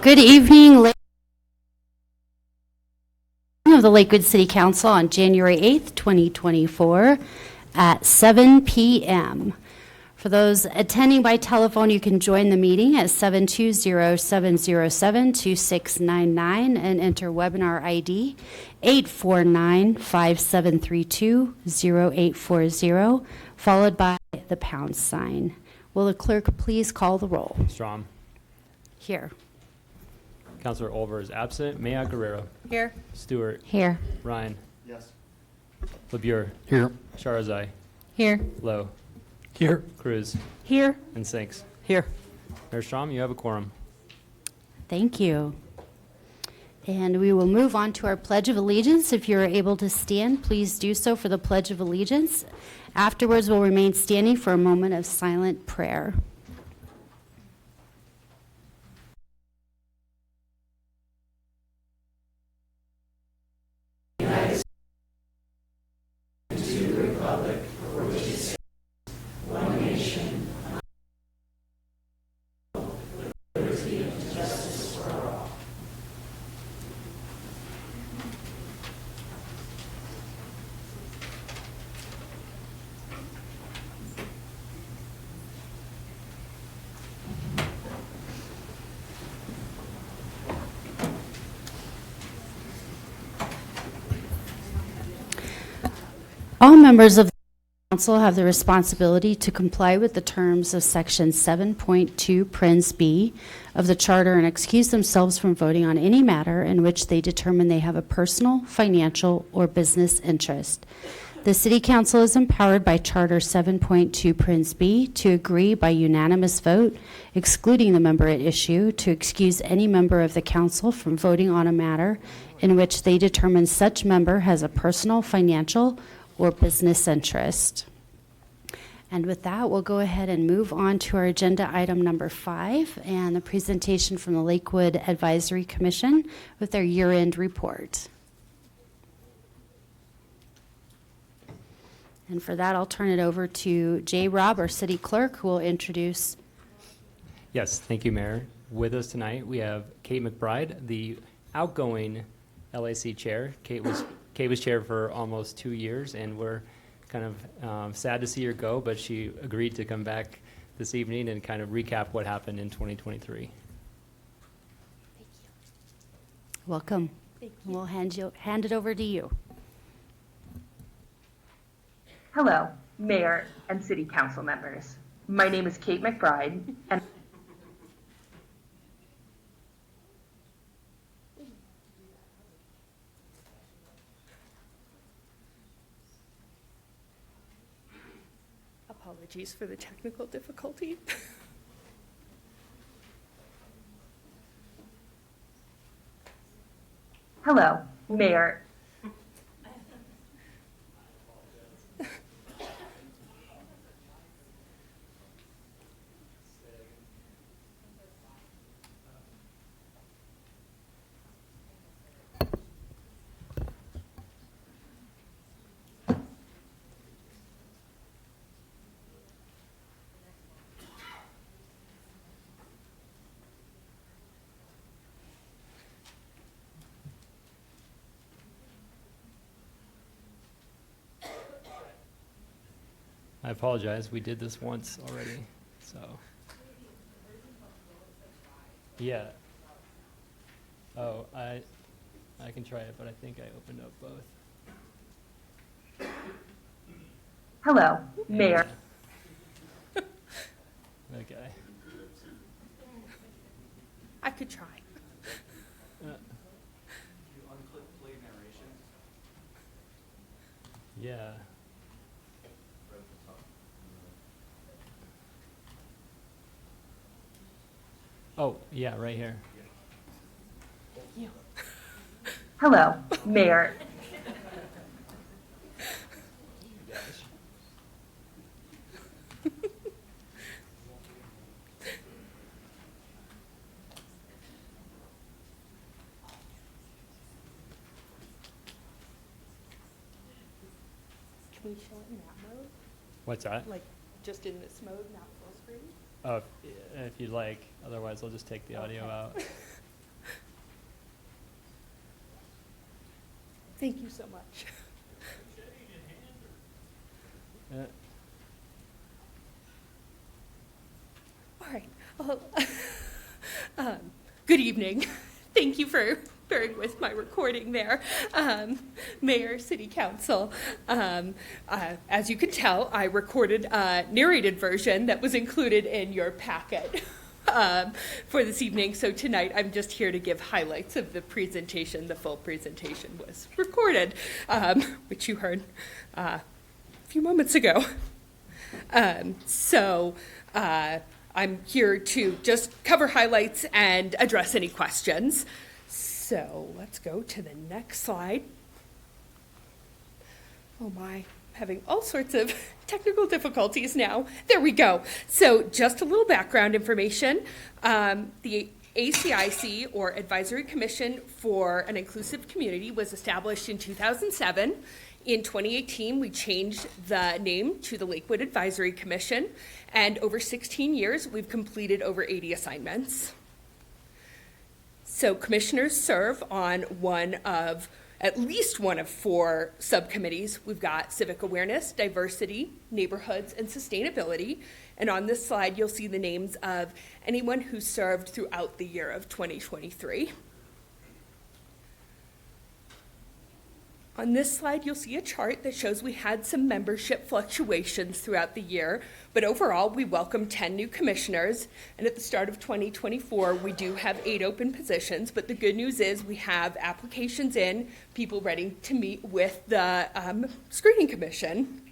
Good evening, of the Lakewood City Council on January 8th, 2024 at 7 p.m. For those attending by telephone, you can join the meeting at 720-707-2699 and enter webinar ID 849-5732-0840, followed by the pound sign. Will the clerk please call the roll? Strom. Here. Councilor Olver is absent. Maya Guerrero. Here. Stewart. Here. Ryan. Yes. LeBure. Here. Sharazai. Here. Lowe. Here. Cruz. Here. And Sinks. Here. Mayor Strom, you have a quorum. Thank you. And we will move on to our Pledge of Allegiance. If you're able to stand, please do so for the Pledge of Allegiance. Afterwards, we'll remain standing for a moment of silent prayer. All members of the council have the responsibility to comply with the terms of Section 7.2 Prince B of the Charter and excuse themselves from voting on any matter in which they determine they have a personal, financial, or business interest. The City Council is empowered by Charter 7.2 Prince B to agree by unanimous vote, excluding the member at issue, to excuse any member of the council from voting on a matter in which they determine such member has a personal, financial, or business interest. And with that, we'll go ahead and move on to our agenda item number 5 and the presentation from the Lakewood Advisory Commission with their year-end report. And for that, I'll turn it over to J. Rob, our city clerk, who will introduce. Yes, thank you, Mayor. With us tonight, we have Kate McBride, the outgoing LAC chair. Kate was chair for almost 2 years, and we're kind of sad to see her go, but she agreed to come back this evening and kind of recap what happened in 2023. Thank you. Welcome. Thank you. We'll hand it over to you. Hello, Mayor and City Council members. My name is Kate McBride, and Apologies for the technical difficulty. hello, Mayor. I apologize. We did this once already, so. Yeah. Oh, I can try it, but I think I opened up both. Hello, Mayor. Okay. I could try. Yeah. Oh, yeah, right here. Hello, Mayor. Can we show it in that mode? What's that? Like, just in this mode, not full screen? Oh, if you'd like. Otherwise, I'll just take the audio out. Thank you so much. All right. Well, good evening. Thank you for bearing with my recording there. Mayor, City Council, as you can tell, I recorded a narrated version that was included in your packet for this evening. So tonight, I'm just here to give highlights of the presentation. The full presentation was recorded, which you heard a few moments ago. I'm here to just cover highlights and address any questions. So let's go to the next slide. Oh my, having all sorts of technical difficulties now. There we go. So just a little background information. The ACIC, or Advisory Commission for an Inclusive Community, was established in 2007. In 2018, we changed the name to the Lakewood Advisory Commission, and over 16 years, we've completed over 80 assignments. So commissioners serve on at least one of 4 subcommittees. We've got civic awareness, diversity, neighborhoods, and sustainability. And on this slide, you'll see the names of anyone who served throughout the year of 2023. On this slide, you'll see a chart that shows we had some membership fluctuations throughout the year, but overall, we welcomed 10 new commissioners, and at the start of 2024, we do have 8 open positions, but the good news is we have applications in, people ready to meet with the screening commission.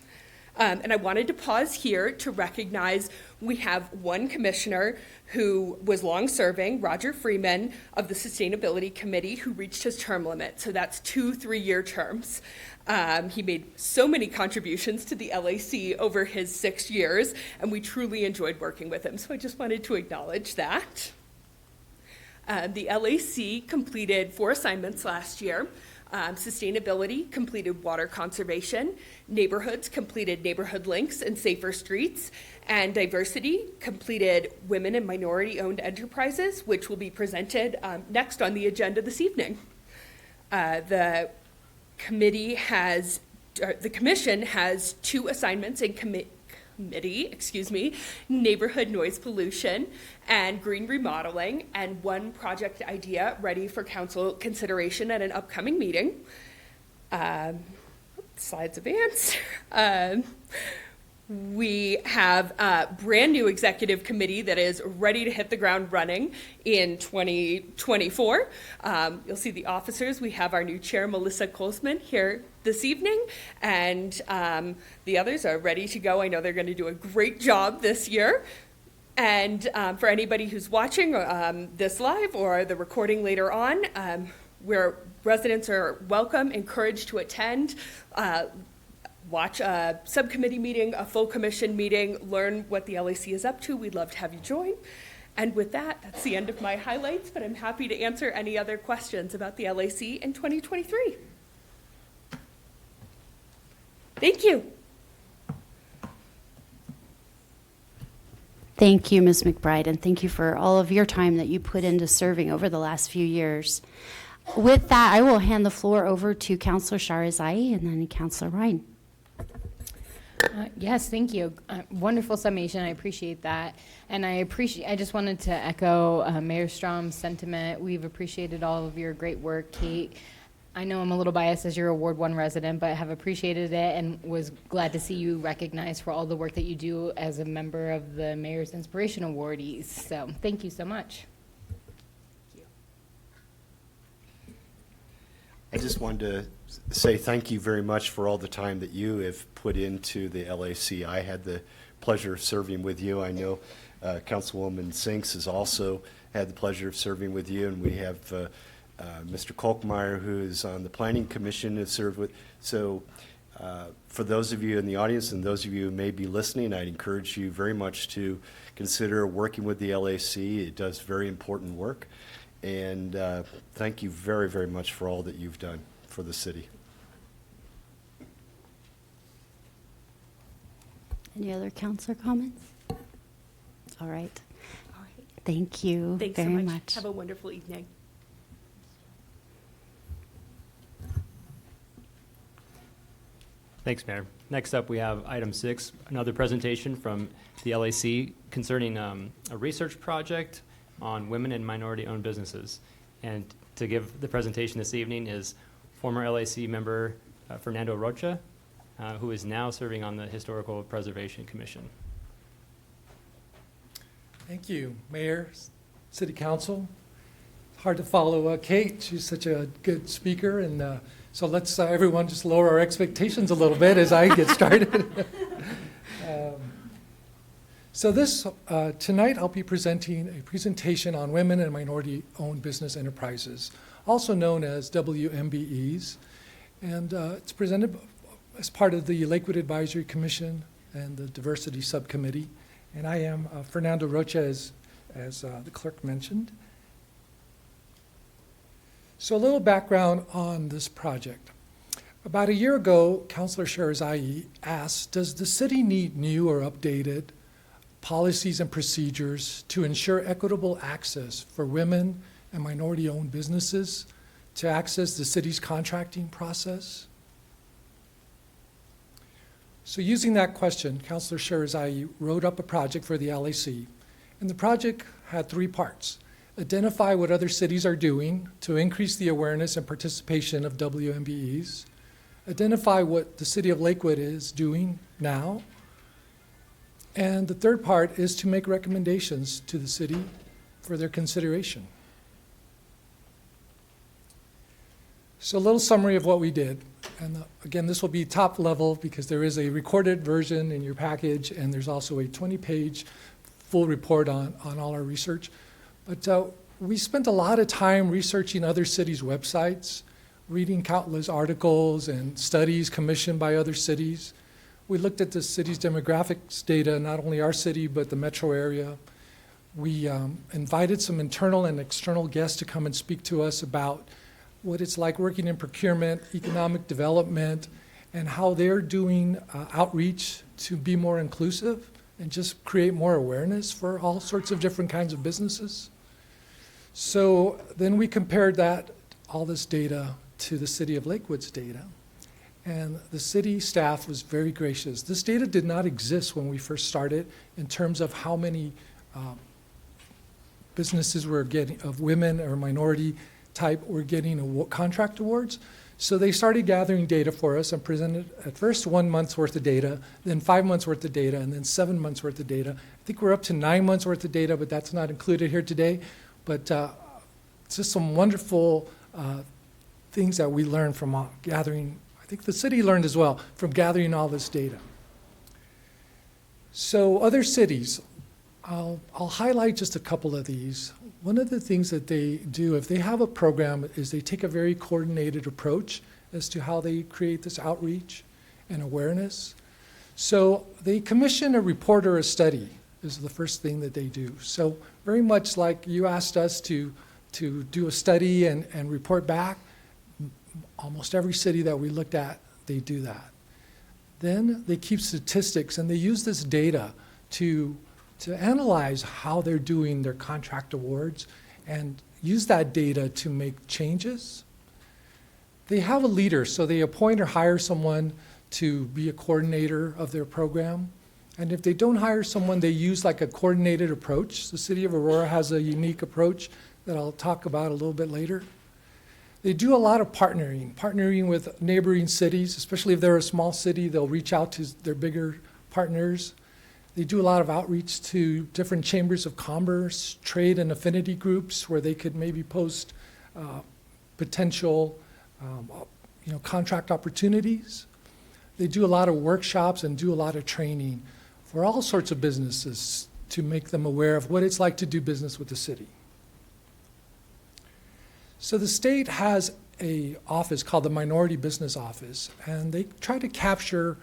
And I wanted to pause here to recognize we have one commissioner who was long-serving, Roger Freeman, of the Sustainability Committee, who reached his term limit. So that's 2 3-year terms. He made so many contributions to the LAC over his 6 years, and we truly enjoyed working with him. So I just wanted to acknowledge that. The LAC completed 4 assignments last year. Sustainability completed water conservation, neighborhoods completed neighborhood links and safer streets, and diversity completed women and minority-owned enterprises, which will be presented next on the agenda this evening. The commission has 2 assignments in committee, neighborhood noise pollution and green remodeling, and 1 project idea ready for council consideration at an upcoming meeting. Slides advance. We have a brand new executive committee that is ready to hit the ground running in 2024. You'll see the officers. We have our new chair, Melissa Kolsman, here this evening, and the others are ready to go. I know they're going to do a great job this year. And for anybody who's watching this live or the recording later on, where residents are welcome, encouraged to attend, watch a subcommittee meeting, a full commission meeting, learn what the LAC is up to. We'd love to have you join. And with that, that's the end of my highlights, but I'm happy to answer any other questions about the LAC in 2023. Thank you. Thank you, Ms. McBride, and thank you for all of your time that you put into serving over the last few years. With that, I will hand the floor over to Councilor Sharazai and then Councilor Ryan. Yes, thank you. Wonderful summation. I appreciate that. And I just wanted to echo Mayor Strom's sentiment. We've appreciated all of your great work, Kate. I know I'm a little biased as your Award 1 resident, but have appreciated it and was glad to see you recognized for all the work that you do as a member of the Mayor's Inspiration Awardees. So thank you so much. I just wanted to say thank you very much for all the time that you have put into the LAC. I had the pleasure of serving with you. I know Councilwoman Sinks has also had the pleasure of serving with you, and we have Mr. Kolkmeyer, who is on the Planning Commission, has served with. So for those of you in the audience and those of you who may be listening, I'd encourage you very much to consider working with the LAC. It does very important work. And thank you very, very much for all that you've done for the city. Any other councilor comments? All right. Thank you Thanks very so much. much. Have a wonderful evening. Thanks, Mayor. Next up, we have item 6, another presentation from the LAC concerning a research project on women and minority-owned businesses. And to give the presentation this evening is former LAC member Fernando Rocha, who is now serving on the Historical Preservation Commission. Thank you, Mayor, City Council. Hard to follow Kate. She's such a good speaker, and so let's everyone just lower our expectations a little bit as I get started. So this tonight I'll be presenting a presentation on women and minority-owned business enterprises, also known as WMBEs, and it's presented as part of the Lakewood Advisory Commission and the Diversity Subcommittee. And I am Fernando Rocha, as the clerk mentioned. So a little background on this project. About a year ago, Councilor Sherazai asked, does the city need new or updated policies and procedures to ensure equitable access for women and minority-owned businesses to access the city's contracting process? So using that question, Councilor Sherazai wrote up a project for the LAC, and the project had 3 parts. Identify what other cities are doing to increase the awareness and participation of WMBEs, identify what the city of Lakewood is doing now, and the third part is to make recommendations to the city for their consideration. So a little summary of what we did. And again, this will be top level because there is a recorded version in your package, and there's also a 20-page full report on all our research. But we spent a lot of time researching other cities' websites, reading countless articles and studies commissioned by other cities. We looked at the city's demographics data, not only our city, but the metro area. We invited some internal and external guests to come and speak to us about what it's like working in procurement, economic development, and how they're doing outreach to be more inclusive and just create more awareness for all sorts of different kinds of businesses. So then we compared all this data to the city of Lakewood's data. And the city staff was very gracious. This data did not exist when we first started in terms of how many businesses were getting, of women or minority type, were getting contract awards. So they started gathering data for us and presented at first 1 month's worth of data, then 5 months worth of data, and then 7 months worth of data. I think we're up to 9 months worth of data, but that's not included here today. But it's just some wonderful things that we learned from gathering. I think the city learned as well from gathering all this data. So other cities, I'll highlight just a couple of these. One of the things that they do, if they have a program, is they take a very coordinated approach as to how they create this outreach and awareness. So they commission a report or a study is the first thing that they do. So very much like you asked us to do a study and report back, almost every city that we looked at, they do that. Then they keep statistics, and they use this data to analyze how they're doing their contract awards and use that data to make changes. They have a leader, so they appoint or hire someone to be a coordinator of their program. And if they don't hire someone, they use like a coordinated approach. The city of Aurora has a unique approach that I'll talk about a little bit later. They do a lot of partnering with neighboring cities, especially if they're a small city, they'll reach out to their bigger partners. They do a lot of outreach to different chambers of commerce, trade and affinity groups where they could maybe post potential contract opportunities. They do a lot of workshops and do a lot of training for all sorts of businesses to make them aware of what it's like to do business with the city. So the state has an office called the Minority Business Office, and they try to capture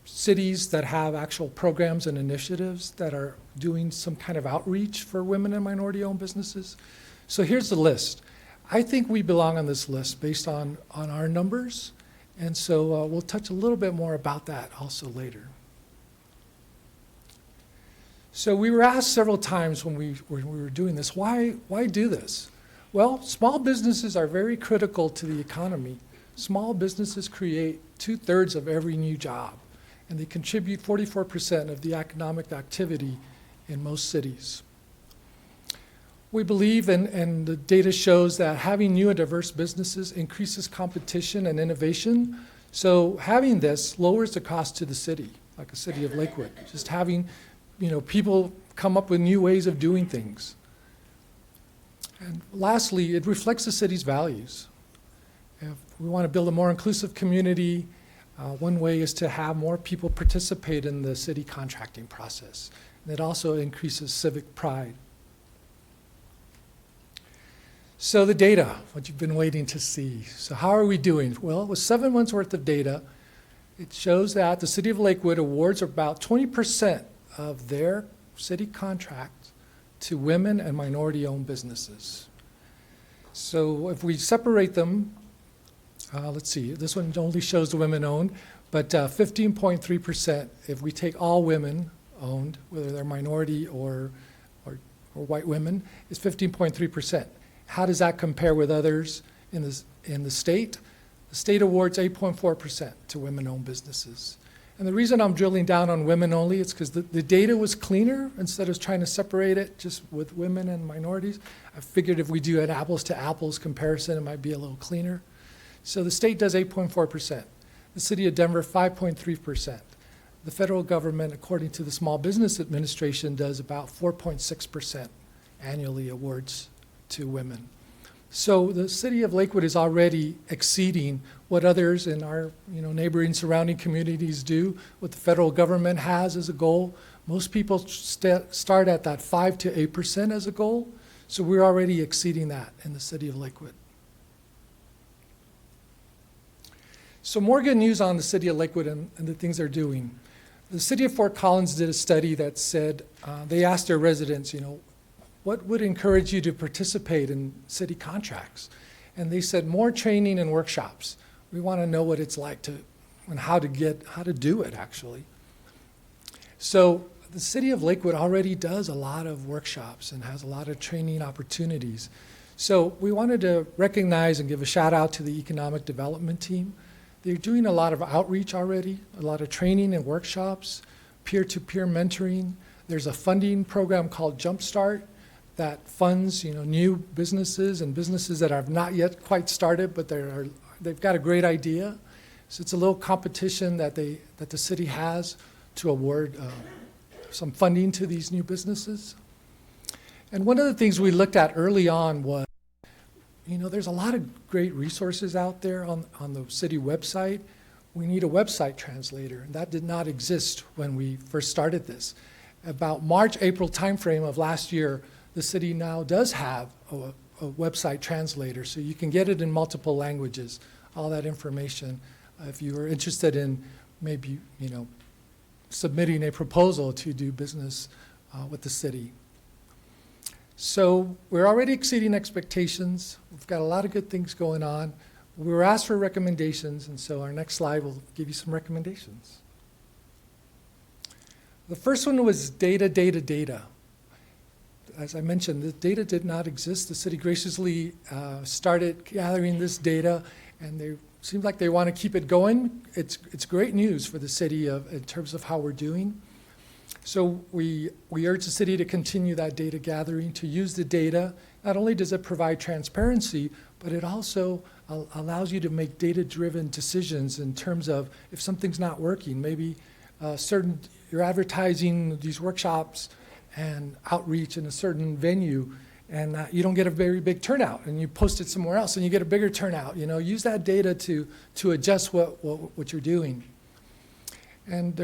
cities that have actual programs and initiatives that are doing some kind of outreach for women and minority-owned businesses. So here's the list. I think we belong on this list based on our numbers, and so we'll touch a little bit more about that also later. So we were asked several times when we were doing this, why do this? Well, small businesses are very critical to the economy. Small businesses create 2/3 of every new job, and they contribute 44% of the economic activity in most cities. We believe, and the data shows, that having new and diverse businesses increases competition and innovation. So having this lowers the cost to the city, like a city of Lakewood. Just having, people come up with new ways of doing things. And lastly, it reflects the city's values. If we want to build a more inclusive community, one way is to have more people participate in the city contracting process. And it also increases civic pride. So the data, what you've been waiting to see. So how are we doing? Well, with 7 months worth of data, it shows that the city of Lakewood awards about 20% of their city contracts to women and minority-owned businesses. So if we separate them, let's see, this one only shows the women-owned, but 15.3% if we take all women-owned, whether they're minority or white women, is 15.3%. How does that compare with others in the state? The state awards 8.4% to women-owned businesses. And the reason I'm drilling down on women only is because the data was cleaner. Instead of trying to separate it just with women and minorities, I figured if we do an apples-to-apples comparison, it might be a little cleaner. So the state does 8.4%. The city of Denver, 5.3%. The federal government, according to the Small Business Administration, does about 4.6% annually awards to women. So the city of Lakewood is already exceeding what others in our neighboring surrounding communities do, what the federal government has as a goal. Most people start at that 5 to 8% as a goal, so we're already exceeding that in the city of Lakewood. So more good news on the city of Lakewood and the things they're doing. The city of Fort Collins did a study that said, they asked their residents, what would encourage you to participate in city contracts? And they said more training and workshops. We want to know what it's like and how to do it, actually. So the city of Lakewood already does a lot of workshops and has a lot of training opportunities. So we wanted to recognize and give a shout out to the economic development team. They're doing a lot of outreach already, a lot of training and workshops, peer-to-peer mentoring. There's a funding program called Jumpstart that funds, new businesses and businesses that have not yet quite started, but they've got a great idea. So it's a little competition that the city has to award some funding to these new businesses. And one of the things we looked at early on was, there's a lot of great resources out there on the city website. We need a website translator, and that did not exist when we first started this. About March, April timeframe of last year, the city now does have a website translator, so you can get it in multiple languages, all that information. If you are interested in maybe, submitting a proposal to do business with the city. So we're already exceeding expectations. We've got a lot of good things going on. We were asked for recommendations, and so our next slide will give you some recommendations. The first one was data. As I mentioned, the data did not exist. The city graciously started gathering this data, and they seem like they want to keep it going. It's great news for the city in terms of how we're doing. So we urge the city to continue that data gathering, to use the data. Not only does it provide transparency, but it also allows you to make data-driven decisions in terms of if something's not working. Maybe you're advertising these workshops and outreach in a certain venue, and you don't get a very big turnout, and you post it somewhere else and you get a bigger turnout. Use that data to adjust what you're doing. And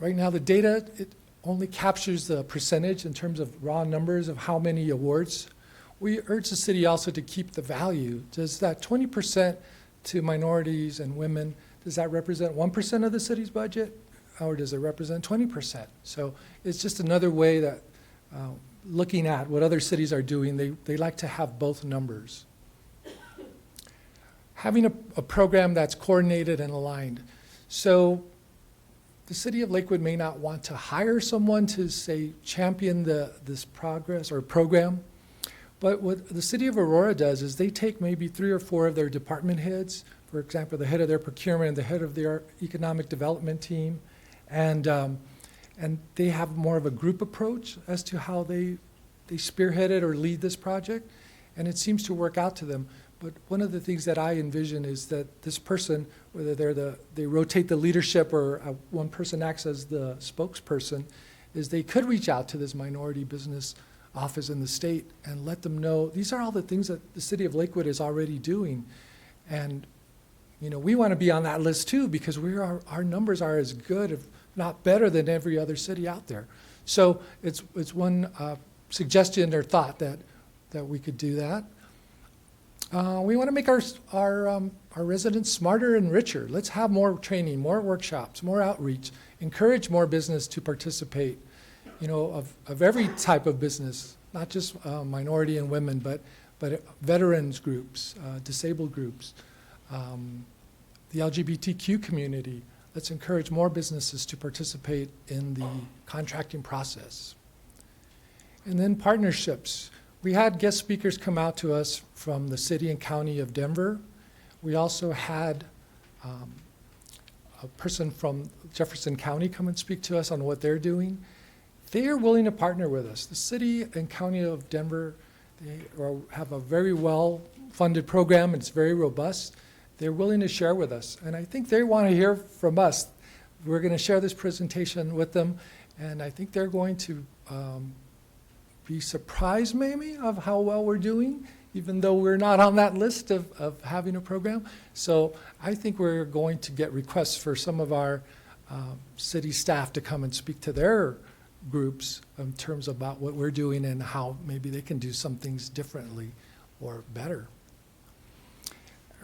right now the data, it only captures the percentage in terms of raw numbers of how many awards. We urge the city also to keep the value. Does that 20% to minorities and women, does that represent 1% of the city's budget, or does it represent 20%? So it's just another way that looking at what other cities are doing, they like to have both numbers. Having a program that's coordinated and aligned. So the city of Lakewood may not want to hire someone to, say, champion this progress or program, but what the city of Aurora does is they take maybe 3 or 4 of their department heads, for example, the head of their procurement and the head of their economic development team. And they have more of a group approach as to how they spearhead it or lead this project, and it seems to work out to them. But one of the things that I envision is that this person, whether they rotate the leadership or one person acts as the spokesperson, is they could reach out to this minority business office in the state and let them know these are all the things that the city of Lakewood is already doing. And we want to be on that list too, because our numbers are as good, if not better, than every other city out there. So it's one suggestion or thought that we could do that. We want to make our residents smarter and richer. Let's have more training, more workshops, more outreach, encourage more business to participate, of every type of business, not just minority and women, but veterans groups, disabled groups, the LGBTQ community. Let's encourage more businesses to participate in the contracting process. And then partnerships. We had guest speakers come out to us from the city and county of Denver. We also had a person from Jefferson County come and speak to us on what they're doing. They are willing to partner with us. The city and county of Denver, they have a very well-funded program. It's very robust. They're willing to share with us. And I think they want to hear from us. We're going to share this presentation with them, and I think they're going to be surprised maybe of how well we're doing, even though we're not on that list of having a program. So I think we're going to get requests for some of our city staff to come and speak to their groups in terms about what we're doing and how maybe they can do some things differently or better.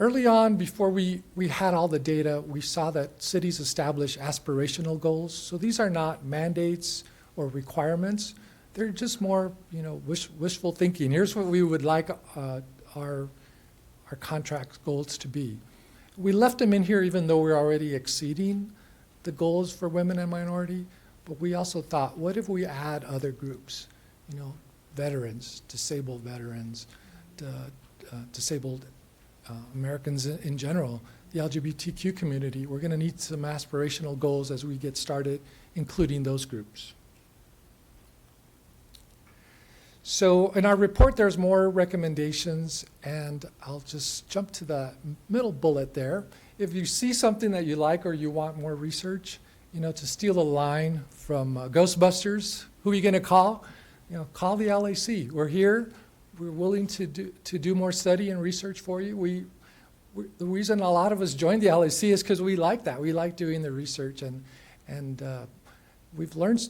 Early on, before we had all the data, we saw that cities establish aspirational goals. So these are not mandates or requirements. They're just more, wishful thinking. Here's what we would like our contract goals to be. We left them in here even though we're already exceeding the goals for women and minority, but we also thought, what if we add other groups? Veterans, disabled veterans, disabled Americans in general, the LGBTQ community. We're going to need some aspirational goals as we get started, including those groups. So in our report, there's more recommendations, and I'll just jump to the middle bullet there. If you see something that you like or you want more research, to steal a line from Ghostbusters, who are you going to call? Call the LAC. We're here. We're willing to do more study and research for you. The reason a lot of us joined the LAC is because we like that. We like doing the research, and we've learned.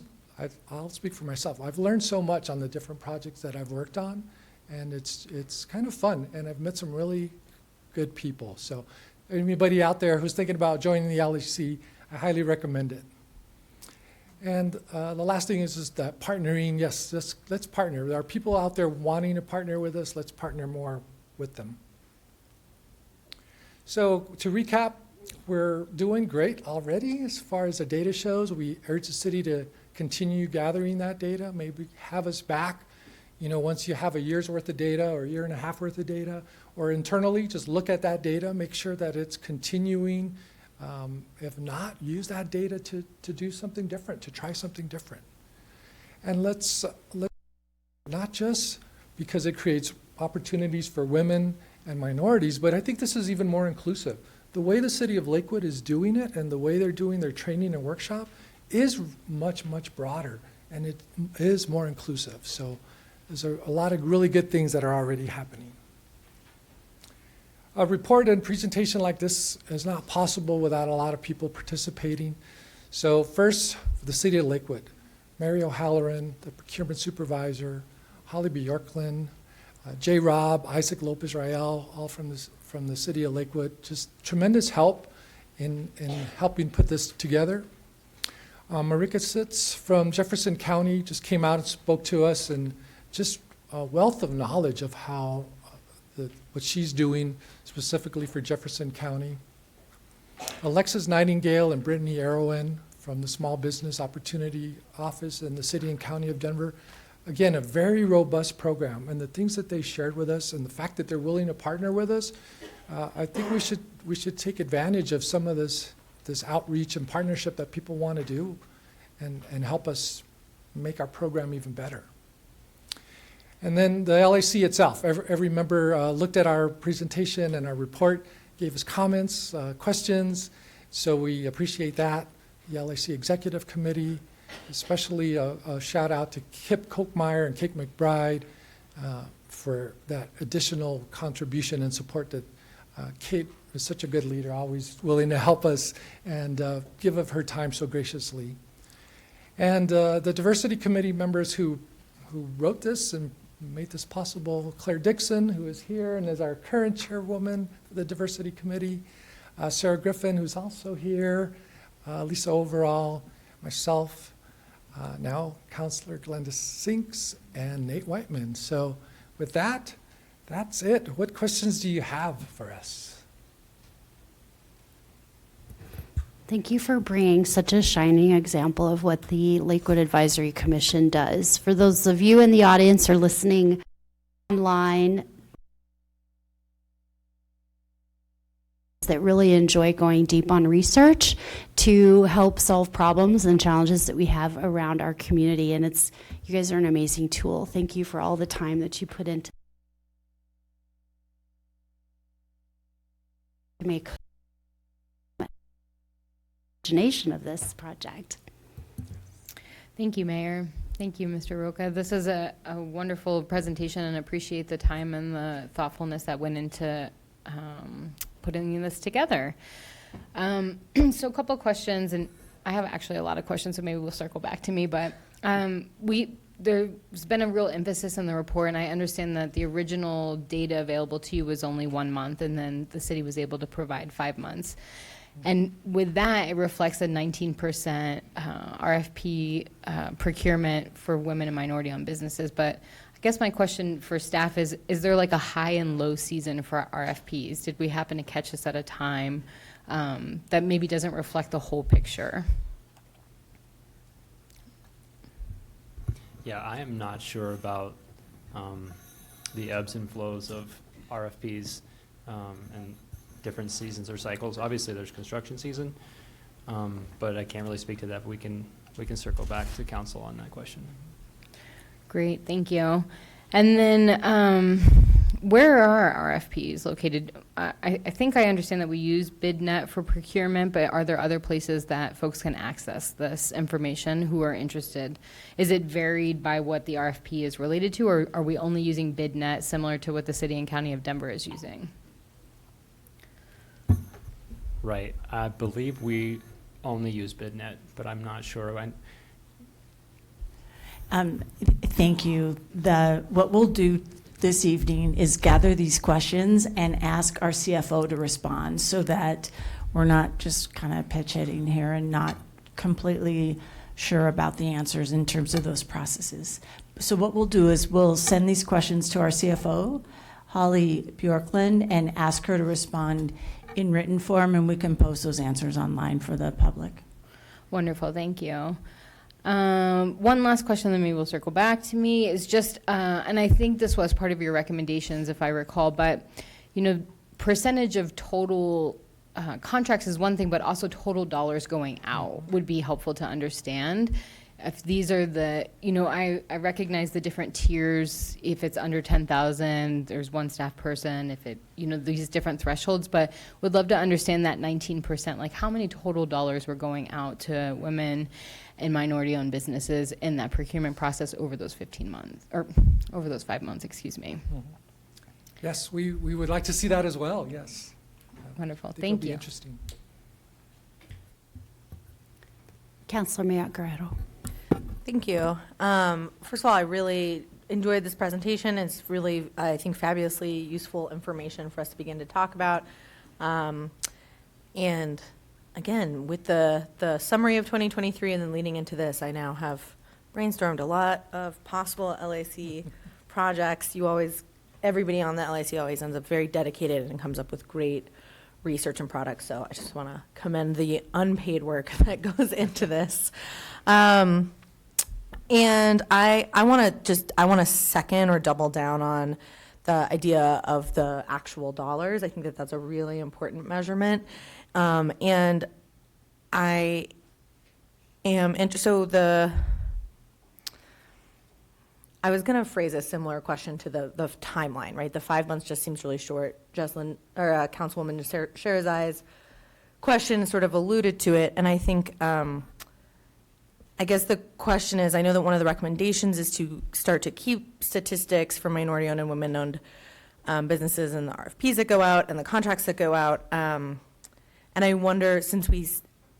I'll speak for myself. I've learned so much on the different projects that I've worked on, and it's kind of fun. And I've met some really good people. So, anybody out there who's thinking about joining the LAC, I highly recommend it. And the last thing is that partnering. Yes, let's partner. There are people out there wanting to partner with us. Let's partner more with them. So to recap, we're doing great already as far as the data shows. We urge the city to continue gathering that data, maybe have us back, once you have a year's worth of data or a year and a half worth of data, or internally, just look at that data, make sure that it's continuing. If not, use that data to do something different, to try something different. And let's not just because it creates opportunities for women and minorities, but I think this is even more inclusive. The way the city of Lakewood is doing it and the way they're doing their training and workshop is much, much broader, and it is more inclusive. So there's a lot of really good things that are already happening. A report and presentation like this is not possible without a lot of people participating. So first, the city of Lakewood, Mary O'Halloran, the procurement supervisor, Holly Bjorklund, J. Rob, Isaac Lopez-Rael, all from the city of Lakewood. Just tremendous help in helping put this together. Marika Sitz from Jefferson County just came out and spoke to us, and just a wealth of knowledge of how what she's doing specifically for Jefferson County. Alexis Nightingale and Brittany Arrowen from the Small Business Opportunity Office in the City and County of Denver. Again, a very robust program, and the things that they shared with us and the fact that they're willing to partner with us I think we should take advantage of some of this outreach and partnership that people want to do and help us make our program even better. And then the LAC itself, every member looked at our presentation and our report, gave us comments, questions, so we appreciate that. The LAC Executive Committee, especially a shout out to Kip Kochmeyer and Kate McBride for that additional contribution and support that Kate is such a good leader, always willing to help us and give of her time so graciously. And the Diversity Committee members who wrote this and made this possible, Claire Dixon, who is here and is our current chairwoman for the Diversity Committee, Sarah Griffin, who's also here, Lisa Overall, myself, now Councilor Glenda Sinks, and Nate Whiteman. So with that, that's it. What questions do you have for us? Thank you for bringing such a shining example of what the Lakewood Advisory Commission does. For those of you in the audience or listening online that really enjoy going deep on research to help solve problems and challenges that we have around our community, and you guys are an amazing tool. Thank you for all the time that you put into to make imagination of this project. Thank you, Mayor. Thank you, Mr. Roca. This is a wonderful presentation, and appreciate the time and the thoughtfulness that went into putting this together. So a couple questions, and I have actually a lot of questions, so maybe we'll circle back to me, but there's been a real emphasis in the report, and I understand that the original data available to you was only 1 month, and then the city was able to provide 5 months. And with that, it reflects a 19% RFP procurement for women and minority-owned businesses. But I guess my question for staff is there like a high and low season for RFPs? Did we happen to catch this at a time that maybe doesn't reflect the whole picture? Yeah, I am not sure about the ebbs and flows of RFPs and different seasons or cycles. Obviously, there's construction season, but I can't really speak to that. But we can circle back to council on that question. Great, thank you. And then where are RFPs located? I think I understand that we use BidNet for procurement, but are there other places that folks can access this information who are interested? Is it varied by what the RFP is related to, or are we only using BidNet similar to what the city and county of Denver is using? Right. I believe we only use BidNet, but I'm not sure. Thank you. What we'll do this evening is gather these questions and ask our CFO to respond so that we're not just kind of pitch hitting here and not completely sure about the answers in terms of those processes. So what we'll do is we'll send these questions to our CFO, Holly Bjorklund, and ask her to respond in written form, and we can post those answers online for the public. Wonderful, thank you. One last question, then maybe we'll circle back to me, is just, and I think this was part of your recommendations, if I recall, but, percentage of total contracts is one thing, but also total dollars going out would be helpful to understand. If these are the, I recognize the different tiers. If it's under 10,000, there's one staff person. If it, these different thresholds, but would love to understand that 19%, like how many total dollars were going out to women and minority-owned businesses in that procurement process over those 15 months, or over those 5 months, excuse me. Yes, we would like to see that as well, yes. Wonderful, I think thank it'll be you. Interesting. Councilor Mayotte Guerrero. Thank you. First of all, I really enjoyed this presentation. It's really, I think, fabulously useful information for us to begin to talk about. And again, with the summary of 2023 and then leading into this, I now have brainstormed a lot of possible LAC projects. Everybody on the LAC always ends up very dedicated and comes up with great research and products. So I just want to commend the unpaid work that goes into this. And I want to second or double down on the idea of the actual dollars. I think that that's a really important measurement. And I am, I was going to phrase a similar question to the timeline, right? The 5 months just seems really short. Jocelyn, or Councilwoman Sherzai's question sort of alluded to it, and I think, I guess the question is, I know that one of the recommendations is to start to keep statistics for minority-owned and women-owned businesses and the RFPs that go out and the contracts that go out. And I wonder, since we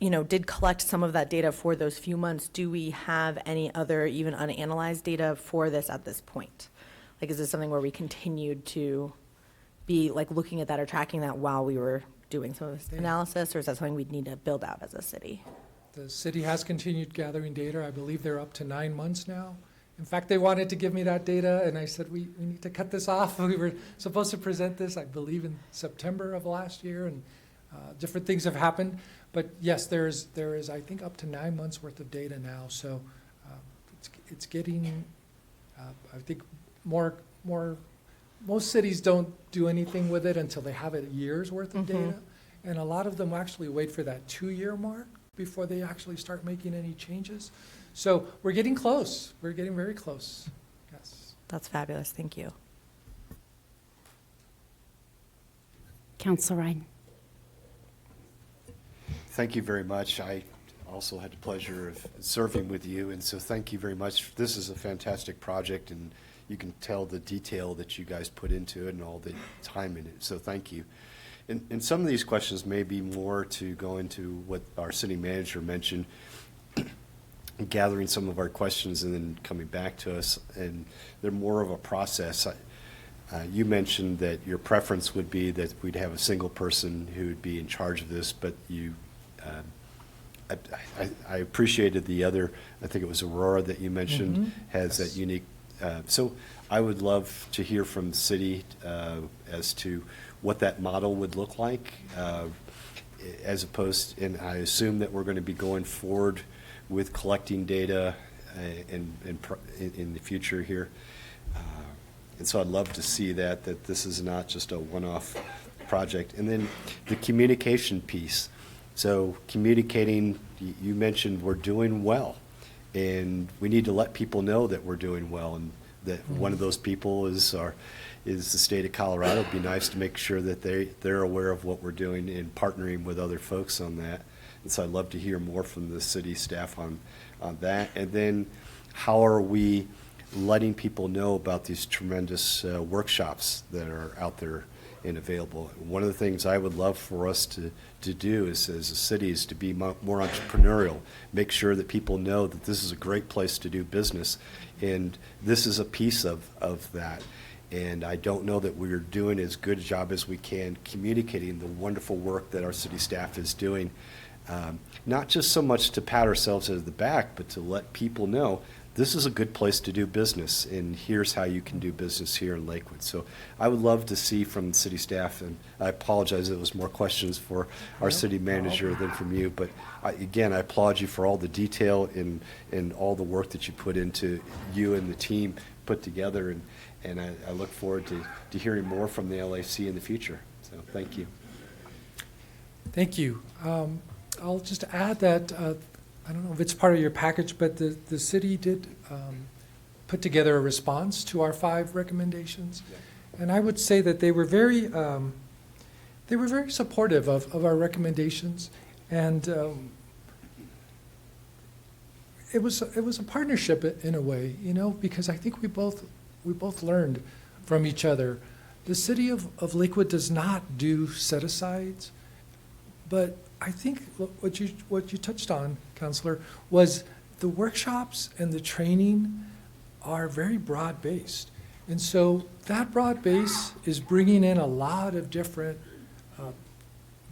did collect some of that data for those few months, do we have any other even unanalyzed data for this at this point? Like, is this something where we continued to be like looking at that or tracking that while we were doing some of this analysis, or is that something we'd need to build out as a city? The city has continued gathering data. I believe they're up to 9 months now. In fact, they wanted to give me that data, and I said, we need to cut this off. We were supposed to present this, I believe, in September of last year, and different things have happened. But yes, there is, I think, up to 9 months worth of data now. So it's getting, I think, more. Most cities don't do anything with it until they have a year's worth of data. And a lot of them actually wait for that 2-year mark before they actually start making any changes. So we're getting close. We're getting very close. Yes. That's fabulous. Thank you. Councilor Ryan. Thank you very much. I also had the pleasure of serving with you, and so thank you very much. This is a fantastic project, and you can tell the detail that you guys put into it and all the time in it, so thank you. And some of these questions may be more to go into what our city manager mentioned, gathering some of our questions and then coming back to us, and they're more of a process. You mentioned that your preference would be that we'd have a single person who would be in charge of this, but you I appreciated the other, I think it was Aurora that you mentioned, has that unique, so I would love to hear from the city as to what that model would look like, as opposed, and I assume that we're going to be going forward with collecting data in the future here. And so I'd love to see that this is not just a one-off project. And then the communication piece. So communicating, you mentioned we're doing well, and we need to let people know that we're doing well, and that one of those people is the state of Colorado. It'd be nice to make sure that they're aware of what we're doing and partnering with other folks on that. And so I'd love to hear more from the city staff on that. And then how are we letting people know about these tremendous workshops that are out there and available? One of the things I would love for us to do is, as a city, is to be more entrepreneurial, make sure that people know that this is a great place to do business, and this is a piece of that. And I don't know that we're doing as good a job as we can communicating the wonderful work that our city staff is doing, not just so much to pat ourselves on the back, but to let people know this is a good place to do business, and here's how you can do business here in Lakewood. So I would love to see from the city staff, and I apologize it was more questions for our city manager than from you, but again, I applaud you for all the detail and all the work that you put into, you and the team put together, and I look forward to hearing more from the LAC in the future. So thank you. Thank you. I'll just add that I don't know if it's part of your package, but the city did put together a response to our 5 recommendations, and I would say that they were very supportive of our recommendations, and it was a partnership in a way, because I think we both learned from each other. The city of Lakewood does not do set-asides, but I think what you touched on, Councilor, was the workshops and the training are very broad-based. And so that broad base is bringing in a lot of different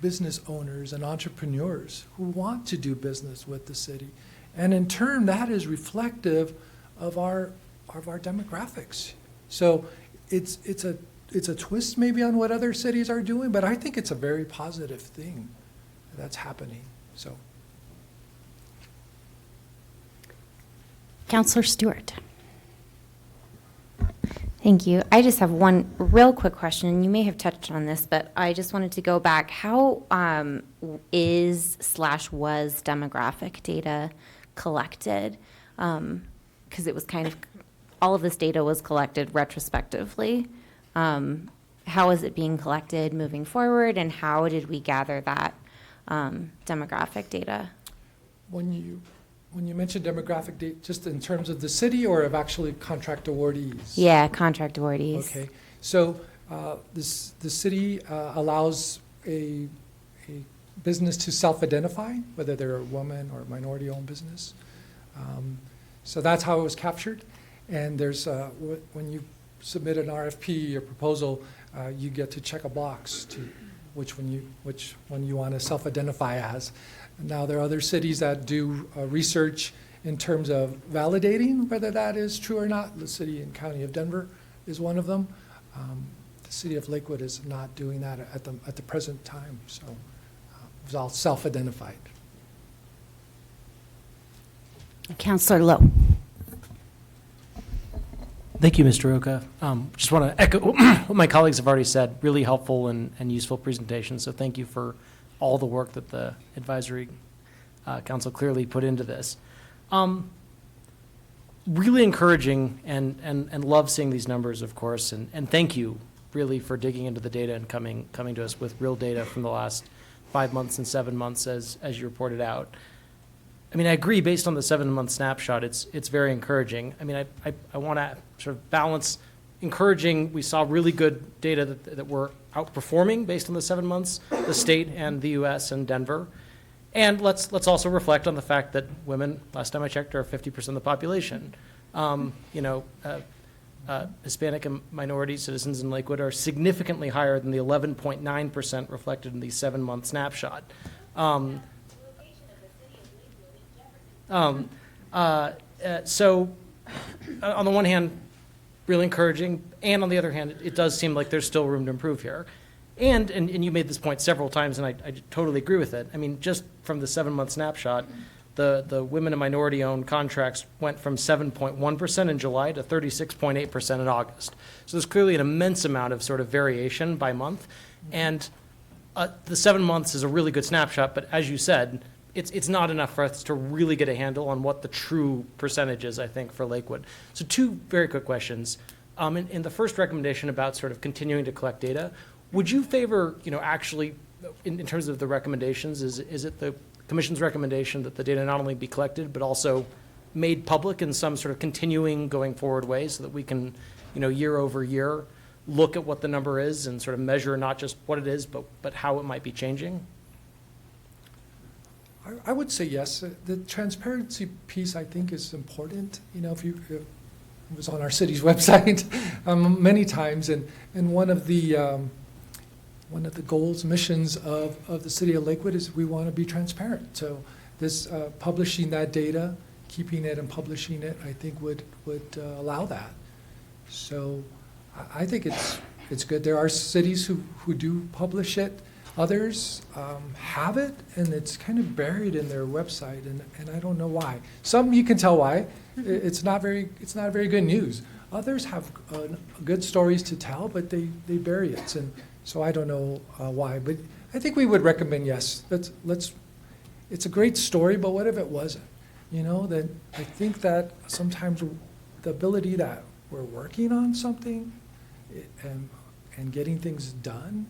business owners and entrepreneurs who want to do business with the city. And in turn, that is reflective of our demographics. So it's a twist maybe on what other cities are doing, but I think it's a very positive thing that's happening. So, Councilor Stewart. Thank you. I just have one real quick question, and you may have touched on this, but I just wanted to go back. How is/was demographic data collected? Because it was kind of, all of this data was collected retrospectively. How is it being collected moving forward, and how did we gather that demographic data? When you mention demographic data, just in terms of the city or of actually contract awardees? Yeah, contract awardees. Okay, so the city allows a business to self-identify, whether they're a woman or a minority-owned business. So that's how it was captured. And there's when you submit an RFP or proposal, you get to check a box to which one you want to self-identify as. Now, there are other cities that do research in terms of validating whether that is true or not. The city and county of Denver is one of them. The city of Lakewood is not doing that at the present time, so it was all self-identified. Councillor Lowe. Thank you, Mr. Roca. Just want to echo what my colleagues have already said. Really helpful and useful presentation. So thank you for all the work that the advisory council clearly put into this. Really encouraging and love seeing these numbers, of course. And thank you really for digging into the data and coming to us with real data from the last 5 months and 7 months as you reported out. I mean, I agree based on the 7-month snapshot, it's very encouraging. I mean, I want to sort of balance encouraging. We saw really good data that we're outperforming based on the 7 months, the state and the U.S. and Denver. And let's also reflect on the fact that women, last time I checked, are 50% of the population. Hispanic and minority citizens in Lakewood are significantly higher than the 11.9% reflected in the 7-month snapshot. So on the one hand, really encouraging, and on the other hand, it does seem like there's still room to improve here. And you made this point several times, and I totally agree with it. I mean, just from the 7-month snapshot, the women and minority-owned contracts went from 7.1% in July to 36.8% in August. So there's clearly an immense amount of sort of variation by month. And the 7 months is a really good snapshot, but as you said, it's not enough for us to really get a handle on what the true percentage is, I think, for Lakewood. So 2 very quick questions. In the first recommendation about sort of continuing to collect data, would you favor, actually, in terms of the recommendations, is it the Commission's recommendation that the data not only be collected, but also made public in some sort of continuing going forward way so that we can, year over year, look at what the number is and sort of measure not just what it is, but how it might be changing? I would say yes. The transparency piece, I think, is important. If it was on our city's website many times, and one of the goals, missions of the city of Lakewood is we want to be transparent. So this publishing that data, keeping it and publishing it, I think would allow that. So I think it's good. There are cities who do publish it. Others have it, and it's kind of buried in their website, and I don't know why. Some you can tell why. It's not very good news. Others have good stories to tell, but they bury it, and so I don't know why. But I think we would recommend yes. Let's. It's a great story, but what if it wasn't? Then I think that sometimes the ability that we're working on something and getting things done.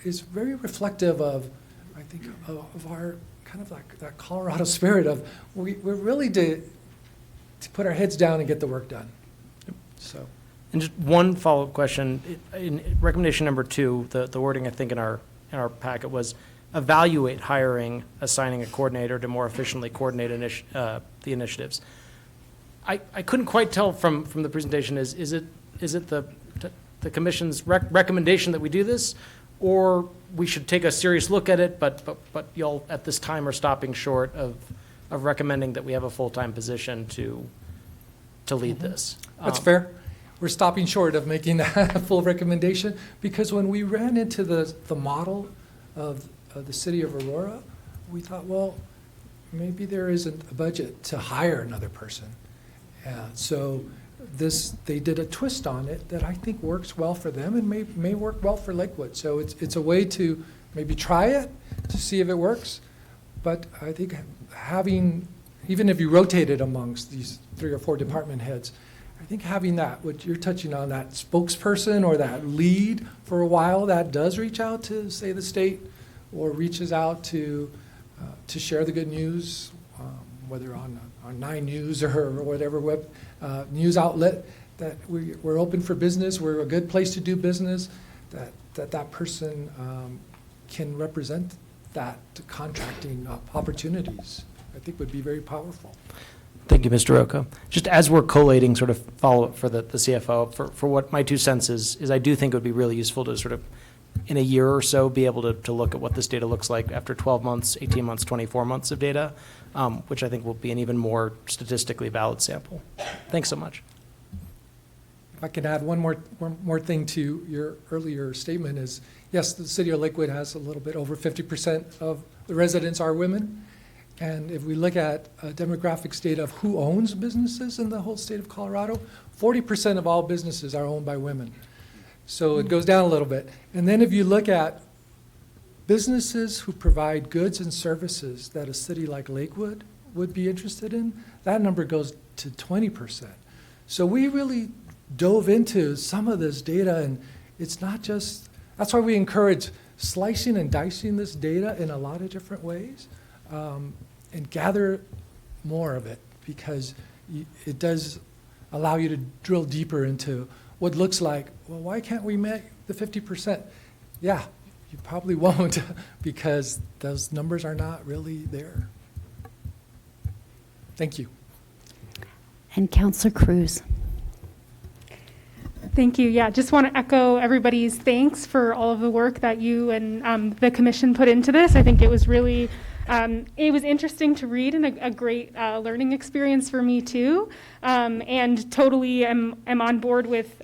Is very reflective of, I think, of our kind of like that Colorado spirit of we're really to put our heads down and get the work done. So, and just one follow-up question in recommendation number 2, the wording I think in our packet was evaluate hiring, assigning a coordinator to more efficiently coordinate the initiatives. I couldn't quite tell from the presentation is it the Commission's recommendation that we do this? Or we should take a serious look at it, but y'all at this time are stopping short of recommending that we have a full-time position to lead this. That's fair. We're stopping short of making that a full recommendation because when we ran into the model of the city of Aurora, we thought, well, maybe there isn't a budget to hire another person. So they did a twist on it that I think works well for them and may work well for Lakewood. So it's a way to maybe try it to see if it works. But I think having, even if you rotate it amongst these 3 or 4 department heads, I think having that, what you're touching on, that spokesperson or that lead for a while that does reach out to, say, the state, or reaches out to share the good news, whether on 9 News or whatever web news outlet, that we're open for business, we're a good place to do business, that person can represent that contracting opportunities, I think would be very powerful. Thank you, Mr. Roca. Just as we're collating sort of follow-up for the CFO, for what my 2 cents is I do think it would be really useful to sort of, in a year or so, be able to look at what this data looks like after 12 months, 18 months, 24 months of data, which I think will be an even more statistically valid sample. Thanks so much. If I can add one more thing to your earlier statement is, yes, the city of Lakewood has a little bit over 50% of the residents are women. And if we look at demographics data of who owns businesses in the whole state of Colorado, 40% of all businesses are owned by women. So it goes down a little bit. And then if you look at businesses who provide goods and services that a city like Lakewood would be interested in, that number goes to 20%. So we really dove into some of this data, and it's not just, that's why we encourage slicing and dicing this data in a lot of different ways. And gather more of it, because it does allow you to drill deeper into what looks like, well, why can't we make the 50%? Yeah, you probably won't, because those numbers are not really there. Thank you. And Councilor Cruz. Thank you. Yeah, just want to echo everybody's thanks for all of the work that you and the commission put into this. I think it was really it was interesting to read and a great learning experience for me too, and totally am on board with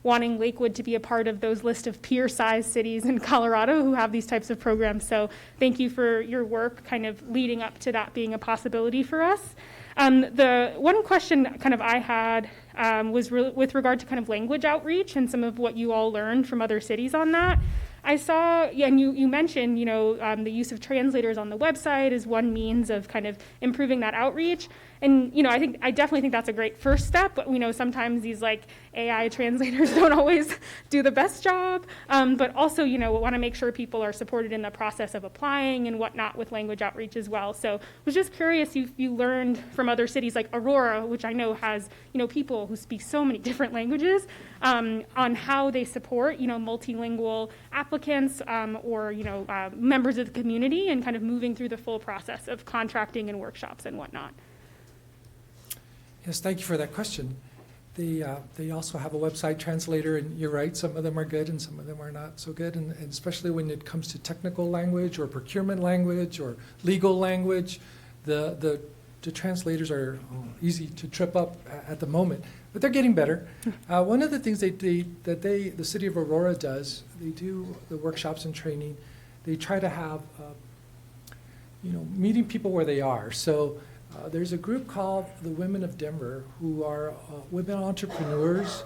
wanting Lakewood to be a part of those list of peer-sized cities in Colorado who have these types of programs. So thank you for your work kind of leading up to that being a possibility for us. The one question kind of I had was with regard to kind of language outreach and some of what you all learned from other cities on that. I saw, yeah, and you mentioned, the use of translators on the website is one means of kind of improving that outreach. And, I definitely think that's a great first step, but we know sometimes these like AI translators don't always do the best job. But also, we want to make sure people are supported in the process of applying and whatnot with language outreach as well. So I was just curious if you learned from other cities like Aurora, which I know has, people who speak so many different languages, on how they support, multilingual applicants or, members of the community and kind of moving through the full process of contracting and workshops and whatnot. Yes, thank you for that question. They also have a website translator, and you're right, some of them are good and some of them are not so good, and especially when it comes to technical language or procurement language or legal language, the translators are easy to trip up at the moment, but they're getting better. One of the things the city of Aurora does, they do the workshops and training. They try to have, meeting people where they are. So there's a group called the Women of Denver who are women entrepreneurs.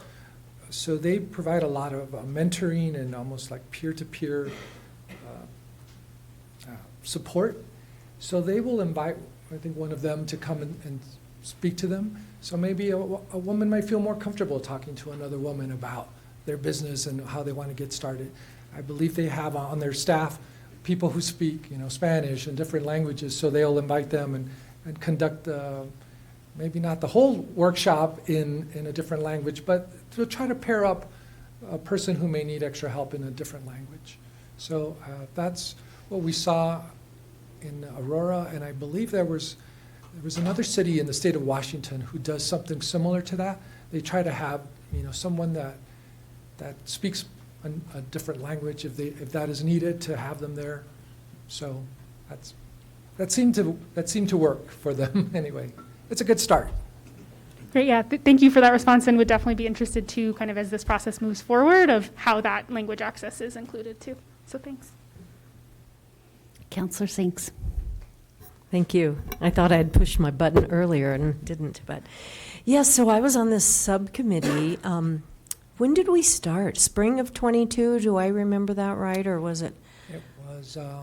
So they provide a lot of mentoring and almost like peer-to-peer support. So they will invite, I think, one of them to come and speak to them. So maybe a woman might feel more comfortable talking to another woman about their business and how they want to get started. I believe they have on their staff people who speak, Spanish and different languages, so they'll invite them and conduct maybe not the whole workshop in a different language, but to try to pair up a person who may need extra help in a different language. So that's what we saw in Aurora, and I believe there was another city in the state of Washington who does something similar to that. They try to have someone that speaks a different language if that is needed, to have them there. So that seemed to work for them anyway. It's a good start. Great, yeah, thank you for that response, and would definitely be interested too, kind of as this process moves forward, of how that language access is included too. So thanks. Councilor Sinks. Thank you. I thought I had pushed my button earlier and didn't, but Yes, so I was on this subcommittee. When did we start? Spring of '22? Do I remember that right, or was it? It was, I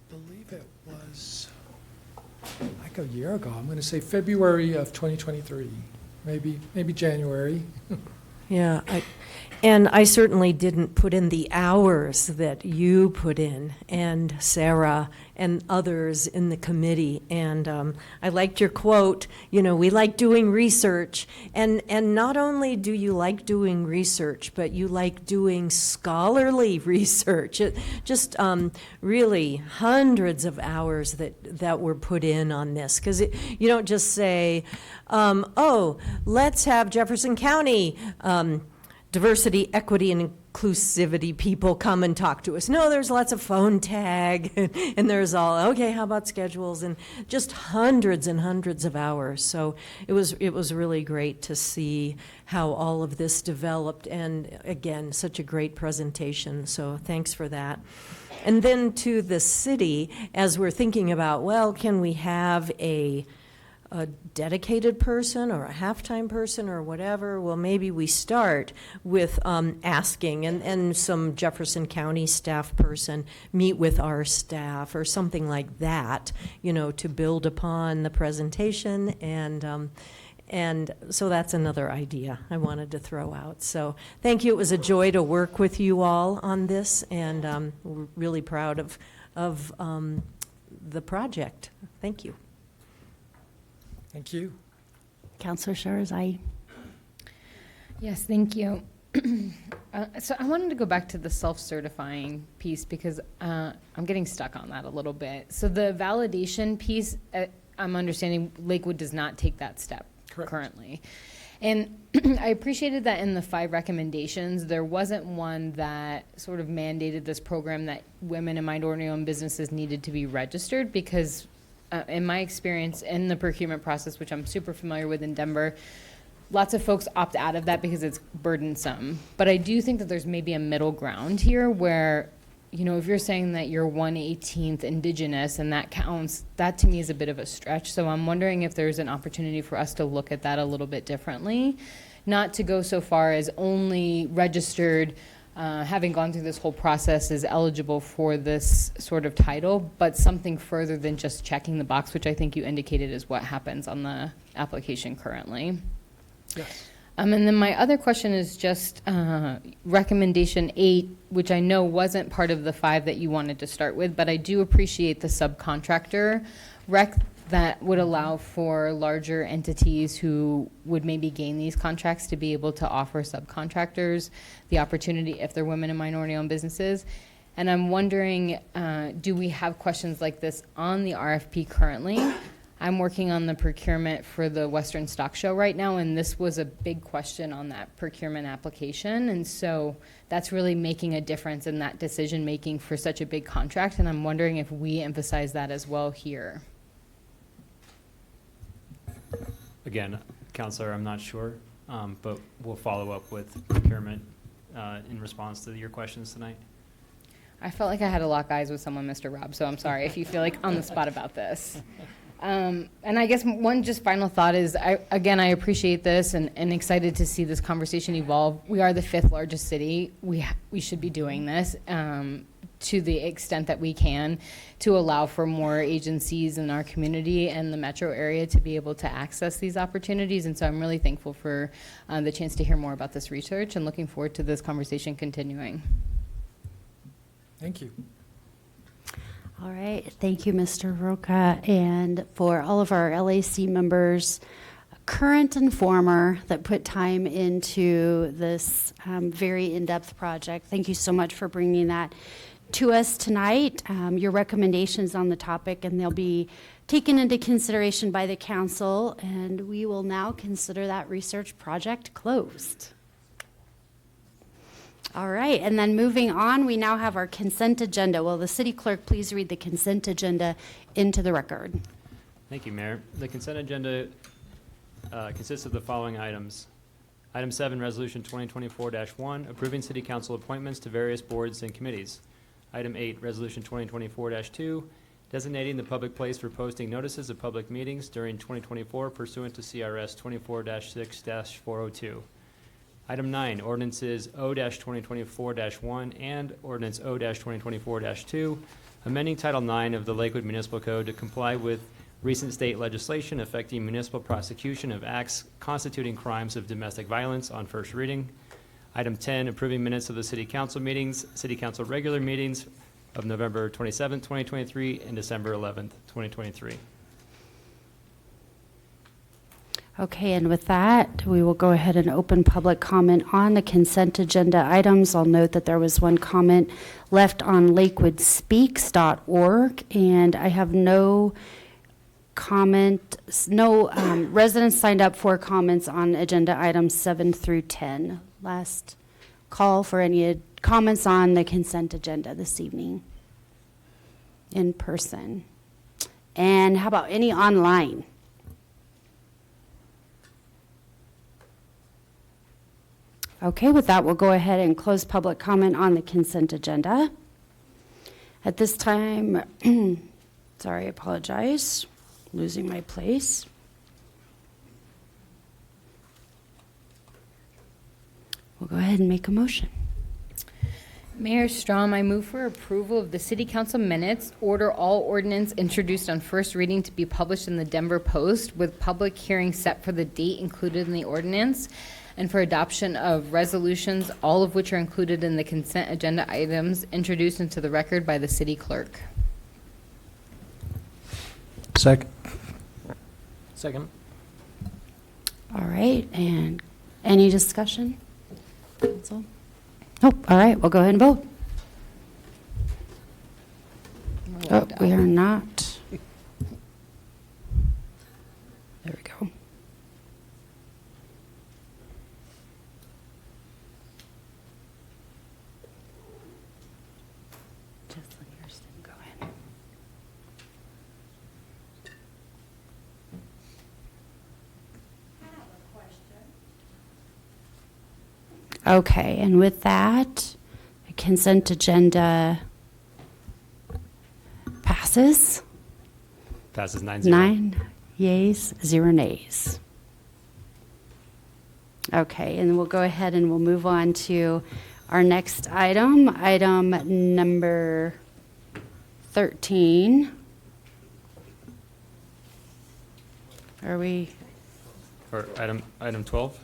believe it was like a year ago. I'm going to say February of 2023, maybe January. Yeah, and I certainly didn't put in the hours that you put in, and Sarah and others in the committee. And I liked your quote, we like doing research. And not only do you like doing research, but you like doing scholarly research. Just really hundreds of hours that were put in on this. Because you don't just say, let's have Jefferson County diversity, equity, and inclusivity people come and talk to us. No, there's lots of phone tag, and there's all, okay, how about schedules, and just hundreds and hundreds of hours. So it was really great to see how all of this developed, and again, such a great presentation, so thanks for that. And then to the city, as we're thinking about, well, can we have a dedicated person or a half-time person or whatever? Well, maybe we start with asking, and some Jefferson County staff person meet with our staff or something like that, to build upon the presentation. And so that's another idea I wanted to throw out. So thank you. It was a joy to work with you all on this, and we're really proud of the project. Thank you. Thank you. Counselor Shars, aye. Yes, thank you. So I wanted to go back to the self-certifying piece because I'm getting stuck on that a little bit. So the validation piece, I'm understanding Lakewood does not take that step currently. And I appreciated that in the 5 recommendations, there wasn't one that sort of mandated this program that women and minority-owned businesses needed to be registered because in my experience in the procurement process, which I'm super familiar with in Denver, lots of folks opt out of that because it's burdensome. But I do think that there's maybe a middle ground here where, if you're saying that you're 1/18th Indigenous and that counts, that to me is a bit of a stretch. So I'm wondering if there's an opportunity for us to look at that a little bit differently, not to go so far as only registered having gone through this whole process is eligible for this sort of title, but something further than just checking the box, which I think you indicated is what happens on the application currently. Yes. And then my other question is just recommendation 8, which I know wasn't part of the 5 that you wanted to start with, but I do appreciate the subcontractor rec that would allow for larger entities who would maybe gain these contracts to be able to offer subcontractors the opportunity if they're women and minority-owned businesses. And I'm wondering, do we have questions like this on the RFP currently? I'm working on the procurement for the Western Stock Show right now, and this was a big question on that procurement application. And so that's really making a difference in that decision-making for such a big contract, and I'm wondering if we emphasize that as well here. Again, Counselor, I'm not sure, but we'll follow up with procurement in response to your questions tonight. I felt like I had to lock eyes with someone, Mr. Robb, so I'm sorry if you feel like on the spot about this. And I guess one just final thought is, I appreciate this and excited to see this conversation evolve. We are the 5th largest city. We should be doing this to the extent that we can to allow for more agencies in our community and the metro area to be able to access these opportunities. And so I'm really thankful for the chance to hear more about this research and looking forward to this conversation continuing. Thank you. All right, thank you, Mr. Roca. And for all of our LAC members, current and former, that put time into this very in-depth project, thank you so much for bringing that to us tonight. Your recommendations on the topic, and they'll be taken into consideration by the council, and we will now consider that research project closed. All right, and then moving on, we now have our consent agenda. Will the city clerk please read the consent agenda into the record? Thank you, Mayor. The consent agenda consists of the following items. Item 7, Resolution 2024-1, approving city council appointments to various boards and committees. Item 8, Resolution 2024-2, designating the public place for posting notices of public meetings during 2024 pursuant to CRS 24-6-402. Item 9, ordinances O-2024-1 and ordinance O-2024-2, amending Title 9 of the Lakewood Municipal Code to comply with recent state legislation affecting municipal prosecution of acts constituting crimes of domestic violence on first reading. Item 10, approving minutes of the city council meetings, city council regular meetings of November 27th, 2023 and December 11th, 2023. Okay, and with that, we will go ahead and open public comment on the consent agenda items. I'll note that there was one comment left on lakewoodspeaks.org, and I have no residents signed up for comments on agenda items 7 through 10. Last call for any comments on the consent agenda this evening in person. And how about any online? Okay, with that, we'll go ahead and close public comment on the consent agenda. At this time, sorry, I apologize, losing my place. We'll go ahead and make a motion. Mayor Strom, I move for approval of the city council minutes, order all ordinance introduced on first reading to be published in the Denver Post with public hearing set for the date included in the ordinance, and for adoption of resolutions, all of which are included in the consent agenda items introduced into the record by the city clerk. Second. All right, and any discussion? Council? Oh, all right, we'll go ahead and vote. Oh, we are not. There we go. Okay, and with that, the consent agenda passes. Passes 9-0. 9 yeas, 0 nays. Okay, and we'll go ahead and we'll move on to our next item, item number 13. Are we? Or item 12.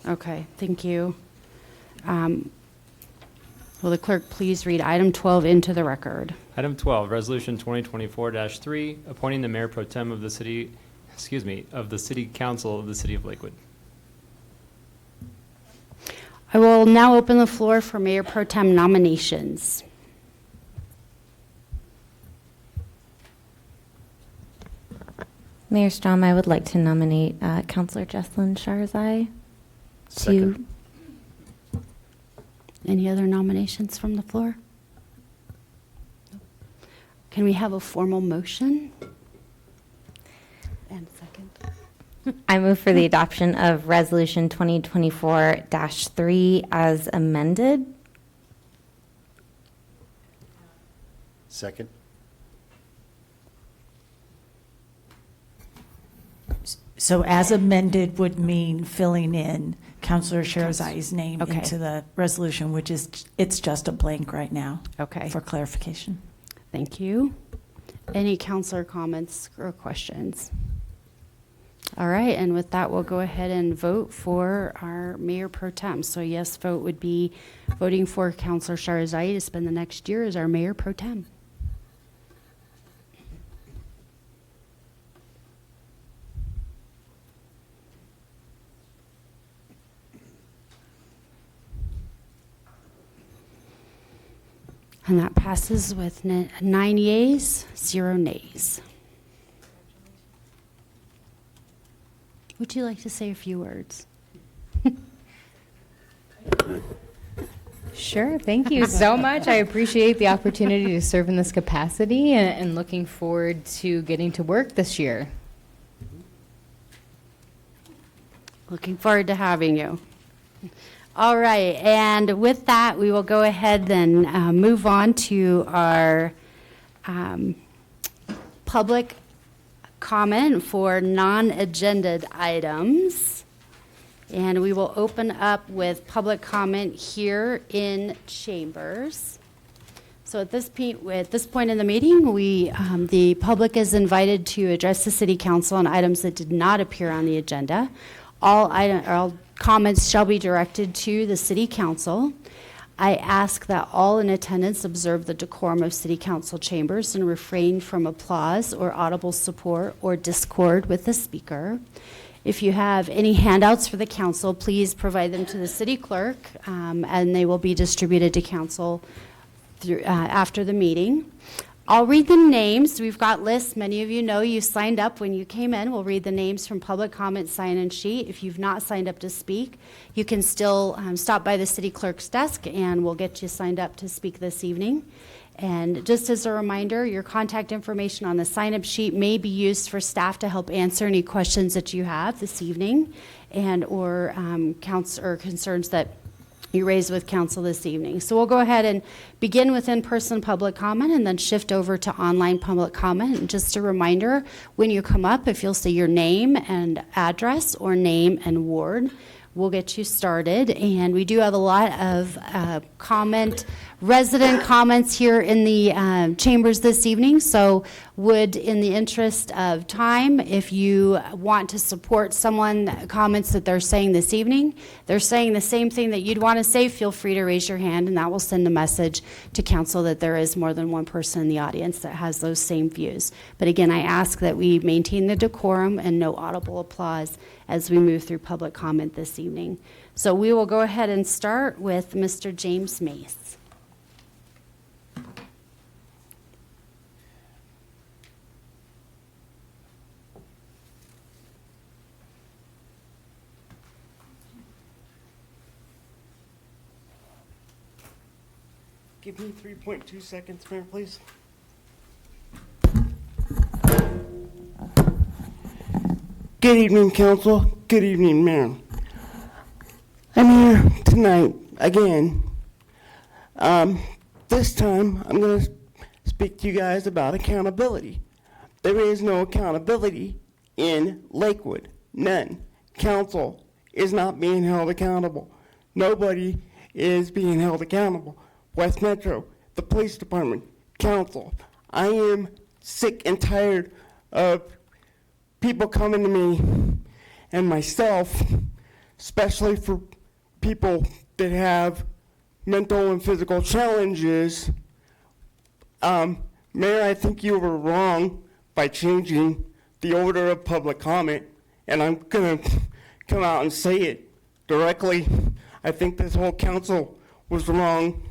Okay, thank you. Will the clerk please read item 12 into the record? Item 12, Resolution 2024-3, appointing the Mayor Pro Tem of the City, of the City Council of the City of Lakewood. I will now open the floor for Mayor Pro Tem nominations. Mayor Strom, I would like to nominate Councilor Jesslyn Sharzai. Second. Any other nominations from the floor? Can we have a formal motion? And a second. I move for the adoption of Resolution 2024-3 as amended. Second. So as amended would mean filling in Councilor Sharzai's name Okay. into the resolution, which is, it's just a blank right now. Okay. For clarification. Thank you. Any counselor comments or questions? All right, and with that, we'll go ahead and vote for our Mayor Pro Tem. So yes vote would be voting for Councilor Sharzai to spend the next year as our Mayor Pro Tem. And that passes with 9 yeas, 0 nays. Would you like to say a few words? Sure, thank you so much. I appreciate the opportunity to serve in this capacity and looking forward to getting to work this year. Looking forward to having you. All right, and with that, we will go ahead and move on to our public comment for non-agenda items. And we will open up with public comment here in chambers. So at this point in the meeting, the public is invited to address the city council on items that did not appear on the agenda. All comments shall be directed to the city council. I ask that all in attendance observe the decorum of city council chambers and refrain from applause or audible support or discord with the speaker. If you have any handouts for the council, please provide them to the city clerk, and they will be distributed to council after the meeting. I'll read the names. We've got lists. Many of you know you signed up when you came in. We'll read the names from public comment sign-in sheet. If you've not signed up to speak, you can still stop by the city clerk's desk and we'll get you signed up to speak this evening. And just as a reminder, your contact information on the sign-up sheet may be used for staff to help answer any questions that you have this evening and or concerns that you raised with council this evening. So we'll go ahead and begin with in-person public comment and then shift over to online public comment. And just a reminder, when you come up, if you'll say your name and address or name and ward, we'll get you started. And we do have a lot of resident comments here in the chambers this evening. So would, in the interest of time, if you want to support someone comments that they're saying this evening, they're saying the same thing that you'd want to say, feel free to raise your hand and that will send a message to council that there is more than one person in the audience that has those same views. But again, I ask that we maintain the decorum and no audible applause as we move through public comment this evening. So we will go ahead and start with Mr. James Mace. Give me 3.2 seconds, Mayor, please. Good evening, Council. Good evening, Mayor. I'm here tonight again. This time, I'm going to speak to you guys about accountability. There is no accountability in Lakewood. None. Council is not being held accountable. Nobody is being held accountable. West Metro, the police department, council. I am sick and tired of people coming to me and myself, especially for people that have mental and physical challenges. Mayor, I think you were wrong by changing the order of public comment, and I'm going to come out and say it directly. I think this whole council was wrong.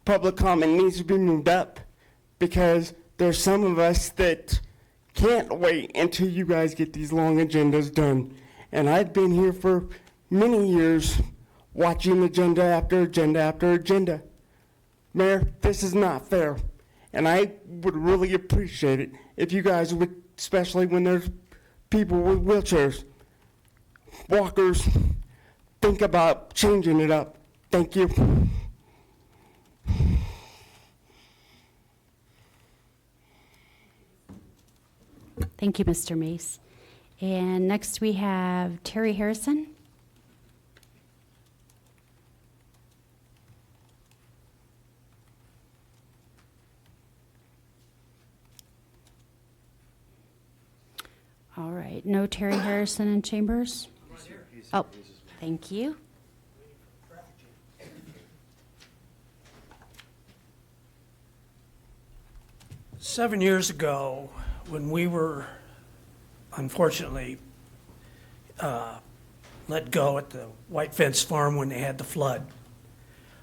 Public comment needs to be moved up because there's some of us that can't wait until you guys get these long agendas done. And I've been here for many years watching agenda after agenda after agenda. Mayor, this is not fair. And I would really appreciate it if you guys would, especially when there's people with wheelchairs, walkers, think about changing it up. Thank you. Thank you, Mr. Mace. And next we have Terry Harrison. All right, no Terry Harrison in chambers? Oh, thank you. Seven years ago, when we were unfortunately let go at the White Fence Farm when they had the flood,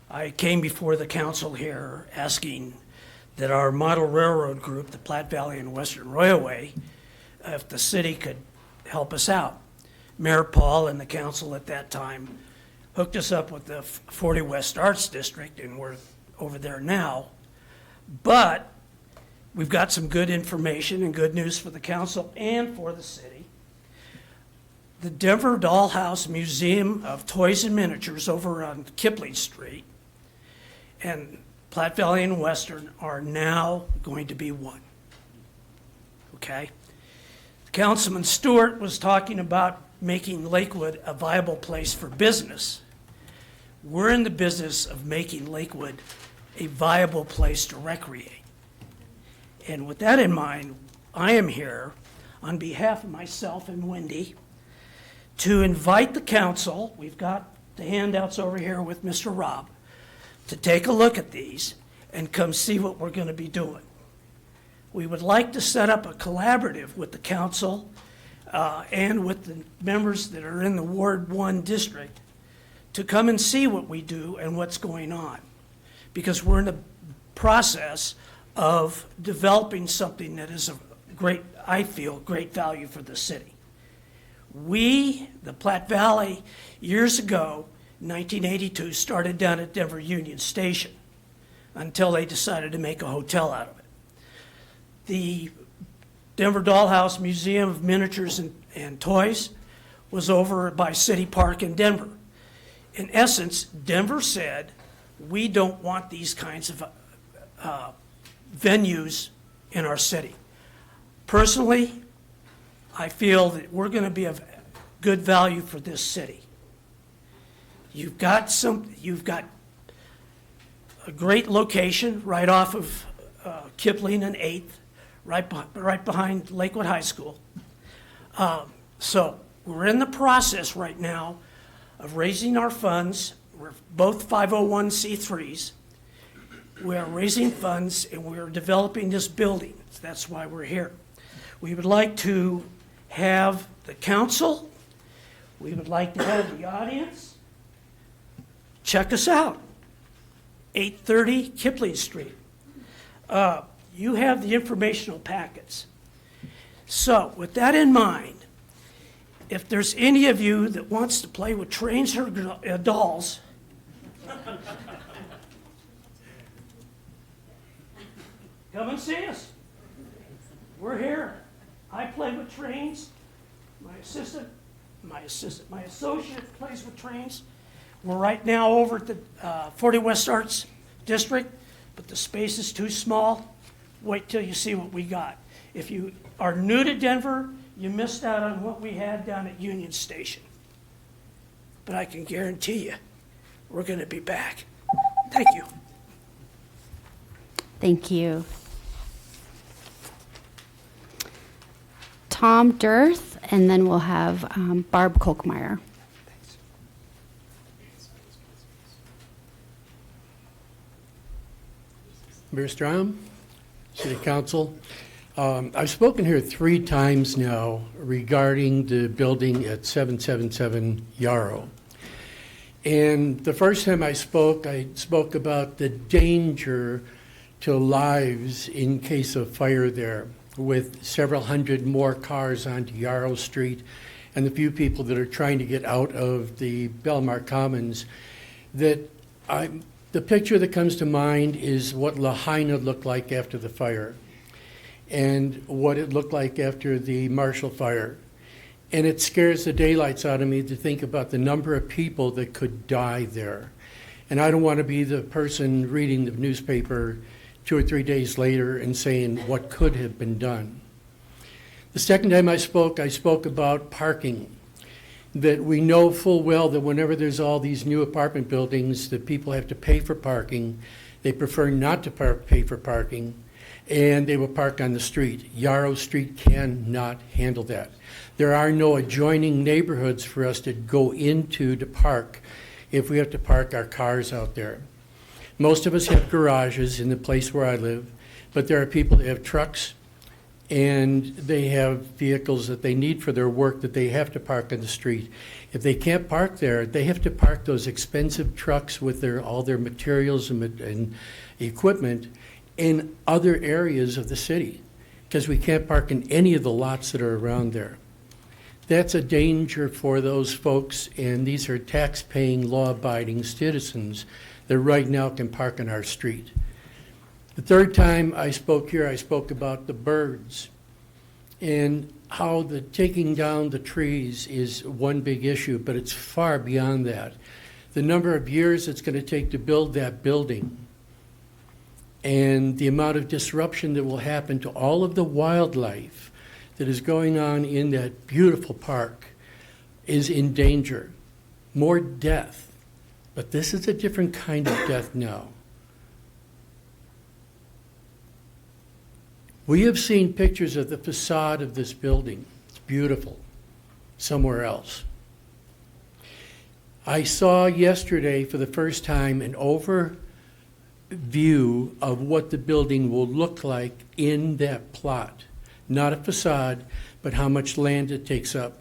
I came before the council here asking that our model railroad group, the Platte Valley and Western Railway, if the city could help us out. Mayor Paul and the council at that time hooked us up with the 40 West Arts District, and we're over there now. But we've got some good information and good news for the council and for the city. The Denver Dollhouse Museum of Toys and Miniatures over on Kipling Street and Platte Valley and Western are now going to be one. okay? Councilman Stewart was talking about making Lakewood a viable place for business. We're in the business of making Lakewood a viable place to recreate. And with that in mind, I am here on behalf of myself and Wendy to invite the council, we've got the handouts over here with Mr. Rob, to take a look at these and come see what we're going to be doing. We would like to set up a collaborative with the council and with the members that are in the Ward 1 district to come and see what we do and what's going on. Because we're in the process of developing something that is of great, I feel, great value for the city. We, the Platte Valley, years ago, 1982, started down at Denver Union Station until they decided to make a hotel out of it. The Denver Dollhouse Museum of Miniatures and Toys was over by City Park in Denver. In essence, Denver said, we don't want these kinds of venues in our city. Personally, I feel that we're going to be of good value for this city. You've got a great location right off of Kipling and 8th, right behind Lakewood High School. So we're in the process right now of raising our funds. We're both 501c3s. We're raising funds and we're developing this building. That's why we're here. We would like to have the council, we would like to have the audience check us out. 830 Kipling Street. You have the informational packets. So with that in mind, if there's any of you that wants to play with trains or dolls, come and see us. We're here. I play with trains. My associate plays with trains. We're right now over at the 40 West Arts District, but the space is too small. Wait till you see what we got. If you are new to Denver, you missed out on what we had down at Union Station. But I can guarantee you, we're going to be back. Thank you. Thank you. Tom Dirth, and then we'll have Barb Kolkmeyer. Mayor Strom, City Council. I've spoken here 3 times now regarding the building at 777 Yarrow. And the first time I spoke about the danger to lives in case of fire there, with several hundred more cars onto Yarrow Street and the few people that are trying to get out of the Belmar Commons. The picture that comes to mind is what Lahaina looked like after the fire and what it looked like after the Marshall fire. And it scares the daylights out of me to think about the number of people that could die there. And I don't want to be the person reading the newspaper 2 or 3 days later and saying what could have been done. The second time I spoke about parking. That we know full well that whenever there's all these new apartment buildings that people have to pay for parking, they prefer not to pay for parking, and they will park on the street. Yarrow Street cannot handle that. There are no adjoining neighborhoods for us to go into to park if we have to park our cars out there. Most of us have garages in the place where I live, but there are people that have trucks and they have vehicles that they need for their work that they have to park on the street. If they can't park there, they have to park those expensive trucks with all their materials and equipment in other areas of the city because we can't park in any of the lots that are around there. That's a danger for those folks, and these are tax-paying, law-abiding citizens that right now can park on our street. The third time I spoke here, I spoke about the birds and how the taking down the trees is one big issue, but it's far beyond that. The number of years it's going to take to build that building and the amount of disruption that will happen to all of the wildlife that is going on in that beautiful park is in danger. More death. But this is a different kind of death now. We have seen pictures of the facade of this building. It's beautiful. Somewhere else. I saw yesterday for the first time an overview of what the building will look like in that plot. Not a facade, but how much land it takes up.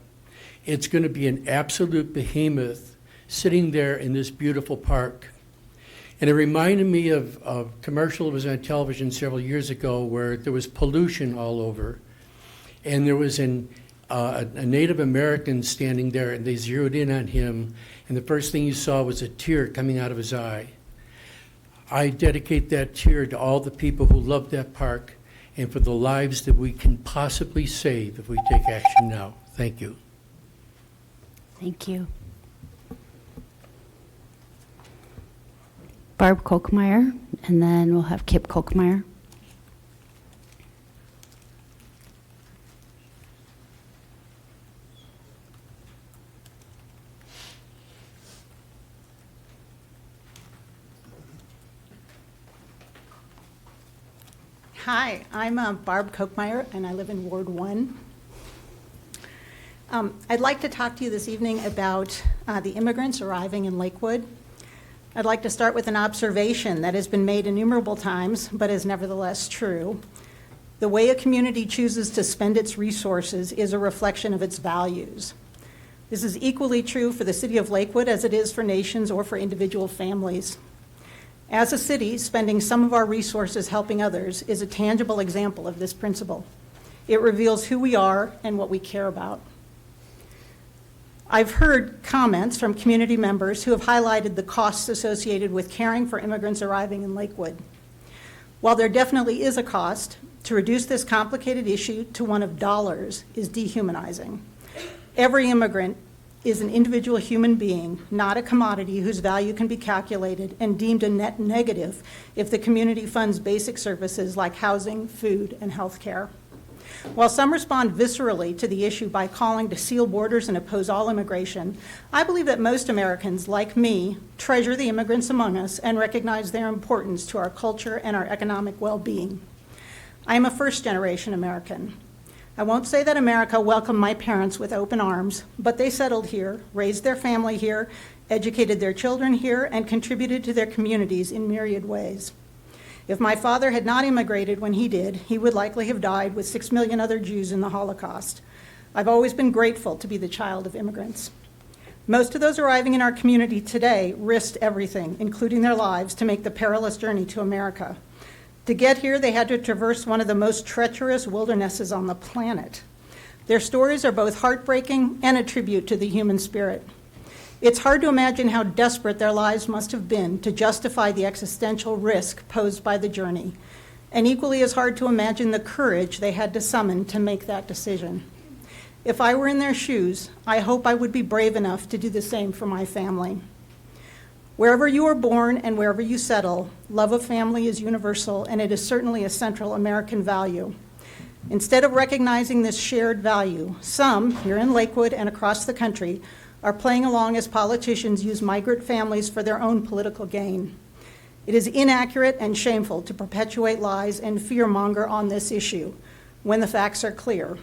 It's going to be an absolute behemoth sitting there in this beautiful park. And it reminded me of a commercial that was on television several years ago where there was pollution all over. And there was a Native American standing there, and they zeroed in on him, and the first thing you saw was a tear coming out of his eye. I dedicate that tear to all the people who love that park and for the lives that we can possibly save if we take action now. Thank you. Thank you. Barb Kochmeyer, and then we'll have Kip Kochmeyer. Hi, I'm Barb Kochmeyer, and I live in Ward 1. I'd like to talk to you this evening about the immigrants arriving in Lakewood. I'd like to start with an observation that has been made innumerable times, but is nevertheless true. The way a community chooses to spend its resources is a reflection of its values. This is equally true for the city of Lakewood as it is for nations or for individual families. As a city, spending some of our resources helping others is a tangible example of this principle. It reveals who we are and what we care about. I've heard comments from community members who have highlighted the costs associated with caring for immigrants arriving in Lakewood. While there definitely is a cost, to reduce this complicated issue to one of dollars is dehumanizing. Every immigrant is an individual human being, not a commodity whose value can be calculated and deemed a net negative if the community funds basic services like housing, food, and health care. While some respond viscerally to the issue by calling to seal borders and oppose all immigration, I believe that most Americans, like me, treasure the immigrants among us and recognize their importance to our culture and our economic well-being. I am a first-generation American. I won't say that America welcomed my parents with open arms, but they settled here, raised their family here, educated their children here, and contributed to their communities in myriad ways. If my father had not immigrated when he did, he would likely have died with 6 million other Jews in the Holocaust. I've always been grateful to be the child of immigrants. Most of those arriving in our community today risked everything, including their lives, to make the perilous journey to America. To get here, they had to traverse one of the most treacherous wildernesses on the planet. Their stories are both heartbreaking and a tribute to the human spirit. It's hard to imagine how desperate their lives must have been to justify the existential risk posed by the journey, and equally as hard to imagine the courage they had to summon to make that decision. If I were in their shoes, I hope I would be brave enough to do the same for my family. Wherever you are born and wherever you settle, love of family is universal, and it is certainly a central American value. Instead of recognizing this shared value, some, here in Lakewood and across the country, are playing along as politicians use migrant families for their own political gain. It is inaccurate and shameful to perpetuate lies and fearmonger on this issue when the facts are clear.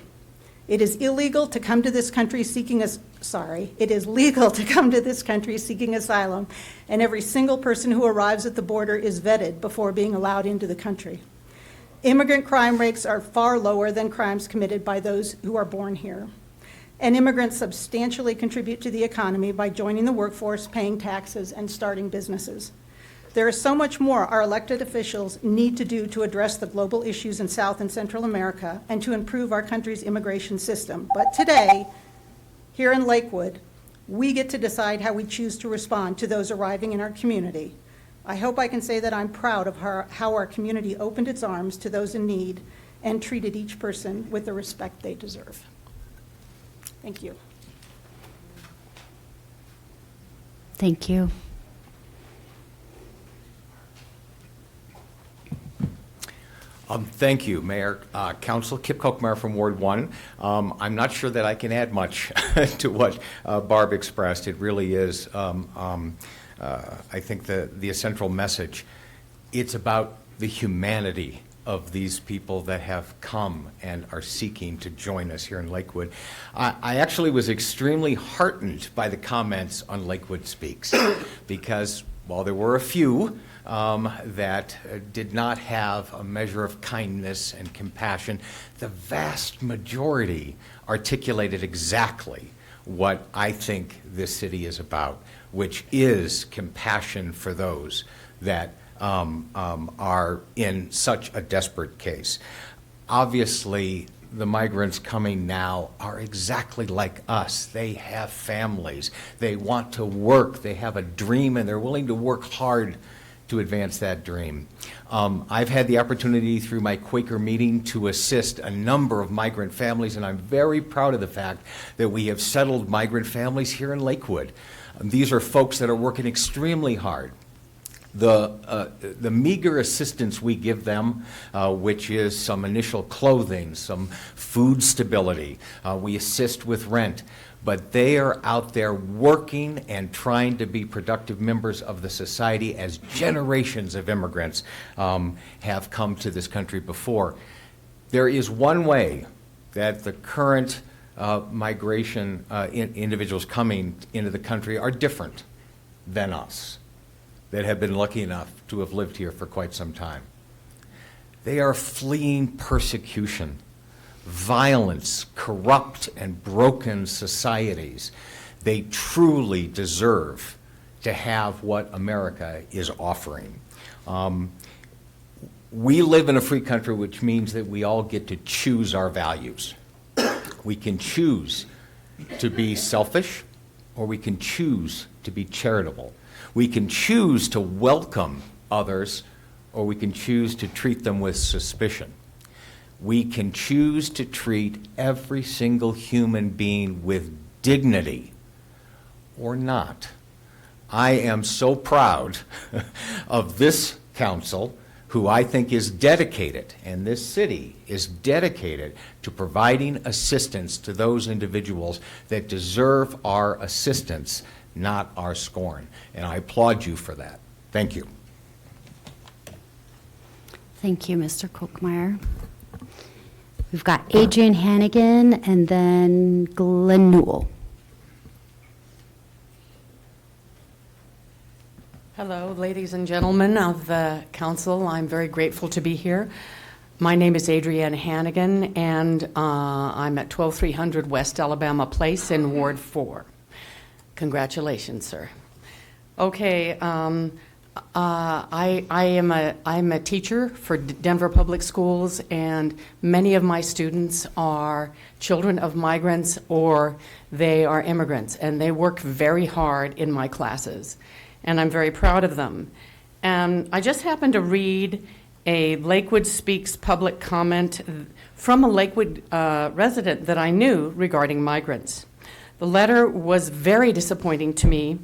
It is illegal to come to this country it is legal to come to this country seeking asylum, and every single person who arrives at the border is vetted before being allowed into the country. Immigrant crime rates are far lower than crimes committed by those who are born here. And immigrants substantially contribute to the economy by joining the workforce, paying taxes, and starting businesses. There is so much more our elected officials need to do to address the global issues in South and Central America and to improve our country's immigration system. But today, here in Lakewood, we get to decide how we choose to respond to those arriving in our community. I hope I can say that I'm proud of how our community opened its arms to those in need and treated each person with the respect they deserve. Thank you. Thank you. Thank you, Mayor. Council, Kip Kochmeyer from Ward 1. I'm not sure that I can add much to what Barb expressed. It really is, I think, the essential message. It's about the humanity of these people that have come and are seeking to join us here in Lakewood. I actually was extremely heartened by the comments on Lakewood Speaks because while there were a few that did not have a measure of kindness and compassion, the vast majority articulated exactly what I think this city is about, which is compassion for those that are in such a desperate case. Obviously, the migrants coming now are exactly like us. They have families. They want to work. They have a dream, and they're willing to work hard to advance that dream. I've had the opportunity through my Quaker meeting to assist a number of migrant families, and I'm very proud of the fact that we have settled migrant families here in Lakewood. These are folks that are working extremely hard. The meager assistance we give them, which is some initial clothing, some food stability, we assist with rent, but they are out there working and trying to be productive members of the society as generations of immigrants have come to this country before. There is one way that the current migration individuals coming into the country are different than us, that have been lucky enough to have lived here for quite some time. They are fleeing persecution, violence, corrupt and broken societies. They truly deserve to have what America is offering. We live in a free country, which means that we all get to choose our values. We can choose to be selfish, or we can choose to be charitable. We can choose to welcome others, or we can choose to treat them with suspicion. We can choose to treat every single human being with dignity, or not. I am so proud of this council, who I think is dedicated, and this city is dedicated to providing assistance to those individuals that deserve our assistance, not our scorn. And I applaud you for that. Thank you. Thank you, Mr. Kochmeyer. We've got Adrian Hannigan and then Glenn Newell. Hello, ladies and gentlemen of the council. I'm very grateful to be here. My name is Adrienne Hannigan, and I'm at 12300 West Alabama Place in Ward 4. Congratulations, sir. Okay, I'm a teacher for Denver Public Schools, and many of my students are children of migrants or they are immigrants, and they work very hard in my classes, and I'm very proud of them. And I just happened to read a Lakewood Speaks public comment from a Lakewood resident that I knew regarding migrants. The letter was very disappointing to me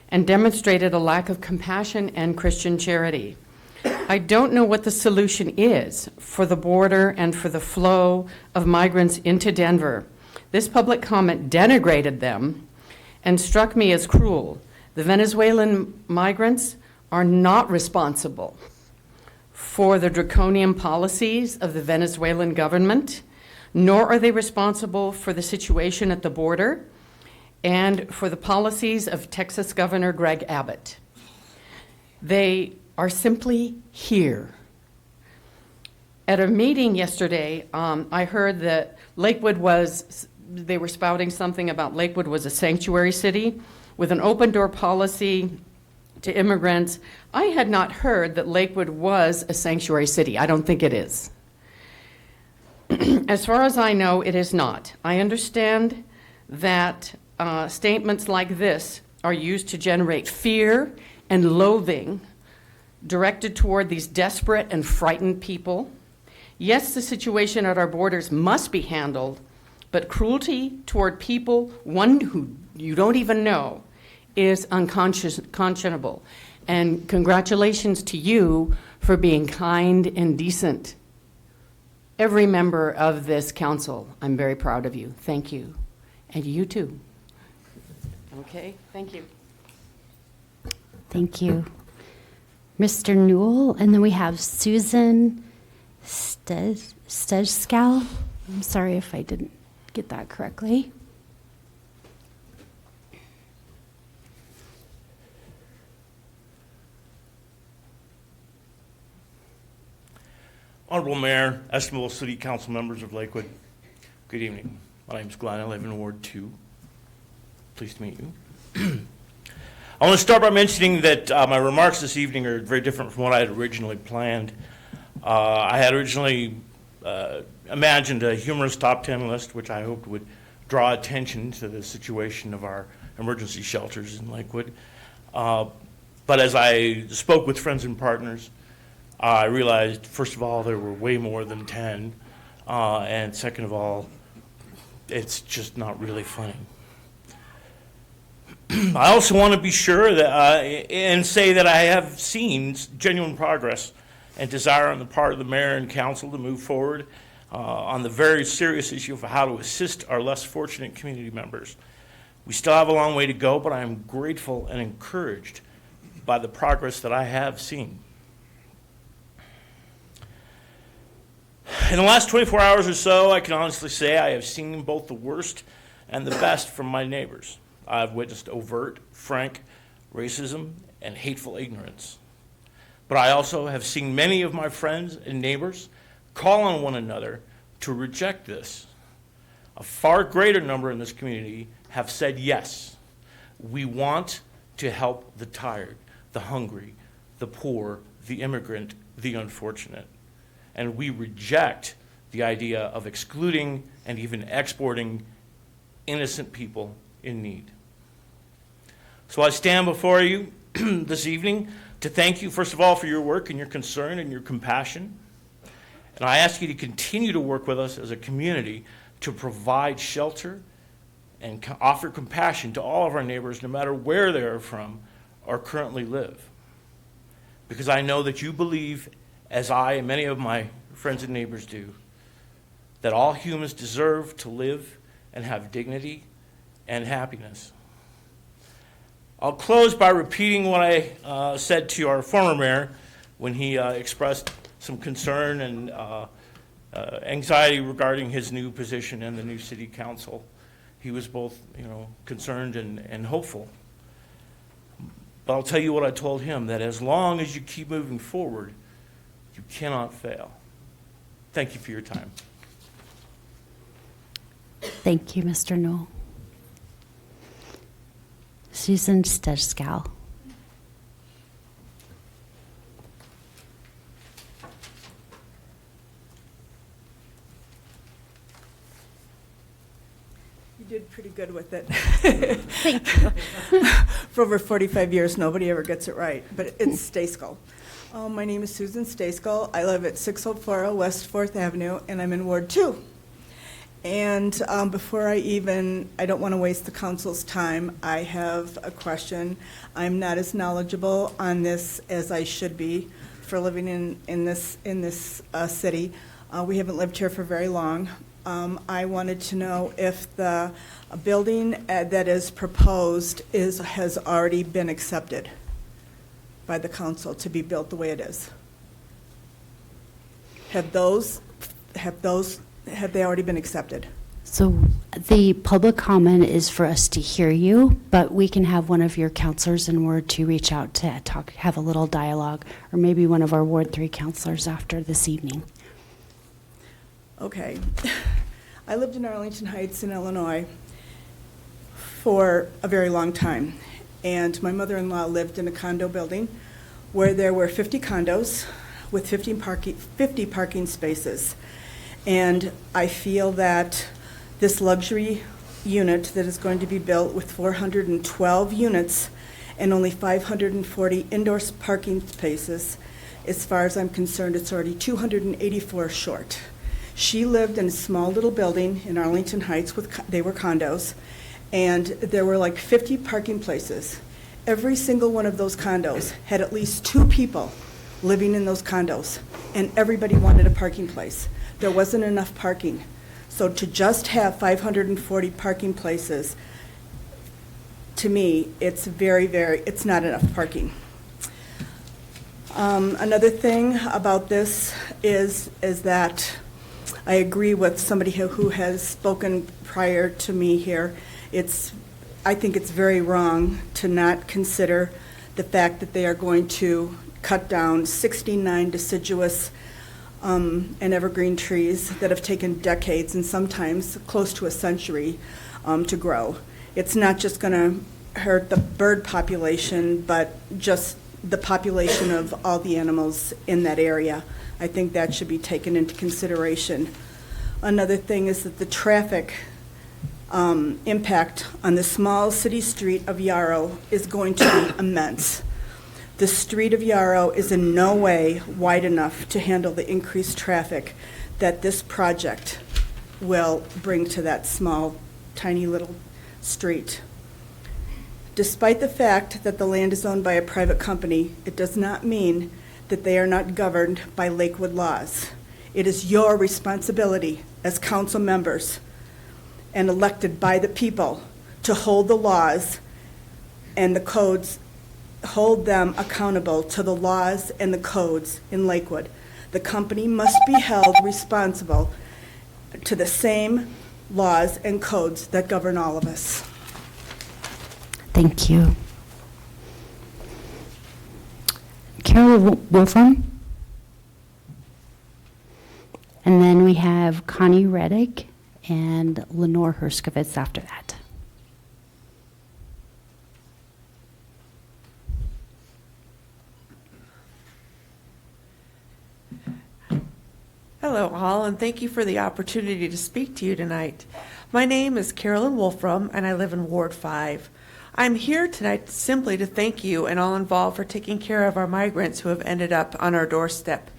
and demonstrated a lack of compassion and Christian charity. I don't know what the solution is for the border and for the flow of migrants into Denver. This public comment denigrated them and struck me as cruel. The Venezuelan migrants are not responsible for the draconian policies of the Venezuelan government, nor are they responsible for the situation at the border and for the policies of Texas Governor Greg Abbott. They are simply here. At a meeting yesterday, I heard that they were spouting something about Lakewood was a sanctuary city with an open door policy to immigrants. I had not heard that Lakewood was a sanctuary city. I don't think it is. As far as I know, it is not. I understand that statements like this are used to generate fear and loathing directed toward these desperate and frightened people. Yes, the situation at our borders must be handled, but cruelty toward people, one who you don't even know, is unconscionable. And congratulations to you for being kind and decent every member of this council. I'm very proud of you. Thank you. And you too. Okay, thank you. Thank you. Mr. Newell, and then we have Susan Stejskal. I'm sorry if I didn't get that correctly. Honorable Mayor, estimable City Council members of Lakewood, good evening. My name is Glenn. I live in Ward 2. Pleased to meet you. I want to start by mentioning that my remarks this evening are very different from what I had originally planned. I had originally imagined a humorous top 10 list, which I hoped would draw attention to the situation of our emergency shelters in Lakewood. But as I spoke with friends and partners, I realized, first of all, there were way more than 10, and second of all, it's just not really funny. I also want to be sure that and say that I have seen genuine progress and desire on the part of the mayor and council to move forward on the very serious issue of how to assist our less fortunate community members. We still have a long way to go, but I am grateful and encouraged by the progress that I have seen. In the last 24 hours or so, I can honestly say I have seen both the worst and the best from my neighbors. I've witnessed overt, frank racism and hateful ignorance. But I also have seen many of my friends and neighbors call on one another to reject this. A far greater number in this community have said yes. We want to help the tired, the hungry, the poor, the immigrant, the unfortunate. And we reject the idea of excluding and even exporting innocent people in need. So I stand before you this evening to thank you, first of all, for your work and your concern and your compassion. And I ask you to continue to work with us as a community to provide shelter and offer compassion to all of our neighbors, no matter where they are from or currently live. Because I know that you believe, as I and many of my friends and neighbors do, that all humans deserve to live and have dignity and happiness. I'll close by repeating what I said to our former mayor when he expressed some concern and anxiety regarding his new position in the new city council. He was both, concerned and hopeful. But I'll tell you what I told him, that as long as you keep moving forward, you cannot fail. Thank you for your time. Thank you, Mr. Newell. Susan Stejskal. You did pretty good with it. Thank you. For over 45 years, nobody ever gets it right, but it's Stejskal. My name is Susan Stejskal. I live at 6040 West 4th Avenue, and I'm in Ward 2. And before I don't want to waste the council's time, I have a question. I'm not as knowledgeable on this as I should be for living in this city. We haven't lived here for very long. I wanted to know if the building that is proposed has already been accepted by the council to be built the way it is. Have they already been accepted? So the public comment is for us to hear you, but we can have one of your counselors in Ward 2 reach out to have a little dialogue, or maybe one of our Ward 3 counselors after this evening. Okay. I lived in Arlington Heights in Illinois for a very long time, and my mother-in-law lived in a condo building where there were 50 condos with 50 parking spaces. And I feel that this luxury unit that is going to be built with 412 units and only 540 indoor parking spaces, as far as I'm concerned, it's already 284 short. She lived in a small little building in Arlington Heights, they were condos, and there were like 50 parking places. Every single one of those condos had at least 2 people living in those condos, and everybody wanted a parking place. there wasn't enough parking. So to just have 540 parking places, to me, it's it's not enough parking. Another thing about this is that I agree with somebody who has spoken prior to me here. I think it's very wrong to not consider the fact that they are going to cut down 69 deciduous and evergreen trees that have taken decades and sometimes close to a century to grow. It's not just going to hurt the bird population, but just the population of all the animals in that area. I think that should be taken into consideration. Another thing is that the traffic impact on the small city street of Yarrow is going to be immense. The street of Yarrow is in no way wide enough to handle the increased traffic that this project will bring to that small, tiny little street. Despite the fact that the land is owned by a private company, it does not mean that they are not governed by Lakewood laws. It is your responsibility as council members and elected by the people to hold the laws and the codes, hold them accountable to the laws and the codes in Lakewood. The company must be held responsible to the same laws and codes that govern all of us. Thank you. Carol Wolfram. And then we have Connie Reddick and Lenore Herskovitz after that. Hello, all, and thank you for the opportunity to speak to you tonight. My name is Carolyn Wolfram, and I live in Ward 5. I'm here tonight simply to thank you and all involved for taking care of our migrants who have ended up on our doorstep.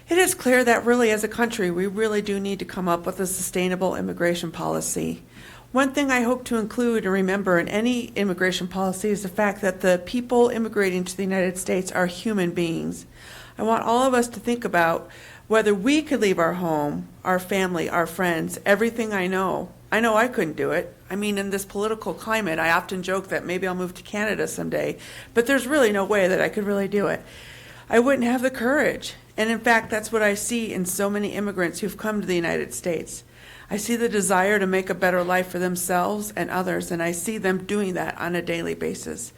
It is clear that really as a country, we really do need to come up with a sustainable immigration policy. One thing I hope to include and remember in any immigration policy is the fact that the people immigrating to the United States are human beings. I want all of us to think about whether we could leave our home, our family, our friends, everything I know. I know I couldn't do it. I mean, in this political climate, I often joke that maybe I'll move to Canada someday, but there's really no way that I could really do it. I wouldn't have the courage. And in fact, that's what I see in so many immigrants who've come to the United States. I see the desire to make a better life for themselves and others, and I see them doing that on a daily basis.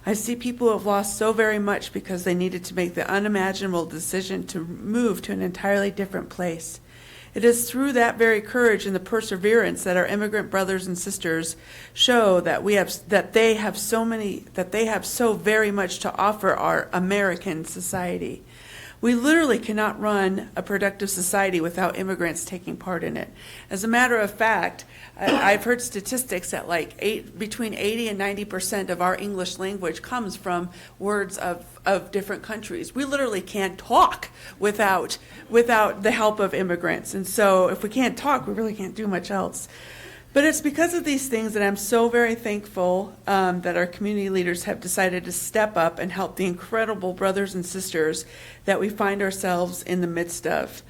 I see people who have lost so very much because they needed to make the unimaginable decision to move to an entirely different place. It is through that very courage and the perseverance that our immigrant brothers and sisters show that they have so very much to offer our American society. We literally cannot run a productive society without immigrants taking part in it. As a matter of fact, I've heard statistics that between 80 and 90% of our English language comes from words of different countries. We literally can't talk without the help of immigrants. And so if we can't talk, we really can't do much else. But it's because of these things that I'm so very thankful that our community leaders have decided to step up and help the incredible brothers and sisters that we find ourselves in the midst of.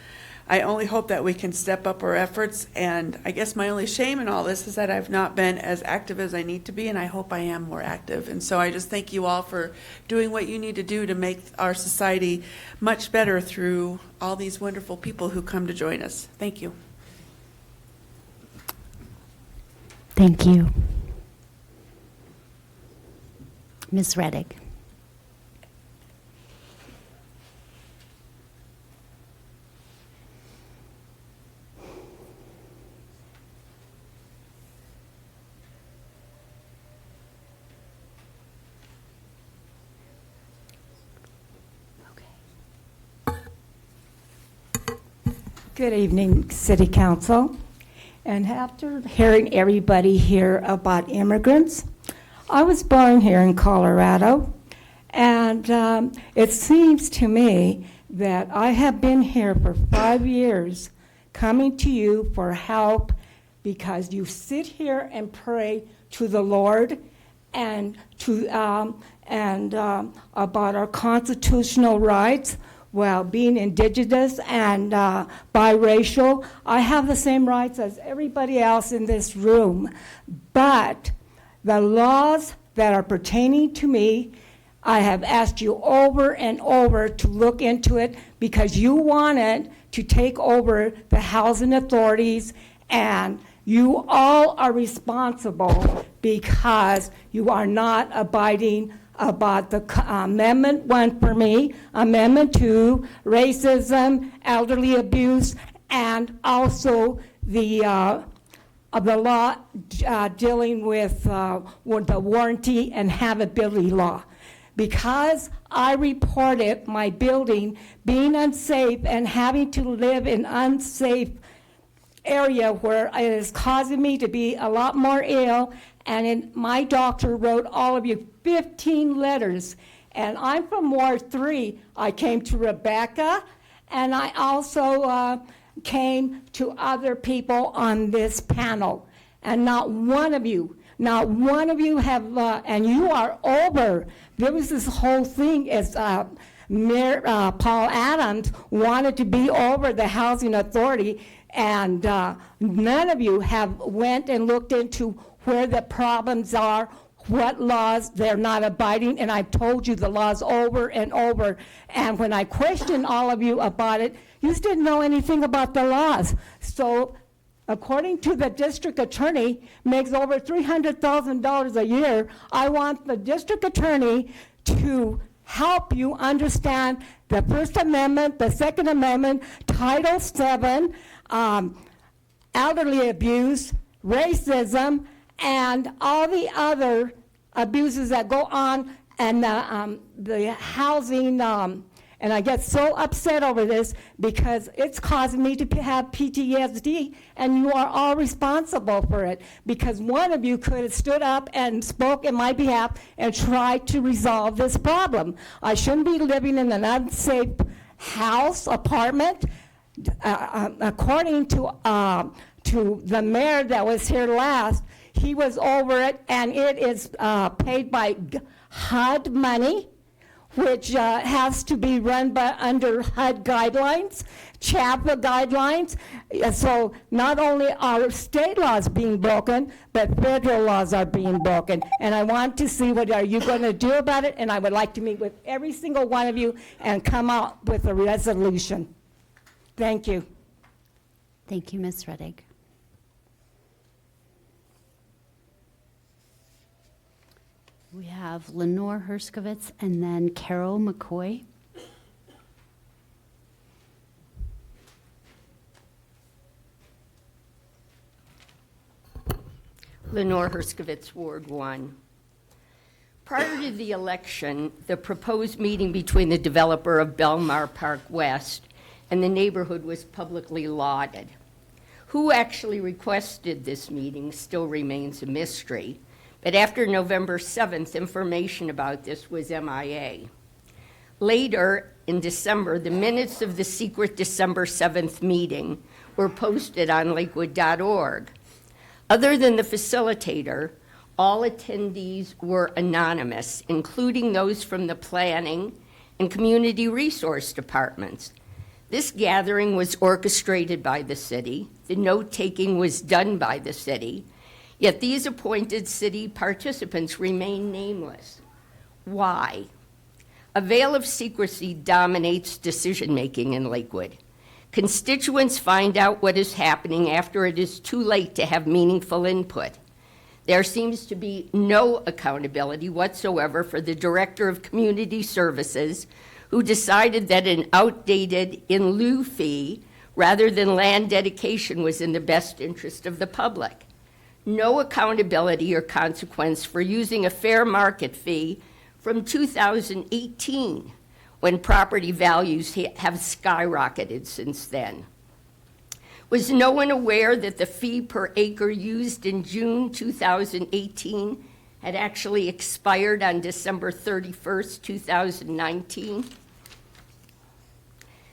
I only hope that we can step up our efforts, and I guess my only shame in all this is that I've not been as active as I need to be, and I hope I am more active. And so I just thank you all for doing what you need to do to make our society much better through all these wonderful people who come to join us. Thank you. Thank you. Ms. Reddick. Good evening, City Council. And after hearing everybody here about immigrants, I was born here in Colorado, and it seems to me that I have been here for 5 years coming to you for help because you sit here and pray to the Lord and about our constitutional rights, well, being indigenous and biracial, I have the same rights as everybody else in this room. But the laws that are pertaining to me, I have asked you over and over to look into it because you wanted to take over the housing authorities, and you all are responsible because you are not abiding about the Amendment 1 for me, Amendment 2, racism, elderly abuse, and also the law dealing with the warranty and habitability law. Because I reported my building being unsafe and having to live in unsafe area where it is causing me to be a lot more ill, and my doctor wrote all of you 15 letters. And I'm from Ward 3. I came to Rebecca, and I also came to other people on this panel. And not one of you have, and you are over. There was this whole thing as Mayor Paul Adams wanted to be over the housing authority, and none of you have went and looked into where the problems are, what laws they're not abiding, and I've told you the laws over and over. And when I questioned all of you about it, you just didn't know anything about the laws. So according to the district attorney, makes over $300,000 a year. I want the district attorney to help you understand the First Amendment, the Second Amendment, Title VII, elderly abuse, racism, and all the other abuses that go on, and the housing. And I get so upset over this because it's causing me to have PTSD, and you are all responsible for it because one of you could have stood up and spoke in my behalf and tried to resolve this problem. I shouldn't be living in an unsafe house, apartment. According to the mayor that was here last, he was over it, and it is paid by HUD money, which has to be run by under HUD guidelines, CHAPA guidelines. So not only are state laws being broken, but federal laws are being broken. And I want to see what are you going to do about it, and I would like to meet with every single one of you and come out with a resolution. Thank you. Thank you, Ms. Reddig. We have Lenore Herskovitz and then Carol McCoy. Lenore Herskovitz, Ward 1. Prior to the election, the proposed meeting between the developer of Belmar Park West and the neighborhood was publicly lauded. Who actually requested this meeting still remains a mystery. But after November 7th, information about this was MIA. Later in December, the minutes of the secret December 7th meeting were posted on lakewood.org. Other than the facilitator, all attendees were anonymous, including those from the planning and community resource departments. This gathering was orchestrated by the city. The note-taking was done by the city. Yet these appointed city participants remain nameless. Why? A veil of secrecy dominates decision-making in Lakewood. Constituents find out what is happening after it is too late to have meaningful input. There seems to be no accountability whatsoever for the Director of Community Services, who decided that an outdated in lieu fee rather than land dedication was in the best interest of the public. No accountability or consequence for using a fair market fee from 2018, when property values have skyrocketed since then. Was no one aware that the fee per acre used in June 2018 had actually expired on December 31st, 2019?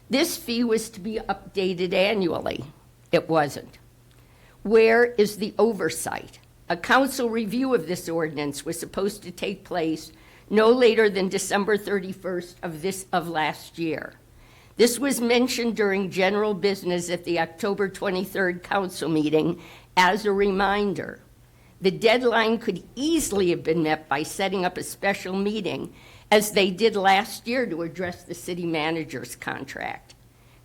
This fee was to be updated annually. It wasn't. Where is the oversight? A council review of this ordinance was supposed to take place no later than December 31st of last year. This was mentioned during general business at the October 23rd council meeting as a reminder. The deadline could easily have been met by setting up a special meeting, as they did last year to address the city manager's contract.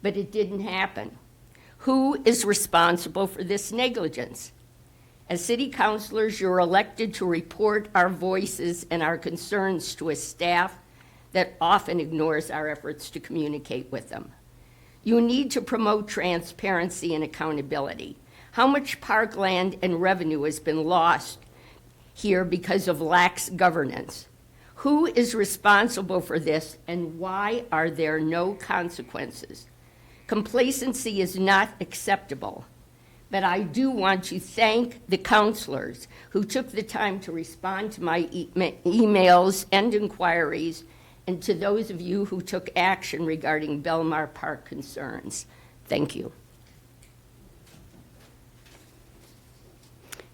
But it didn't happen. Who is responsible for this negligence? As city councilors, you're elected to report our voices and our concerns to a staff that often ignores our efforts to communicate with them. You need to promote transparency and accountability. How much parkland and revenue has been lost here because of lax governance? Who is responsible for this, and why are there no consequences? Complacency is not acceptable, but I do want to thank the counselors who took the time to respond to my emails and inquiries, and to those of you who took action regarding Belmar Park concerns. Thank you.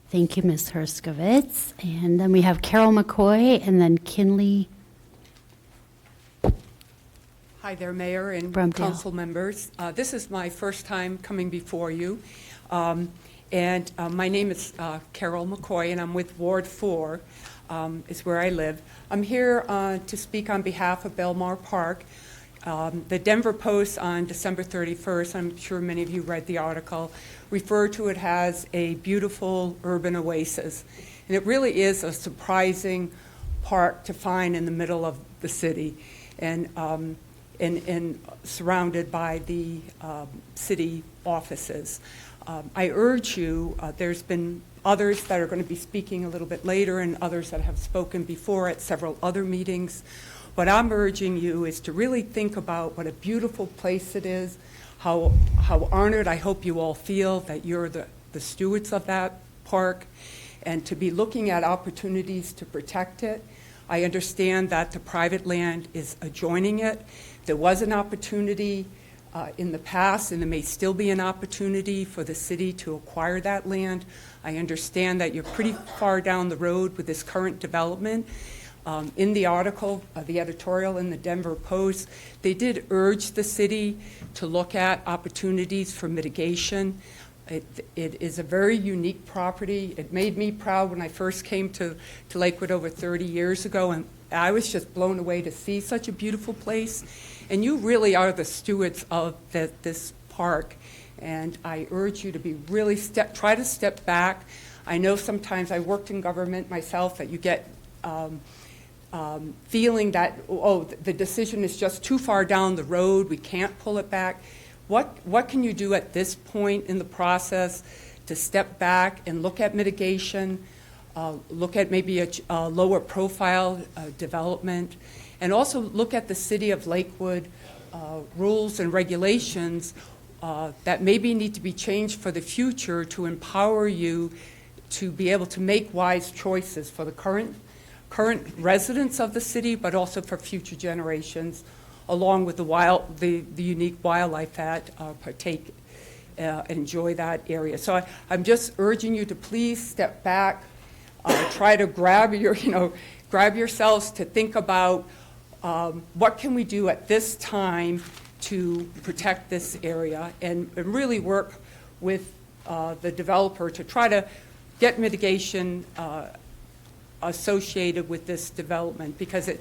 Thank you, Ms. Herskovitz. And then we have Carol McCoy and then Kinley. Hi there, Mayor and Brumdale. council members. This is my first time coming before you. My name is Carol McCoy, and I'm with Ward 4, is where I live. I'm here to speak on behalf of Belmar Park. The Denver Post on December 31st, I'm sure many of you read the article, referred to it as a beautiful urban oasis. And it really is a surprising park to find in the middle of the city, and surrounded by the city offices. I urge you, there's been others that are going to be speaking a little bit later and others that have spoken before at several other meetings. What I'm urging you is to really think about what a beautiful place it is, how honored I hope you all feel that you're the stewards of that park, and to be looking at opportunities to protect it. I understand that the private land is adjoining it. There was an opportunity in the past, and there may still be an opportunity for the city to acquire that land. I understand that you're pretty far down the road with this current development. In the article, the editorial in the Denver Post, they did urge the city to look at opportunities for mitigation. It is a very unique property. It made me proud when I first came to Lakewood over 30 years ago, and I was just blown away to see such a beautiful place. And you really are the stewards of this park, and I urge you to be really try to step back. I know sometimes I worked in government myself that you get feeling that, oh, the decision is just too far down the road, we can't pull it back. What can you do at this point in the process to step back and look at mitigation, look at maybe a lower profile development, and also look at the city of Lakewood rules and regulations that maybe need to be changed for the future to empower you to be able to make wise choices for the current residents of the city, but also for future generations, along with the unique wildlife that partake and enjoy that area. So I'm just urging you to please step back, try to grab yourselves to think about what can we do at this time to protect this area, and really work with the developer to try to get mitigation associated with this development, because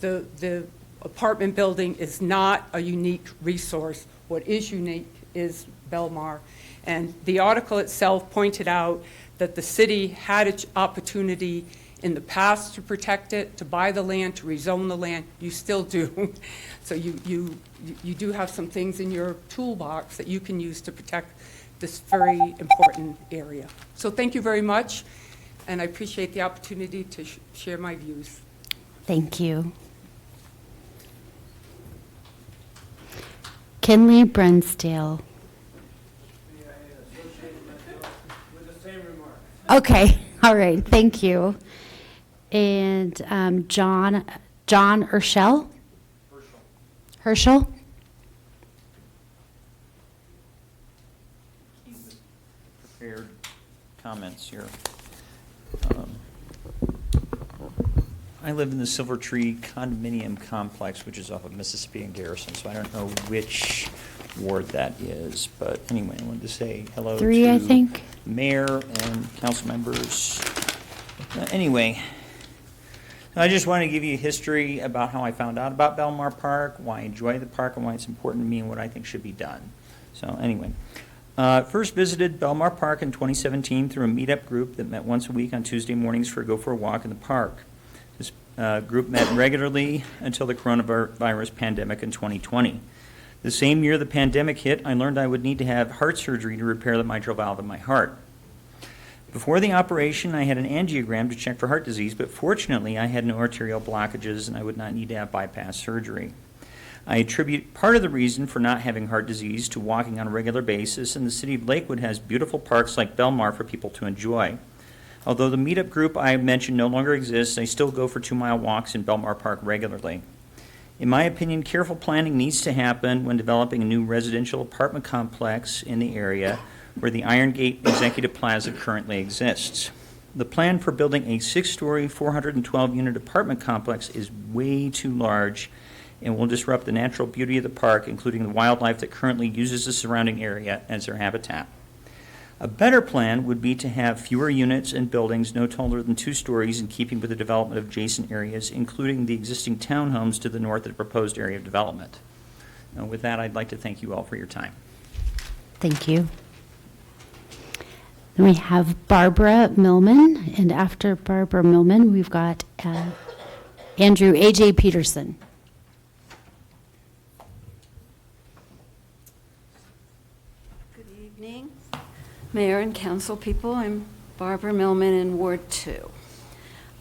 the apartment building is not a unique resource. What is unique is Belmar. And the article itself pointed out that the city had its opportunity in the past to protect it, to buy the land, to rezone the land. You still do. So you do have some things in your toolbox that you can use to protect this very important area. So thank you very much, and I appreciate the opportunity to share my views. Thank you. Kinley Brunsdale. Okay, all right, thank you. And John Urshel? Herschel? Prepared comments here. I live in the Silver Tree condominium complex, which is off of Mississippi and Garrison, so I don't know which ward that is. But anyway, I wanted to say hello 3, to I think. Mayor and council members. Anyway, I just want to give you a history about how I found out about Belmar Park, why I enjoy the park, and why it's important to me, and what I think should be done. So anyway, first visited Belmar Park in 2017 through a meetup group that met once a week on Tuesday mornings for a go for a walk in the park. This group met regularly until the coronavirus pandemic in 2020. The same year the pandemic hit, I learned I would need to have heart surgery to repair the mitral valve in my heart. Before the operation, I had an angiogram to check for heart disease, but fortunately I had no arterial blockages and I would not need to have bypass surgery. I attribute part of the reason for not having heart disease to walking on a regular basis, and the city of Lakewood has beautiful parks like Belmar for people to enjoy. Although the meetup group I mentioned no longer exists, I still go for 2-mile walks in Belmar Park regularly. In my opinion, careful planning needs to happen when developing a new residential apartment complex in the area where the Iron Gate Executive Plaza currently exists. The plan for building a 6-story, 412-unit apartment complex is way too large and will disrupt the natural beauty of the park, including the wildlife that currently uses the surrounding area as their habitat. A better plan would be to have fewer units and buildings no taller than 2 stories in keeping with the development of adjacent areas, including the existing townhomes to the north of the proposed area of development. Now, with that, I'd like to thank you all for your time. Thank you. Then we have Barbara Millman, and after Barbara Millman, we've got Andrew A.J. Peterson. Good evening, Mayor and council people. I'm Barbara Millman in Ward 2.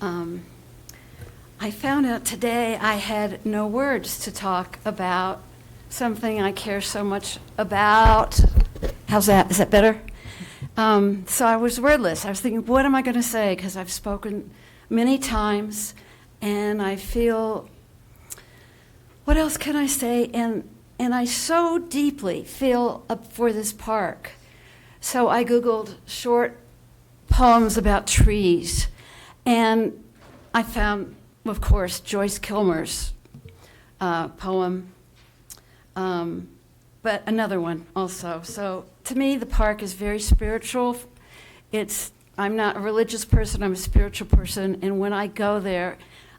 I found out today I had no words to talk about something I care so much about. How's that? Is that better? So I was wordless. I was thinking, what am I going to say? Because I've spoken many times, and I feel, what else can I say? And I so deeply feel up for this park. So I Googled short poems about trees, and I found, of course, Joyce Kilmer's poem, but another one also. So to me, the park is very spiritual. I'm not a religious person, I'm a spiritual person, and when I go there,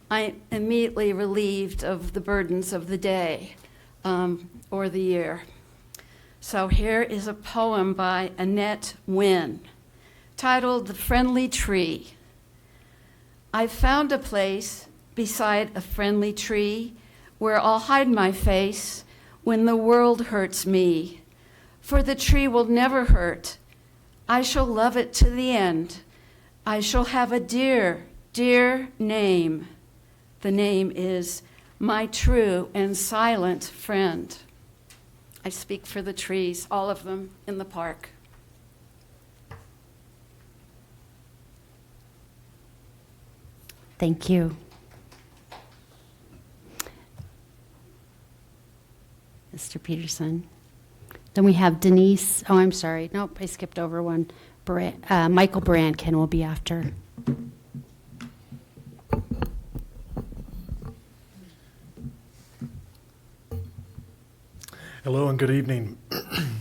I'm immediately relieved of the burdens of the day or the year. So here is a poem by Annette Wynne, titled The Friendly Tree. I found a place beside a friendly tree where I'll hide my face when the world hurts me. For the tree will never hurt. I shall love it to the end. I shall have a dear, dear name. The name is my true and silent friend. I speak for the trees, all of them in the park. Thank you. Mr. Peterson. Then we have Denise, oh, I'm sorry, nope, I skipped over one. Michael Brandkin will be after. Hello and good evening.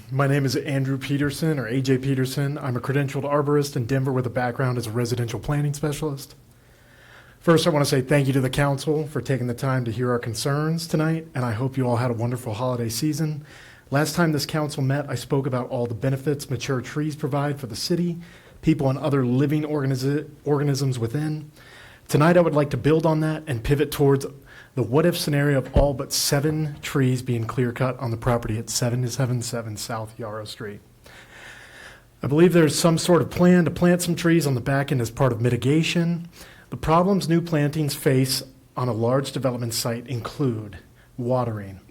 My name is Andrew Peterson, or AJ Peterson. I'm a credentialed arborist in Denver with a background as a residential planning specialist. First, I want to say thank you to the council for taking the time to hear our concerns tonight, and I hope you all had a wonderful holiday season. Last time this council met, I spoke about all the benefits mature trees provide for the city, people, and other living organisms within. Tonight, I would like to build on that and pivot towards the what-if scenario of all but 7 trees being clear-cut on the property at 777 South Yarrow Street. I believe there's some sort of plan to plant some trees on the back end as part of mitigation. The problems new plantings face on a large development site include watering.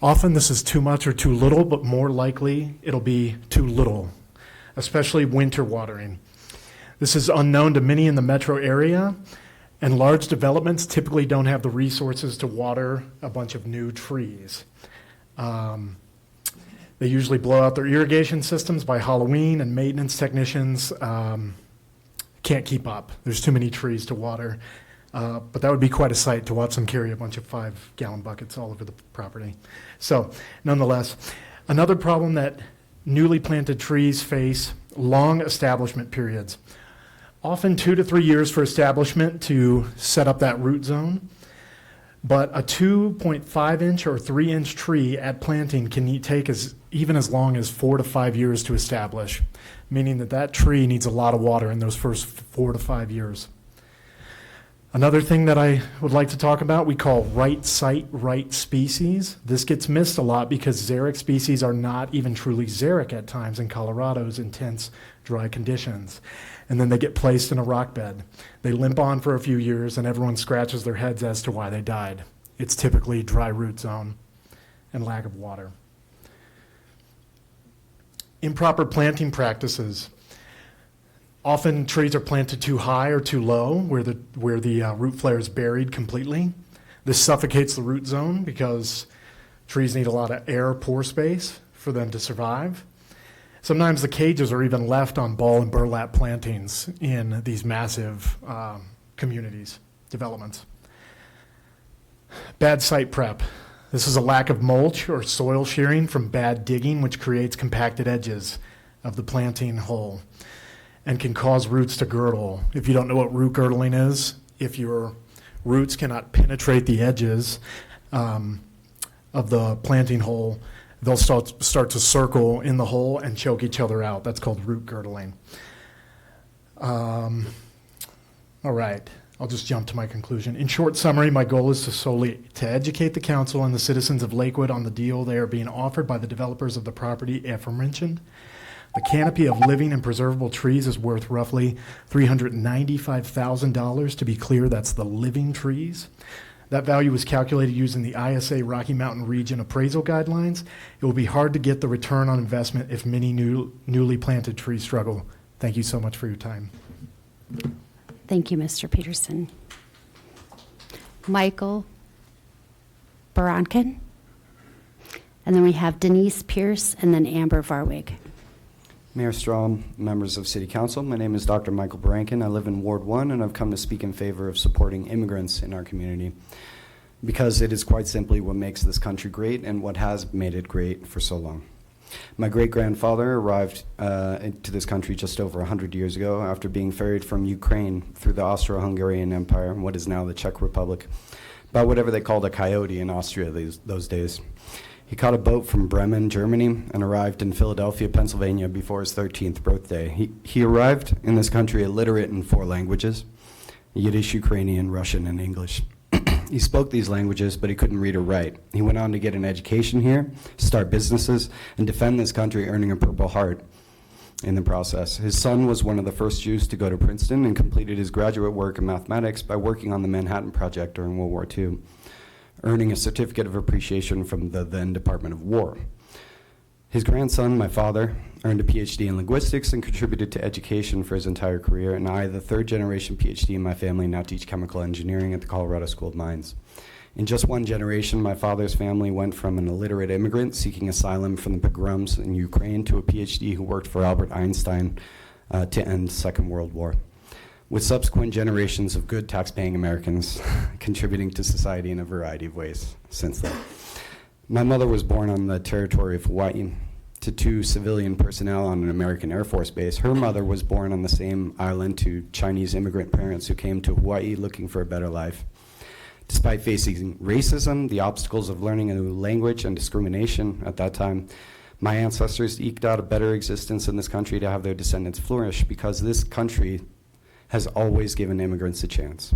Often this is too much or too little, but more likely it'll be too little, especially winter watering. This is unknown to many in the metro area, and large developments typically don't have the resources to water a bunch of new trees. They usually blow out their irrigation systems by Halloween, and maintenance technicians can't keep up. There's too many trees to water. But that would be quite a sight to watch them carry a bunch of 5-gallon buckets all over the property. So, nonetheless, another problem that newly planted trees face: long establishment periods. Often 2 to 3 years for establishment to set up that root zone. But a 2.5-inch or 3-inch tree at planting can take even as long as 4 to 5 years to establish, meaning that tree needs a lot of water in those first 4 to 5 years. Another thing that I would like to talk about, we call right site, right species. This gets missed a lot because xeric species are not even truly xeric at times in Colorado's intense dry conditions. And then they get placed in a rock bed. They limp on for a few years and everyone scratches their heads as to why they died. It's typically dry root zone and lack of water. Improper planting practices. Often trees are planted too high or too low where the root flare is buried completely. This suffocates the root zone because trees need a lot of air, pore space for them to survive. Sometimes the cages are even left on ball and burlap plantings in these massive communities, developments. Bad site prep. This is a lack of mulch or soil shearing from bad digging, which creates compacted edges of the planting hole and can cause roots to girdle. If you don't know what root girdling is, if your roots cannot penetrate the edges of the planting hole, they'll start to circle in the hole and choke each other out. That's called root girdling. All right, I'll just jump to my conclusion. In short summary, my goal is to educate the council and the citizens of Lakewood on the deal they are being offered by the developers of the property aforementioned. The canopy of living and preservable trees is worth roughly $395,000. To be clear, that's the living trees. That value was calculated using the ISA Rocky Mountain Region appraisal guidelines. It will be hard to get the return on investment if many newly planted trees struggle. Thank you so much for your time. Thank you, Mr. Peterson. Michael Barankin. And then we have Denise Pierce and then Amber Varwig. Mayor Strom, members of City Council, my name is Dr. Michael Barankin. I live in Ward 1, and I've come to speak in favor of supporting immigrants in our community because it is quite simply what makes this country great and what has made it great for so long. My great-grandfather arrived into this country just over 100 years ago after being ferried from Ukraine through the Austro-Hungarian Empire, what is now the Czech Republic, by whatever they called a coyote in Austria those days. He caught a boat from Bremen, Germany, and arrived in Philadelphia, Pennsylvania before his 13th birthday. He arrived in this country illiterate in 4 languages: Yiddish, Ukrainian, Russian, and English. He spoke these languages, but he couldn't read or write. He went on to get an education here, start businesses, and defend this country, earning a Purple Heart in the process. His son was one of the first Jews to go to Princeton and completed his graduate work in mathematics by working on the Manhattan Project during World War II, earning a certificate of appreciation from the then Department of War. His grandson, my father, earned a PhD in linguistics and contributed to education for his entire career, and I, the 3rd-generation PhD in my family, now teach chemical engineering at the Colorado School of Mines. In just one generation, my father's family went from an illiterate immigrant seeking asylum from the pogroms in Ukraine to a PhD who worked for Albert Einstein to end the Second World War, with subsequent generations of good tax-paying Americans contributing to society in a variety of ways since then. My mother was born on the territory of Hawaii to 2 civilian personnel on an American Air Force base. Her mother was born on the same island to Chinese immigrant parents who came to Hawaii looking for a better life. Despite facing racism, the obstacles of learning a new language, and discrimination at that time, my ancestors eked out a better existence in this country to have their descendants flourish, because this country has always given immigrants a chance.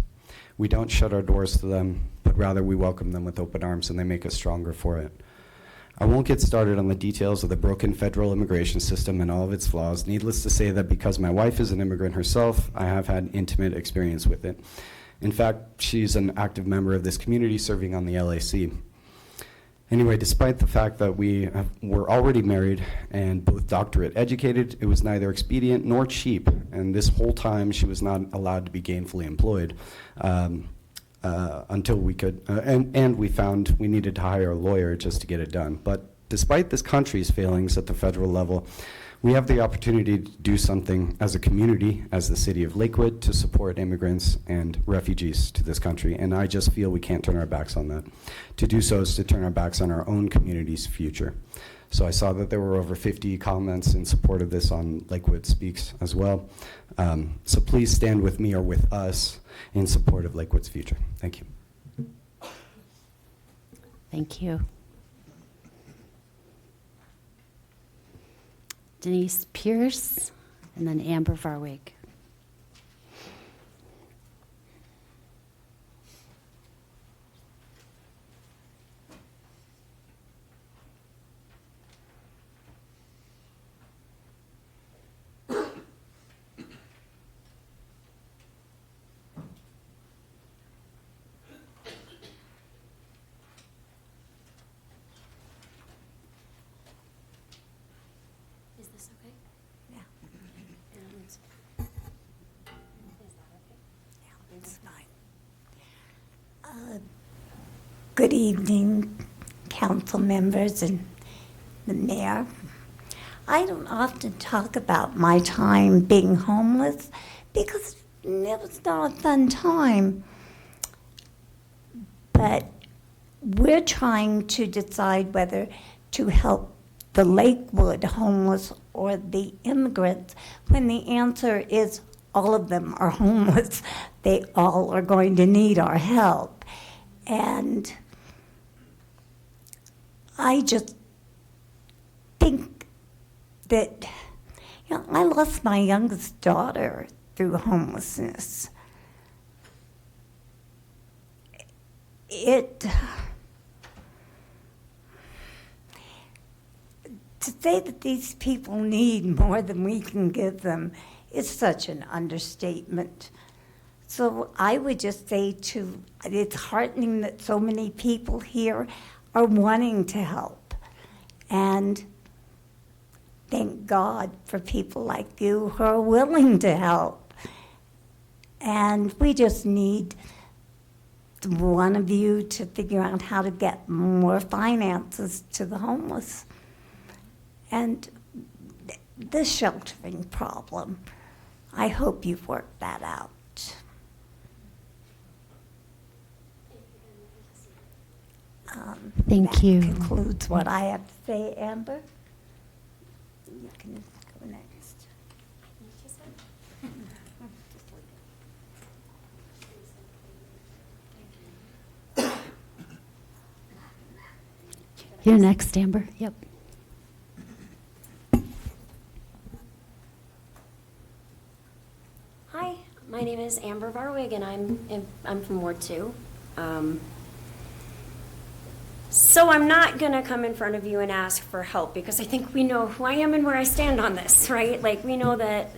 We don't shut our doors to them, but rather we welcome them with open arms, and they make us stronger for it. I won't get started on the details of the broken federal immigration system and all of its flaws. Needless to say that because my wife is an immigrant herself, I have had intimate experience with it. In fact, she's an active member of this community serving on the LAC. Anyway, despite the fact that we were already married and both doctorate educated, it was neither expedient nor cheap. And this whole time, she was not allowed to be gainfully employed until we could, and we found we needed to hire a lawyer just to get it done. But despite this country's failings at the federal level, We have the opportunity to do something as a community, as the city of Lakewood, to support immigrants and refugees to this country, and I just feel we can't turn our backs on that. To do so is to turn our backs on our own community's future. So I saw that there were over 50 comments in support of this on Lakewood Speaks as well. So please stand with me or with us in support of Lakewood's future. Thank you. Thank you. Denise Pierce, and then Amber Varwig. Is this okay? Yeah. It's fine. Good evening, council members and the mayor. I don't often talk about my time being homeless because it was not a fun time. But we're trying to decide whether to help the Lakewood homeless or the immigrants, when the answer is all of them are homeless. They all are going to need our help. And I just think that, I lost my youngest daughter through homelessness. To say that these people need more than we can give them is such an understatement. So I would just say it's heartening that so many people here are wanting to help. And thank God for people like you who are willing to help. And we just need one of you to figure out how to get more finances to the homeless. And the sheltering problem, I hope you've worked that out. Thank you. That concludes what I have to say, Amber. You can go next. You're next, Amber. Yep. Hi, my name is Amber Varwig, and I'm from Ward 2. So I'm not going to come in front of you and ask for help because I think we know who I am and where I stand on this, right? Like, we know that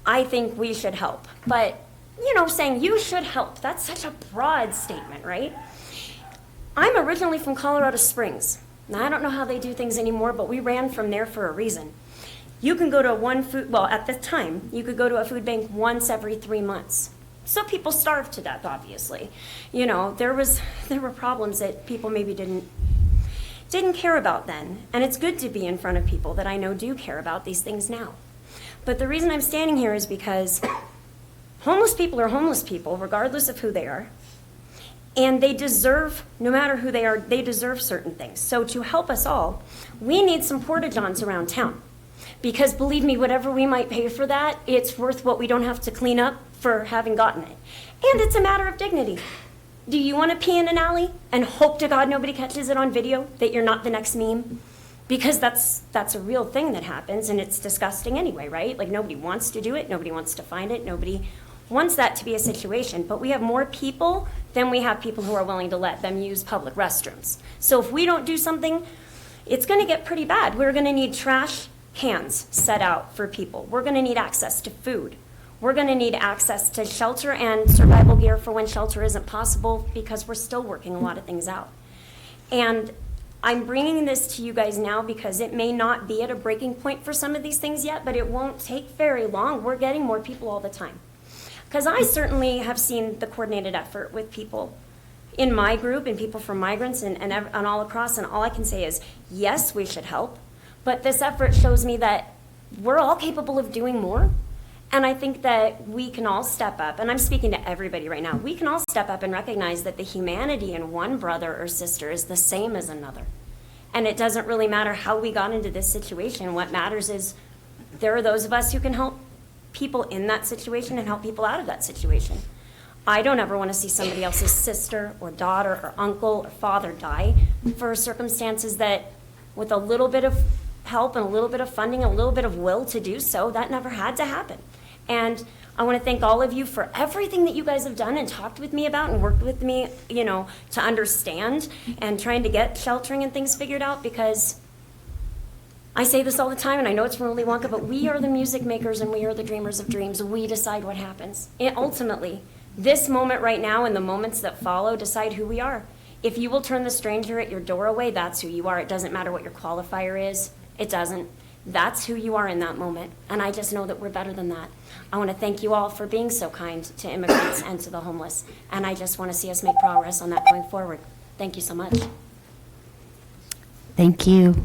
I think we should help. But, saying you should help, that's such a broad statement, right? I'm originally from Colorado Springs. Now, I don't know how they do things anymore, but we ran from there for a reason. You can go to at the time, you could go to a food bank once every 3 months. So people starved to death, obviously. There were problems that people maybe didn't care about then. And it's good to be in front of people that I know do care about these things now. But the reason I'm standing here is because homeless people are homeless people, regardless of who they are. And they deserve, no matter who they are, they deserve certain things. So to help us all, we need some porta-johns around town. Because believe me, whatever we might pay for that, it's worth what we don't have to clean up for having gotten it. And it's a matter of dignity. Do you want to pee in an alley and hope to God nobody catches it on video, that you're not the next meme? Because that's a real thing that happens, and it's disgusting anyway, right? Like, nobody wants to do it, nobody wants to find it, nobody wants that to be a situation. But we have more people than we have people who are willing to let them use public restrooms. So if we don't do something, it's going to get pretty bad. We're going to need trash cans set out for people. We're going to need access to food. We're going to need access to shelter and survival gear for when shelter isn't possible, because we're still working a lot of things out. And I'm bringing this to you guys now because it may not be at a breaking point for some of these things yet, but it won't take very long. We're getting more people all the time. Because I certainly have seen the coordinated effort with people in my group and people from migrants and all across, and all I can say is, yes, we should help. But this effort shows me that we're all capable of doing more. And I think that we can all step up, and I'm speaking to everybody right now, we can all step up and recognize that the humanity in one brother or sister is the same as another. And it doesn't really matter how we got into this situation. What matters is there are those of us who can help people in that situation and help people out of that situation. I don't ever want to see somebody else's sister or daughter or uncle or father die for circumstances that, with a little bit of help and a little bit of funding, a little bit of will to do so, that never had to happen. And I want to thank all of you for everything that you guys have done and talked with me about and worked with me, to understand and trying to get sheltering and things figured out, because I say this all the time, and I know it's from Willy Wonka, but we are the music makers and we are the dreamers of dreams. We decide what happens. And ultimately, this moment right now and the moments that follow decide who we are. If you will turn the stranger at your door away, that's who you are. It doesn't matter what your qualifier is. It doesn't. That's who you are in that moment. And I just know that we're better than that. I want to thank you all for being so kind to immigrants and to the homeless. And I just want to see us make progress on that going forward. Thank you so much. Thank you.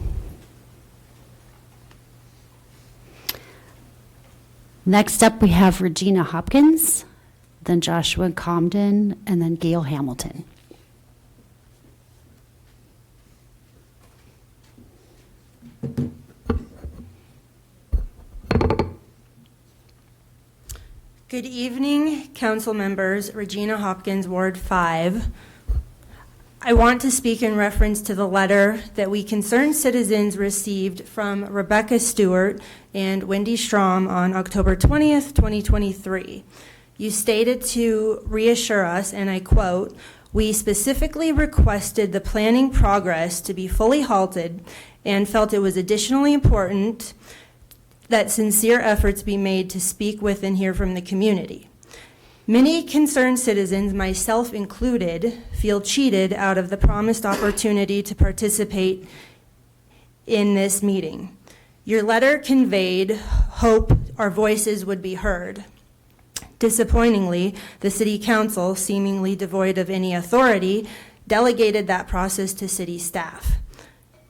Next up, we have Regina Hopkins, then Joshua Comden, and then Gail Hamilton. Good evening, council members. Regina Hopkins, Ward 5. I want to speak in reference to the letter that we concerned citizens received from Rebecca Stewart and Wendy Strom on October 20th, 2023. You stated to reassure us, and I quote, "We specifically requested the planning progress to be fully halted and felt it was additionally important that sincere efforts be made to speak with and hear from the community. Many concerned citizens, myself included, feel cheated out of the promised opportunity to participate in this meeting. Your letter conveyed hope our voices would be heard. Disappointingly, the City Council, seemingly devoid of any authority, delegated that process to city staff.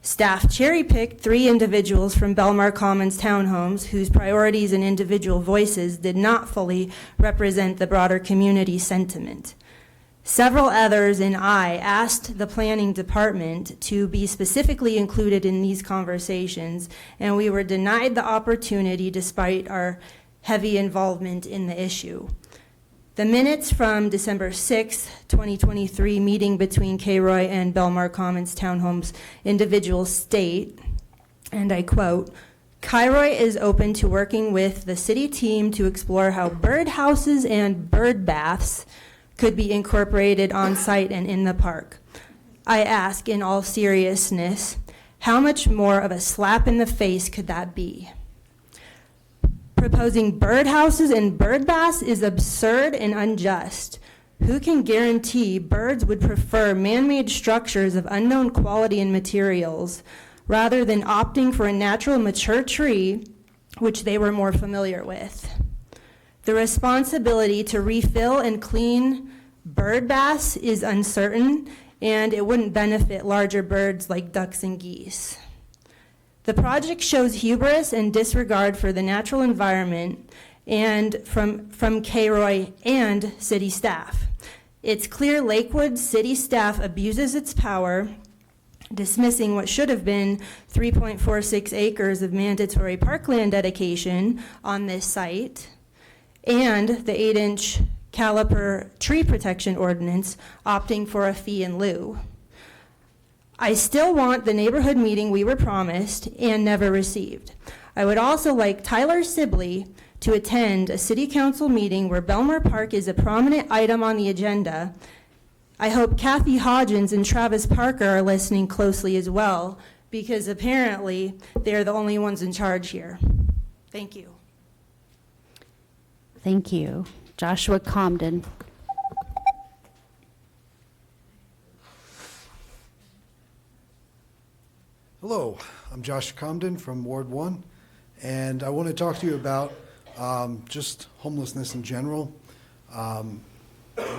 Staff cherry-picked 3 individuals from Belmar Commons townhomes whose priorities and individual voices did not fully represent the broader community sentiment. Several others and I asked the planning department to be specifically included in these conversations, and we were denied the opportunity despite our heavy involvement in the issue. The minutes from December 6, 2023 meeting between K-Roy and Belmar Commons Townhomes individuals state, and I quote, "K-Roy is open to working with the city team to explore how bird houses and bird baths could be incorporated on site and in the park. I ask in all seriousness, how much more of a slap in the face could that be? Proposing birdhouses and bird baths is absurd and unjust. Who can guarantee birds would prefer man-made structures of unknown quality and materials rather than opting for a natural mature tree which they were more familiar with? The responsibility to refill and clean bird baths is uncertain, and it wouldn't benefit larger birds like ducks and geese. The project shows hubris and disregard for the natural environment and from K-Roy and city staff. It's clear Lakewood city staff abuses its power, dismissing what should have been 3.46 acres of mandatory parkland dedication on this site, and the 8-inch caliper tree protection ordinance, opting for a fee in lieu. I still want the neighborhood meeting we were promised and never received. I would also like Tyler Sibley to attend a city council meeting where Belmar Park is a prominent item on the agenda. I hope Kathy Hodgins and Travis Parker are listening closely as well, because apparently they're the only ones in charge here. Thank you. Thank you. Joshua Comden. Hello, I'm Josh Comden from Ward 1, and I want to talk to you about just homelessness in general.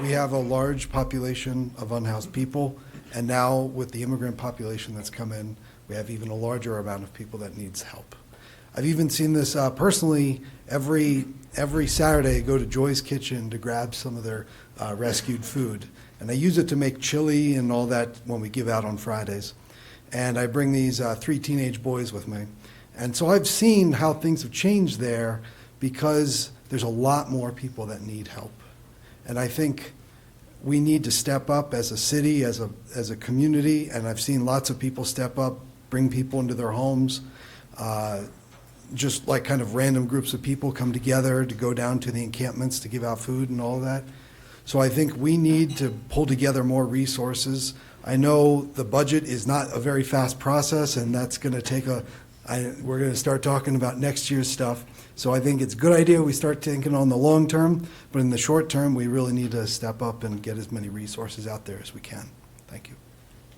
We have a large population of unhoused people, and now with the immigrant population that's come in, we have even a larger amount of people that needs help. I've even seen this personally every Saturday. I go to Joy's Kitchen to grab some of their rescued food. And I use it to make chili and all that when we give out on Fridays. And I bring these 3 teenage boys with me. And so I've seen how things have changed there because there's a lot more people that need help. And I think we need to step up as a city, as a community, and I've seen lots of people step up, bring people into their homes, just like kind of random groups of people come together to go down to the encampments to give out food and all that. So I think we need to pull together more resources. I know the budget is not a very fast process, and that's going to take we're going to start talking about next year's stuff. So I think it's a good idea we start thinking on the long term, but in the short term, we really need to step up and get as many resources out there as we can. Thank you.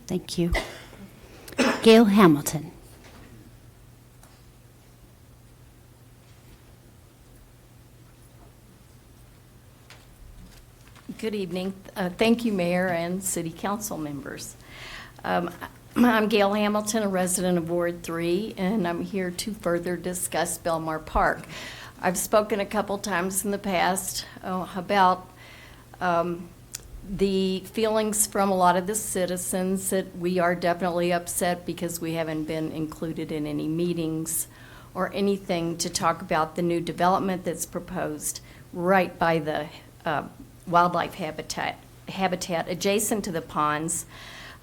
Thank you. Gail Hamilton. Good evening. Thank you, Mayor and City Council members. I'm Gail Hamilton, a resident of Ward 3, and I'm here to further discuss Belmar Park. I've spoken a couple times in the past about the feelings from a lot of the citizens that we are definitely upset because we haven't been included in any meetings or anything to talk about the new development that's proposed right by the wildlife habitat adjacent to the ponds.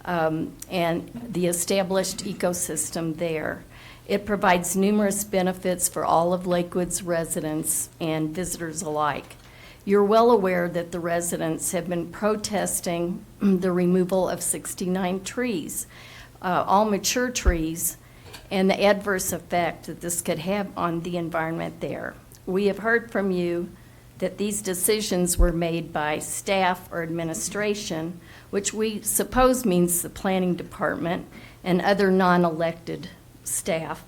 And the established ecosystem there. It provides numerous benefits for all of Lakewood's residents and visitors alike. You're well aware that the residents have been protesting the removal of 69 trees, all mature trees, and the adverse effect that this could have on the environment there. We have heard from you that these decisions were made by staff or administration, which we suppose means the planning department and other non-elected staff.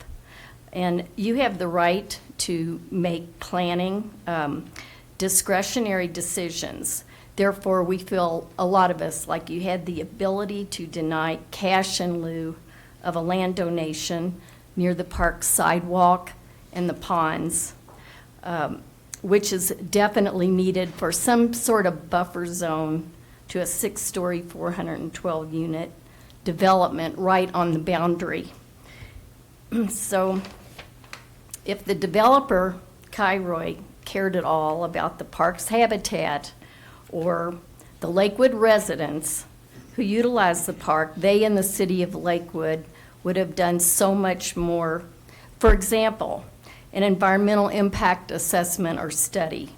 And you have the right to make planning discretionary decisions. Therefore, we feel, a lot of us, like you had the ability to deny cash in lieu of a land donation near the park sidewalk and the ponds, which is definitely needed for some sort of buffer zone to a 6-story, 412-unit development right on the boundary. So if the developer, Kairoy, cared at all about the park's habitat or the Lakewood residents who utilize the park, they in the city of Lakewood would have done so much more. For example, an environmental impact assessment or study.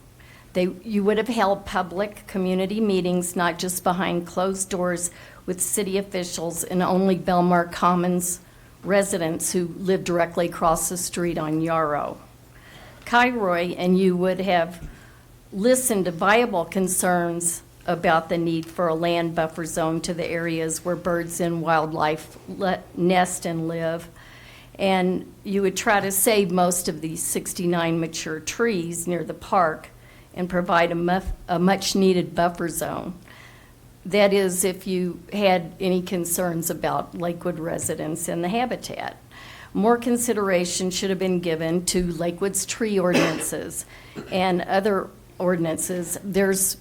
You would have held public community meetings, not just behind closed doors with city officials and only Belmar Commons residents who live directly across the street on Yarrow. Kairoy and you would have listened to viable concerns about the need for a land buffer zone to the areas where birds and wildlife nest and live. And you would try to save most of these 69 mature trees near the park and provide a much-needed buffer zone. That is, if you had any concerns about Lakewood residents and the habitat. More consideration should have been given to Lakewood's tree ordinances and other ordinances. There's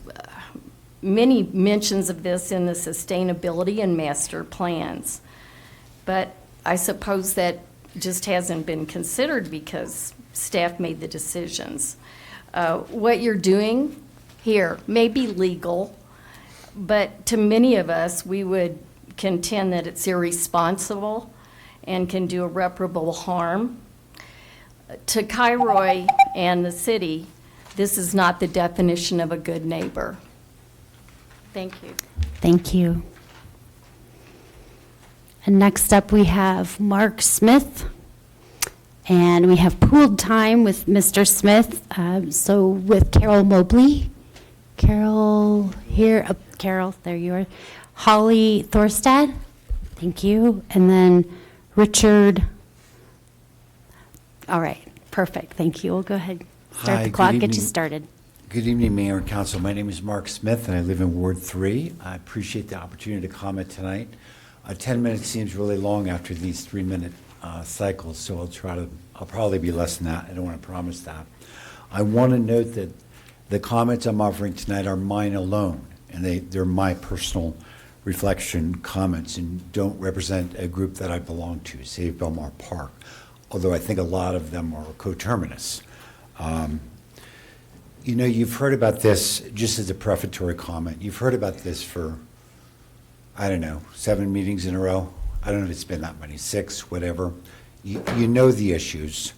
many mentions of this in the sustainability and master plans, but I suppose that just hasn't been considered because staff made the decisions. What you're doing here may be legal, but to many of us, we would contend that it's irresponsible and can do irreparable harm. To Kairoy and the city, this is not the definition of a good neighbor. Thank you. Thank you. And next up, we have Mark Smith. And we have pooled time with Mr. Smith. So with Carol Mobley. Carol here. Oh, Carol, there you are. Holly Thorstad. Thank you. And then Richard. All right. Perfect. Thank you. We'll go ahead. Start the clock. Get you started. Good evening, Mayor and Council. My name is Mark Smith, and I live in Ward 3. I appreciate the opportunity to comment tonight. 10 minutes seems really long after these 3-minute cycles, so I'll try to I'll probably be less than that. I don't want to promise that. I want to note that the comments I'm offering tonight are mine alone, and they're my personal reflection comments and don't represent a group that I belong to, Save Belmar Park, although I think a lot of them are coterminous. You know, you've heard about this, just as a prefatory comment, you've heard about this for, I don't know, 7 meetings in a row. I don't know if it's been that many, 6, whatever. You know the issues.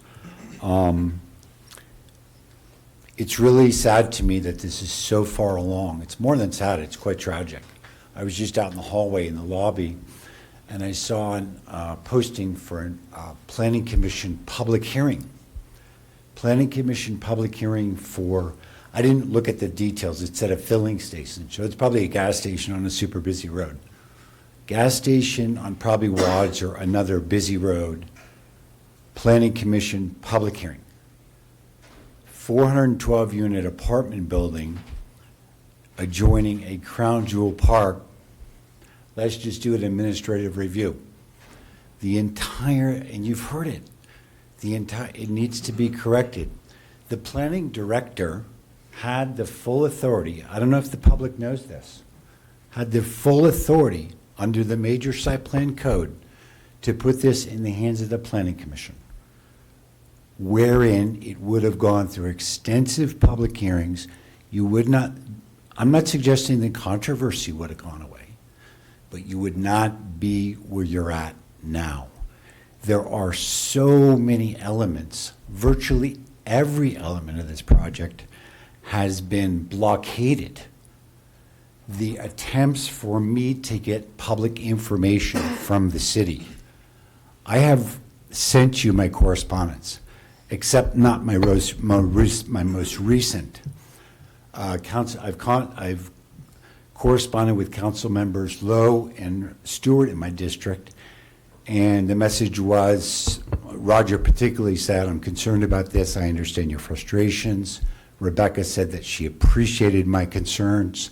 It's really sad to me that this is so far along. It's more than sad, it's quite tragic. I was just out in the hallway in the lobby, and I saw a posting for a Planning Commission public hearing. Planning Commission public hearing for, I didn't look at the details, it said a filling station, so it's probably a gas station on a super busy road. Gas station on probably Wads or another busy road, Planning Commission public hearing. 412 unit apartment building adjoining a crown jewel park. Let's just do an administrative review. The entire, and you've heard it, it needs to be corrected. The planning director had the full authority, I don't know if the public knows this, had the full authority under the major site plan code to put this in the hands of the Planning Commission, wherein it would have gone through extensive public hearings. You would not, I'm not suggesting the controversy would have gone away, but you would not be where you're at now. There are so many elements, virtually every element of this project has been blockaded. The attempts for me to get public information from the city. I have sent you my correspondence, except not my most recent. I've corresponded with council members Lowe and Stewart in my district, and the message was, Roger particularly said, I'm concerned about this, I understand your frustrations. Rebecca said that she appreciated my concerns.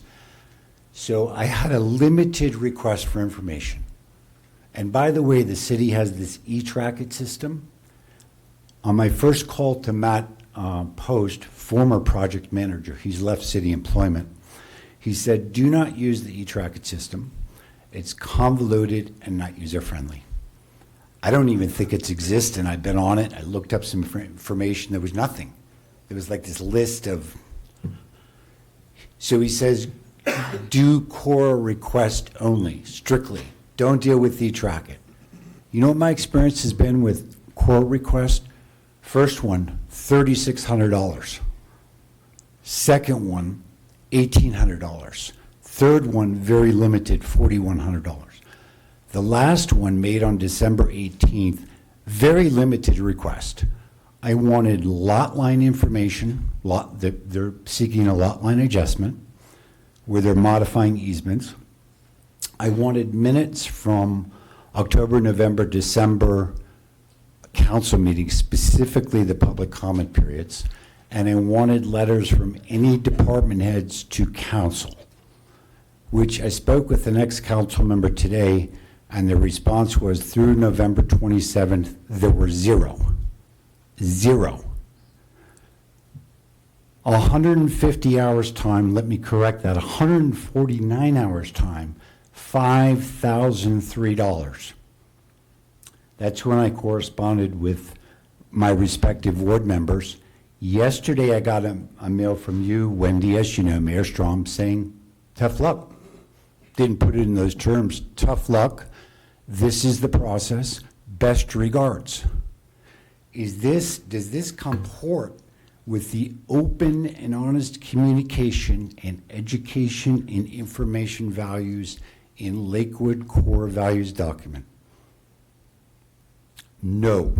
So I had a limited request for information. And by the way, the city has this e-tracket system. On my first call to Matt Post, former project manager, he's left city employment, he said, do not use the e-tracket system. It's convoluted and not user-friendly. I don't even think it's existent. I've been on it. I looked up some information. There was nothing. There was like this list of, so he says, do core request only, strictly. Don't deal with e-tracket. You know what my experience has been with core request? First one, $3,600. Second one, $1,800. Third one, very limited, $4,100. The last one made on December 18th, very limited request. I wanted lot line information, they're seeking a lot line adjustment where they're modifying easements. I wanted minutes from October, November, December council meetings, specifically the public comment periods, and I wanted letters from any department heads to council, which I spoke with the next council member today, and the response was through November 27th, there were zero. 150 hours time, let me correct that, 149 hours time, $5,003. That's when I corresponded with my respective ward members. Yesterday I got a mail from you, Wendy, as you know, Mayor Strom, saying, tough luck. Didn't put it in those terms, tough luck. This is the process, best regards. Does this comport with the open and honest communication and education and information values in Lakewood core values document? No.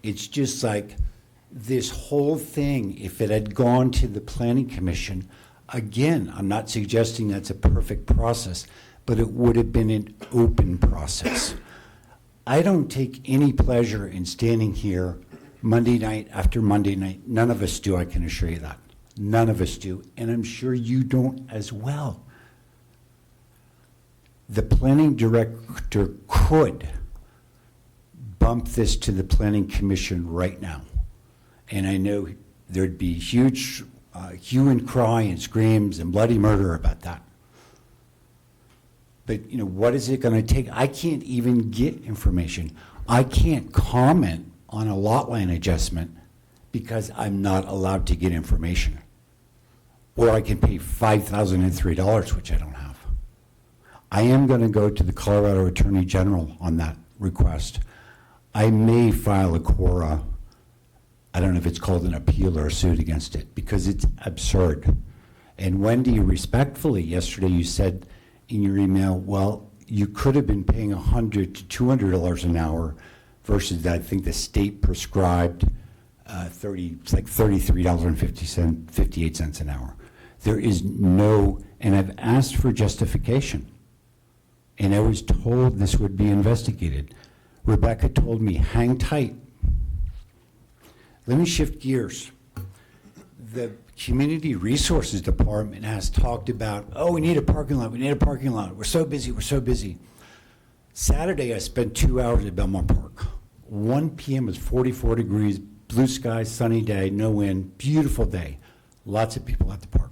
It's just like this whole thing, if it had gone to the Planning Commission, again, I'm not suggesting that's a perfect process, but it would have been an open process. I don't take any pleasure in standing here Monday night after Monday night. None of us do, I can assure you that. None of us do, and I'm sure you don't as well. The planning director could, bump this to the planning commission right now. And I know there'd be huge hue and cry and screams and bloody murder about that. But, you know, what is it going to take? I can't even get information. I can't comment on a lot line adjustment because I'm not allowed to get information. Or I can pay $5,003, which I don't have. I am going to go to the Colorado Attorney General on that request. I may file a QORA, I don't know if it's called an appeal or a suit against it, because it's absurd. And Wendy, respectfully, yesterday you said in your email, well, you could have been paying $100 to $200 an hour versus I think the state prescribed it's like $33.58 an hour. There is no, and I've asked for justification, and I was told this would be investigated. Rebecca told me, hang tight. Let me shift gears. The Community Resources Department has talked about, oh, we need a parking lot, we need a parking lot. We're so busy, we're so busy. Saturday, I spent 2 hours at Belmont Park. 1 p.m. was 44 degrees, blue skies, sunny day, no wind, beautiful day. Lots of people at the park.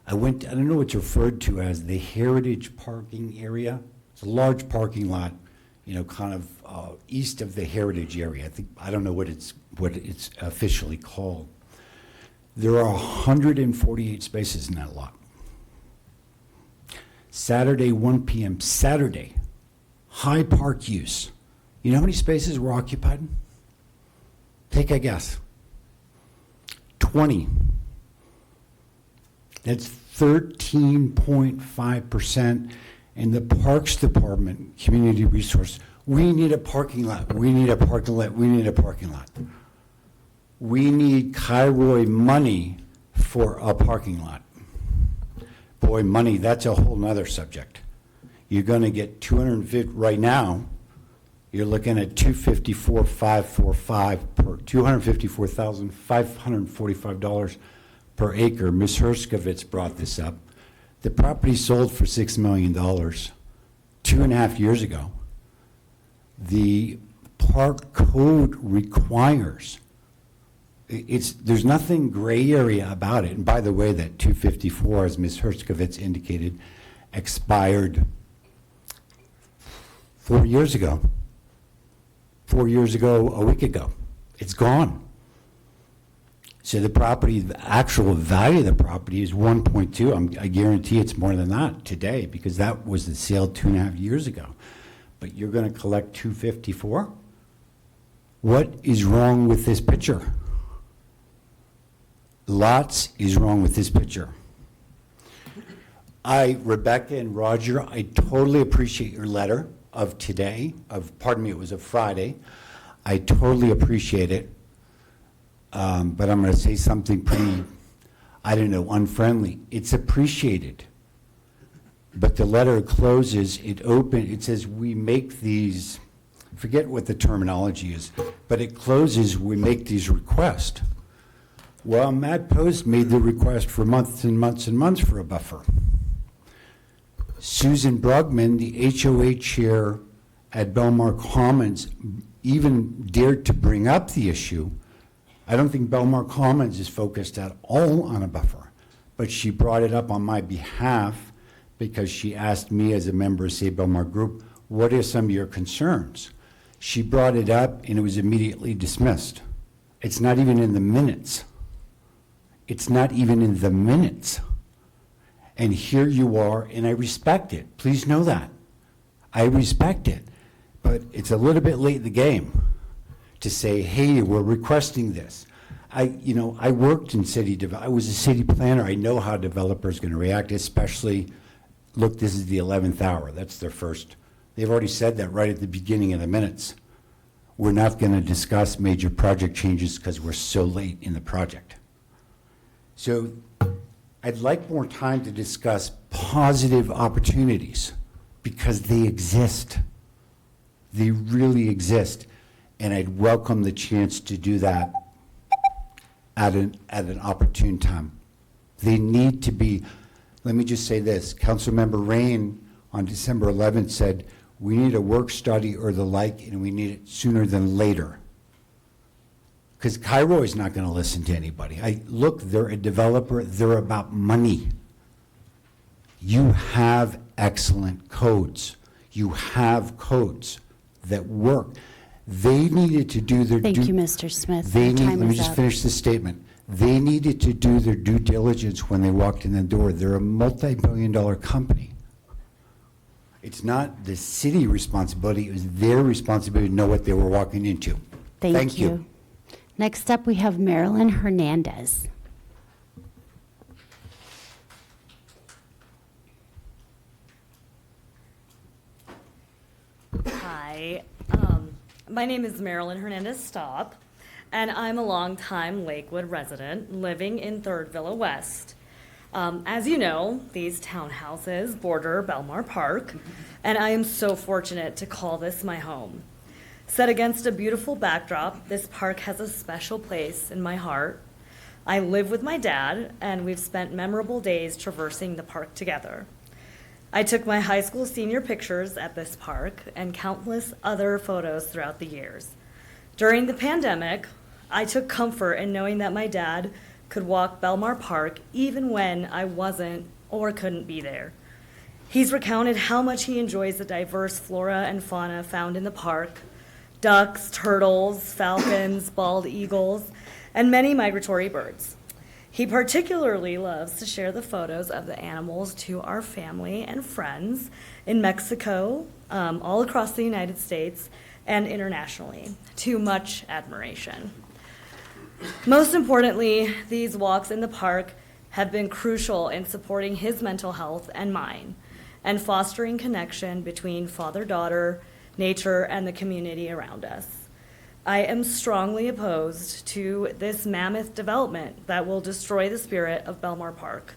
I don't know what's referred to as the Heritage Parking Area. It's a large parking lot, you know, kind of east of the Heritage area. I don't know what it's officially called. There are 148 spaces in that lot. Saturday, 1 p.m., Saturday, high park use. You know how many spaces were occupied? Take a guess. 20. That's 13.5%. And the Parks Department, Community Resource, we need a parking lot, we need a parking lot, we need a parking lot. We need Cairo money for a parking lot. Boy, money, that's a whole nother subject. You're going to get 250, right now, you're looking at $254,545 per acre. Ms. Herskovitz brought this up. The property sold for $6 million 2.5 years ago. The park code requires, there's nothing gray area about it. And by the way, that 254, as Ms. Herskovitz indicated, expired 4 years ago. 4 years ago, a week ago. It's gone. So the property, the actual value of the property is 1.2. I guarantee it's more than that today because that was the sale 2.5 years ago. But you're going to collect 254? What is wrong with this picture? Lots is wrong with this picture. Rebecca and Roger, I totally appreciate your letter of today, it was a Friday. I totally appreciate it. But I'm going to say something pretty, unfriendly. It's appreciated. But the letter closes, it says we make these, forget what the terminology is, but it closes, we make these requests. Well, Matt Post made the request for months and months and months for a buffer. Susan Brugman, the HOA chair at Belmar Commons, even dared to bring up the issue. I don't think Belmar Commons is focused at all on a buffer, but she brought it up on my behalf because she asked me as a member of Save Belmar Group, what are some of your concerns? She brought it up and it was immediately dismissed. It's not even in the minutes. It's not even in the minutes. And here you are, and I respect it. Please know that. I respect it. But it's a little bit late in the game to say, hey, we're requesting this. I worked in I was a city planner. I know how developers are going to react, especially, look, this is the 11th hour. That's their first. They've already said that right at the beginning of the minutes. We're not going to discuss major project changes because we're so late in the project. So I'd like more time to discuss positive opportunities because they exist. They really exist. And I'd welcome the chance to do that at an opportune time. They need to be, let me just say this, Councilmember Rain on December 11th said, We need a work study or the like, and we need it sooner than later. Because Cairo is not going to listen to anybody. Look, they're a developer. They're about money. You have excellent codes. You have codes that work. They needed to do their Thank you, Mr. Smith. They Your need, time let me is just up. finish this statement. They needed to do their due diligence when they walked in the door. They're a multi-billion-dollar company. It's not the city responsibility. It was their responsibility to know what they were walking into. Thank you. Next up, we have Marilyn Hernandez. Hi, my name is Marilyn Hernandez Staub, and I'm a longtime Lakewood resident living in Third Villa West. As you know, these townhouses border Belmar Park, and I am so fortunate to call this my home. Set against a beautiful backdrop, this park has a special place in my heart. I live with my dad, and we've spent memorable days traversing the park together. I took my high school senior pictures at this park and countless other photos throughout the years. During the pandemic, I took comfort in knowing that my dad could walk Belmar Park even when I wasn't or couldn't be there. He's recounted how much he enjoys the diverse flora and fauna found in the park: ducks, turtles, falcons, bald eagles, and many migratory birds. He particularly loves to share the photos of the animals to our family and friends in Mexico, all across the United States, and internationally, to much admiration. Most importantly, these walks in the park have been crucial in supporting his mental health and mine, and fostering connection between father-daughter, nature, and the community around us. I am strongly opposed to this mammoth development that will destroy the spirit of Belmar Park.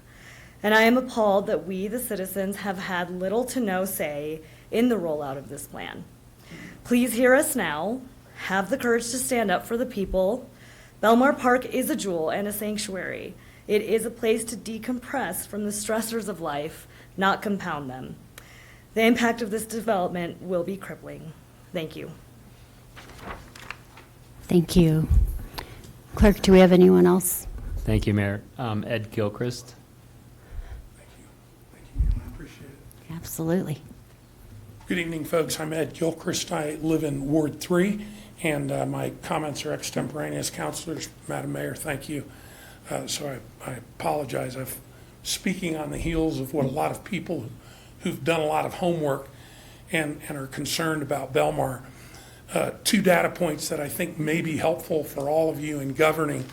And I am appalled that we, the citizens, have had little to no say in the rollout of this plan. Please hear us now. Have the courage to stand up for the people. Belmar Park is a jewel and a sanctuary. It is a place to decompress from the stressors of life, not compound them. The impact of this development will be crippling. Thank you. Thank you. Clerk, do we have anyone else? Thank you, Mayor. Ed Gilchrist. Absolutely. Good evening, folks. I'm Ed Gilchrist. I live in Ward 3, and my comments are extemporaneous. Councilors, Madam Mayor, thank you. So I apologize. I'm speaking on the heels of what a lot of people who've done a lot of homework and are concerned about Belmar. Two data points that I think may be helpful for all of you in governing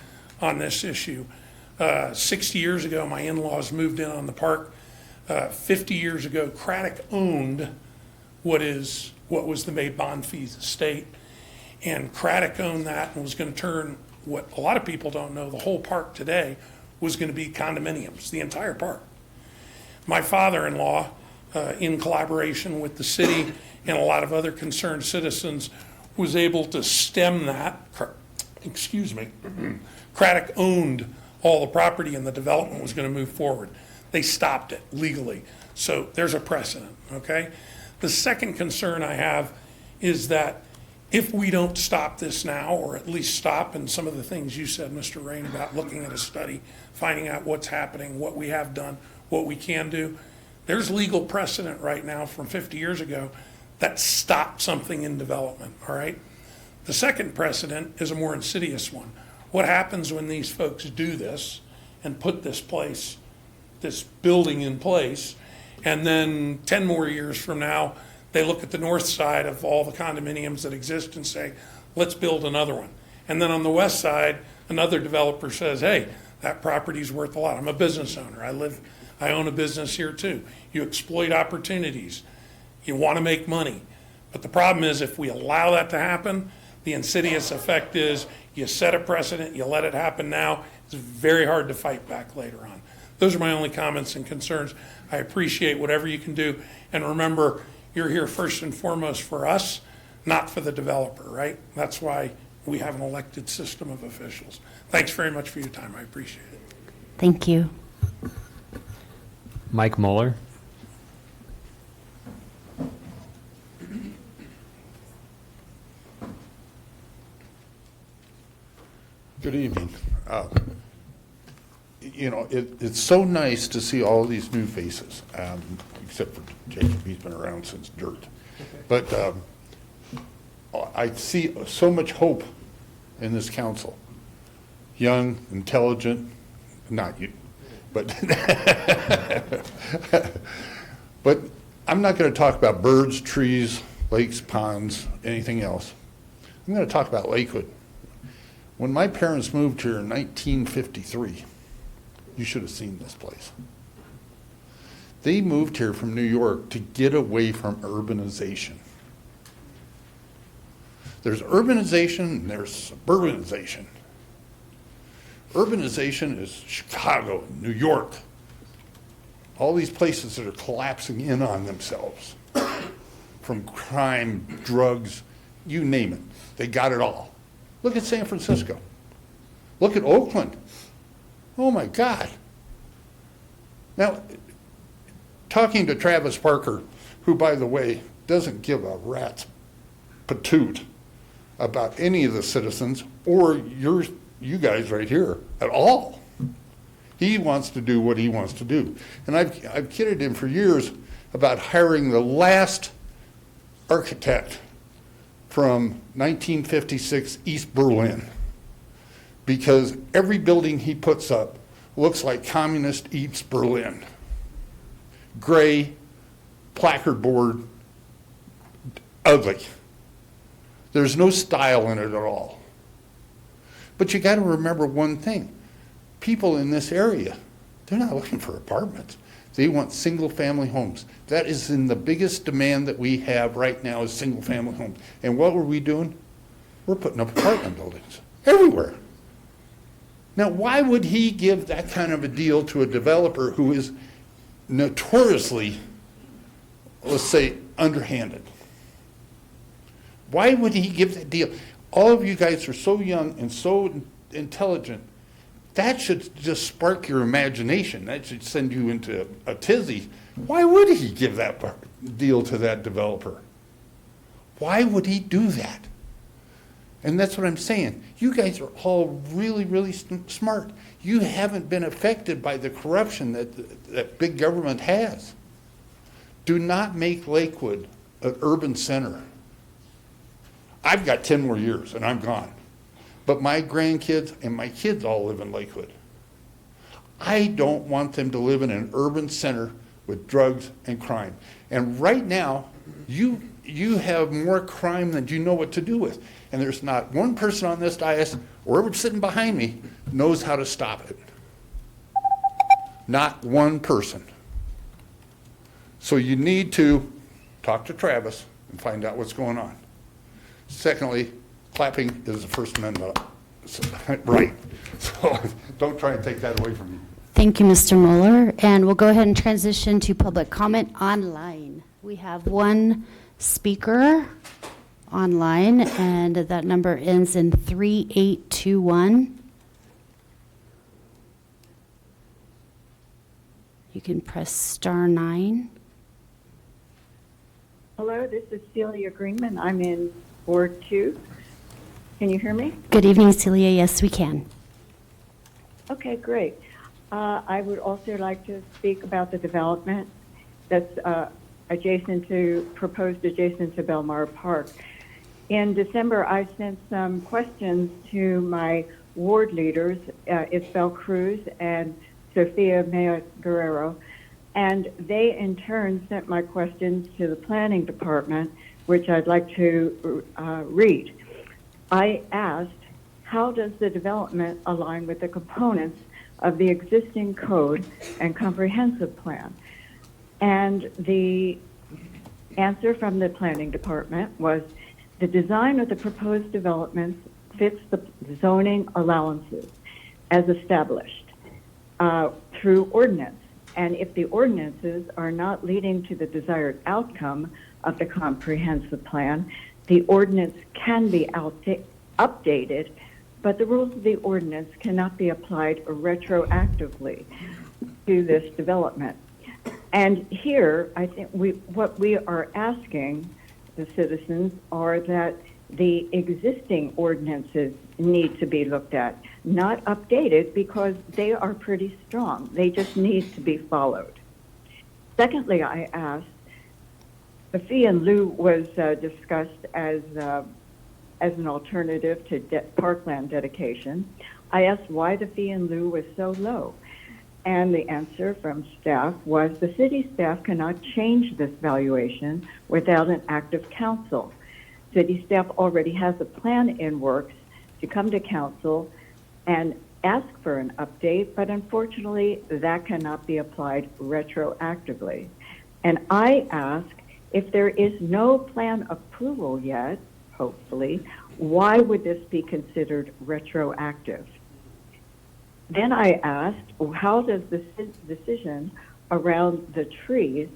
on this issue. 60 years ago, my in-laws moved in on the park. 50 years ago, Craddock owned what was the May Bonfils estate. And Craddock owned that and was going to turn what a lot of people don't know, the whole park today was going to be condominiums, the entire park. My father-in-law, in collaboration with the city and a lot of other concerned citizens, was able to stem that. Craddock owned all the property and the development was going to move forward. They stopped it legally. So there's a precedent, okay? The second concern I have is that if we don't stop this now, or at least stop, and some of the things you said, Mr. Rain, about looking at a study, finding out what's happening, what we have done, what we can do, there's legal precedent right now from 50 years ago that stopped something in development, all right? The second precedent is a more insidious one. What happens when these folks do this and put this building in place, and then 10 more years from now, they look at the north side of all the condominiums that exist and say, let's build another one. And then on the west side, another developer says, hey, that property's worth a lot. I'm a business owner. I own a business here too. You exploit opportunities. You want to make money. But the problem is, if we allow that to happen, the insidious effect is you set a precedent, you let it happen now, it's very hard to fight back later on. Those are my only comments and concerns. I appreciate whatever you can do. And remember, you're here first and foremost for us, not for the developer, right? That's why we have an elected system of officials. Thanks very much for your time. I appreciate it. Thank you. Mike Mueller. Good evening. You know, it's so nice to see all these new faces, except for Jacob. He's been around since dirt. But I see so much hope in this council. Young, intelligent, not you, but but I'm not going to talk about birds, trees, lakes, ponds, anything else. I'm going to talk about Lakewood. When my parents moved here in 1953, you should have seen this place. They moved here from New York to get away from urbanization. There's urbanization and there's suburbanization. Urbanization is Chicago, New York, all these places that are collapsing in on themselves from crime, drugs, you name it. They got it all. Look at San Francisco. Look at Oakland. Oh my God. Now, talking to Travis Parker, who, by the way, doesn't give a rat's patoot about any of the citizens or you guys right here at all. He wants to do what he wants to do. And I've kidded him for years about hiring the last architect from 1956 East Berlin, because every building he puts up looks like communist East Berlin. Gray, placard board, ugly. There's no style in it at all. But you got to remember one thing. People in this area, they're not looking for apartments. They want single-family homes. That is in the biggest demand that we have right now is single-family homes. And what were we doing? We're putting up apartment buildings everywhere. Now, why would he give that kind of a deal to a developer who is notoriously, let's say, underhanded? Why would he give that deal? All of you guys are so young and so intelligent. That should just spark your imagination. That should send you into a tizzy. Why would he give that deal to that developer? Why would he do that? And that's what I'm saying. You guys are all really, really smart. You haven't been affected by the corruption that big government has. Do not make Lakewood an urban center. I've got 10 more years and I'm gone. But my grandkids and my kids all live in Lakewood. I don't want them to live in an urban center with drugs and crime. And right now, you have more crime than you know what to do with. And there's not one person on this dais or ever sitting behind me knows how to stop it. Not one person. So you need to talk to Travis and find out what's going on. Secondly, clapping is the First Amendment right. So don't try and take that away from me. Thank you, Mr. Mueller. And we'll go ahead and transition to public comment online. We have one speaker online, and that number ends in 3821. You can press *9. Hello, this is Celia Greenman. I'm in Ward 2. Can you hear me? Good evening, Celia. Yes, we can. Okay, great. I would also like to speak about the development that's proposed adjacent to Belmar Park. In December, I sent some questions to my ward leaders, Isabel Cruz and Sofia Maya Guerrero, and they in turn sent my questions to the planning department, which I'd like to read. I asked, how does the development align with the components of the existing code and comprehensive plan? And the answer from the planning department was, the design of the proposed developments fits the zoning allowances as established through ordinance. And if the ordinances are not leading to the desired outcome of the comprehensive plan, the ordinance can be updated, but the rules of the ordinance cannot be applied retroactively to this development. And here, I think what we are asking the citizens are that the existing ordinances need to be looked at, not updated, because they are pretty strong. They just need to be followed. Secondly, I asked, the fee in lieu was discussed as an alternative to parkland dedication. I asked why the fee in lieu was so low. And the answer from staff was the city staff cannot change this valuation without an active council. City staff already has a plan in works to come to council and ask for an update, but unfortunately that cannot be applied retroactively. And I ask, if there is no plan approval yet, hopefully, why would this be considered retroactive? Then I asked, how does the decision around the trees,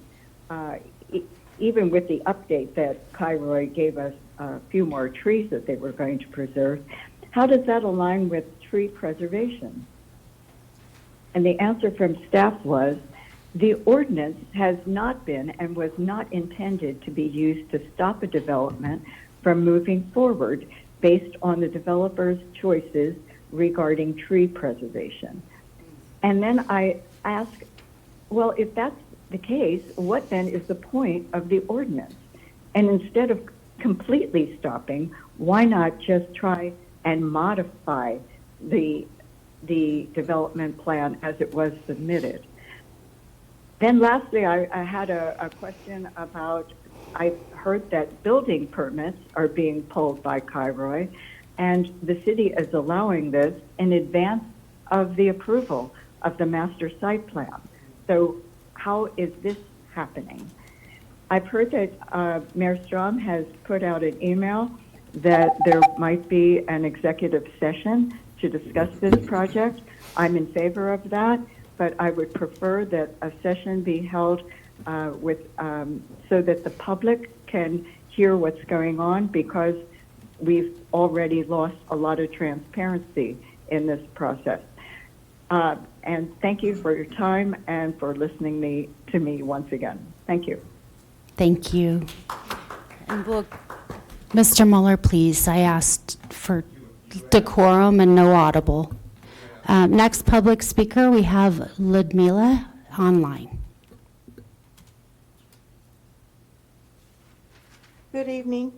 even with the update that Kairoy gave us a few more trees that they were going to preserve, how does that align with tree preservation? And the answer from staff was, the ordinance has not been and was not intended to be used to stop a development from moving forward based on the developer's choices regarding tree preservation. And then I ask, well, if that's the case, what then is the point of the ordinance? And instead of completely stopping, why not just try and modify the development plan as it was submitted? Then lastly, I had a question about, I heard that building permits are being pulled by Kairoy, and the city is allowing this in advance of the approval of the master site plan. So how is this happening? I've heard that Mayor Strom has put out an email that there might be an executive session to discuss this project. I'm in favor of that, but I would prefer that a session be held so that the public can hear what's going on, because we've already lost a lot of transparency in this process. And thank you for your time and for listening to me once again. Thank you. Thank you. And Mr. Mueller, please, I asked for decorum and no audible. Next public speaker, we have Ludmila online. Good evening.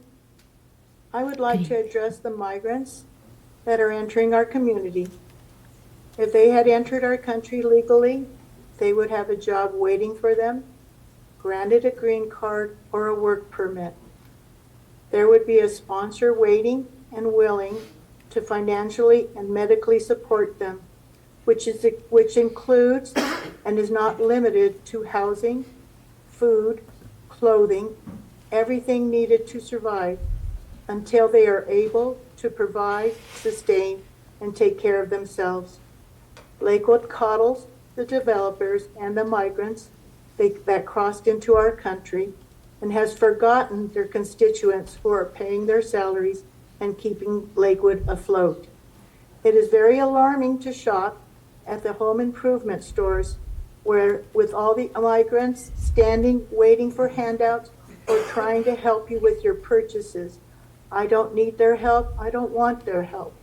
I would like to address the migrants that are entering our community. If they had entered our country legally, they would have a job waiting for them, granted a green card or a work permit. There would be a sponsor waiting and willing to financially and medically support them, which includes and is not limited to housing, food, clothing, everything needed to survive until they are able to provide, sustain, and take care of themselves. Lakewood coddles the developers and the migrants that crossed into our country and has forgotten their constituents who are paying their salaries and keeping Lakewood afloat. It is very alarming to shop at the home improvement stores where, with all the migrants standing waiting for handouts or trying to help you with your purchases. I don't need their help. I don't want their help.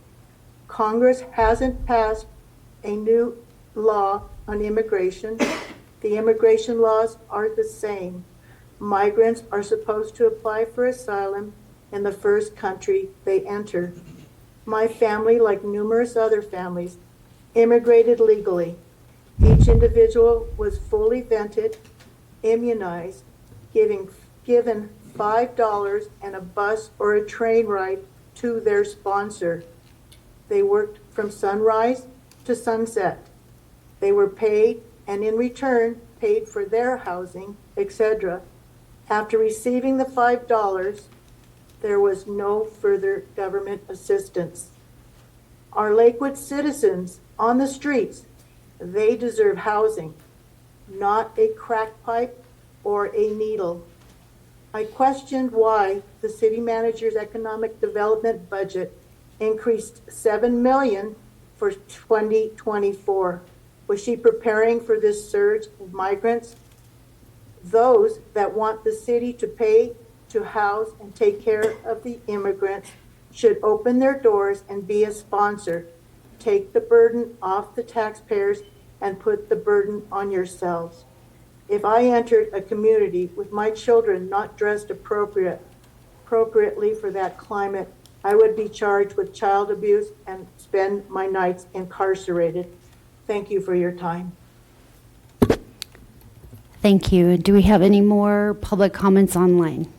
Congress hasn't passed a new law on immigration. The immigration laws are the same. Migrants are supposed to apply for asylum in the first country they enter. My family, like numerous other families, immigrated legally. Each individual was fully vetted, immunized, given $5 and a bus or a train ride to their sponsor. They worked from sunrise to sunset. They were paid and in return paid for their housing, etc. After receiving the $5, there was no further government assistance. Our Lakewood citizens on the streets, they deserve housing, not a crack pipe or a needle. I questioned why the city manager's economic development budget increased $7 million for 2024. Was she preparing for this surge of migrants? Those that want the city to pay to house and take care of the immigrants should open their doors and be a sponsor. Take the burden off the taxpayers and put the burden on yourselves. If I entered a community with my children not dressed appropriately for that climate, I would be charged with child abuse and spend my nights incarcerated. Thank you for your time. Thank you. Do we have any more public comments online?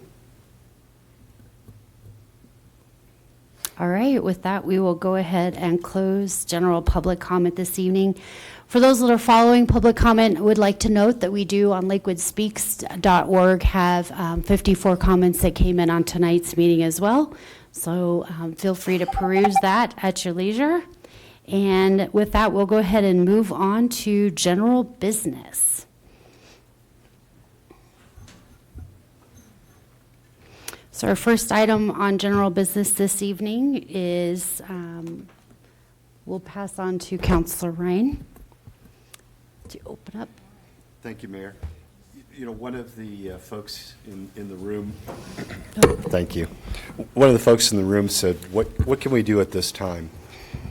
All right, with that, we will go ahead and close general public comment this evening. For those that are following public comment, I would like to note that we do on liquidspeaks.org have 54 comments that came in on tonight's meeting as well. So feel free to peruse that at your leisure. And with that, we'll go ahead and move on to general business. So our first item on general business this evening is, we'll pass on to Councilor Ryan to open up. Thank you, Mayor. You know, one of the folks in the room, thank you. One of the folks in the room said, what can we do at this time?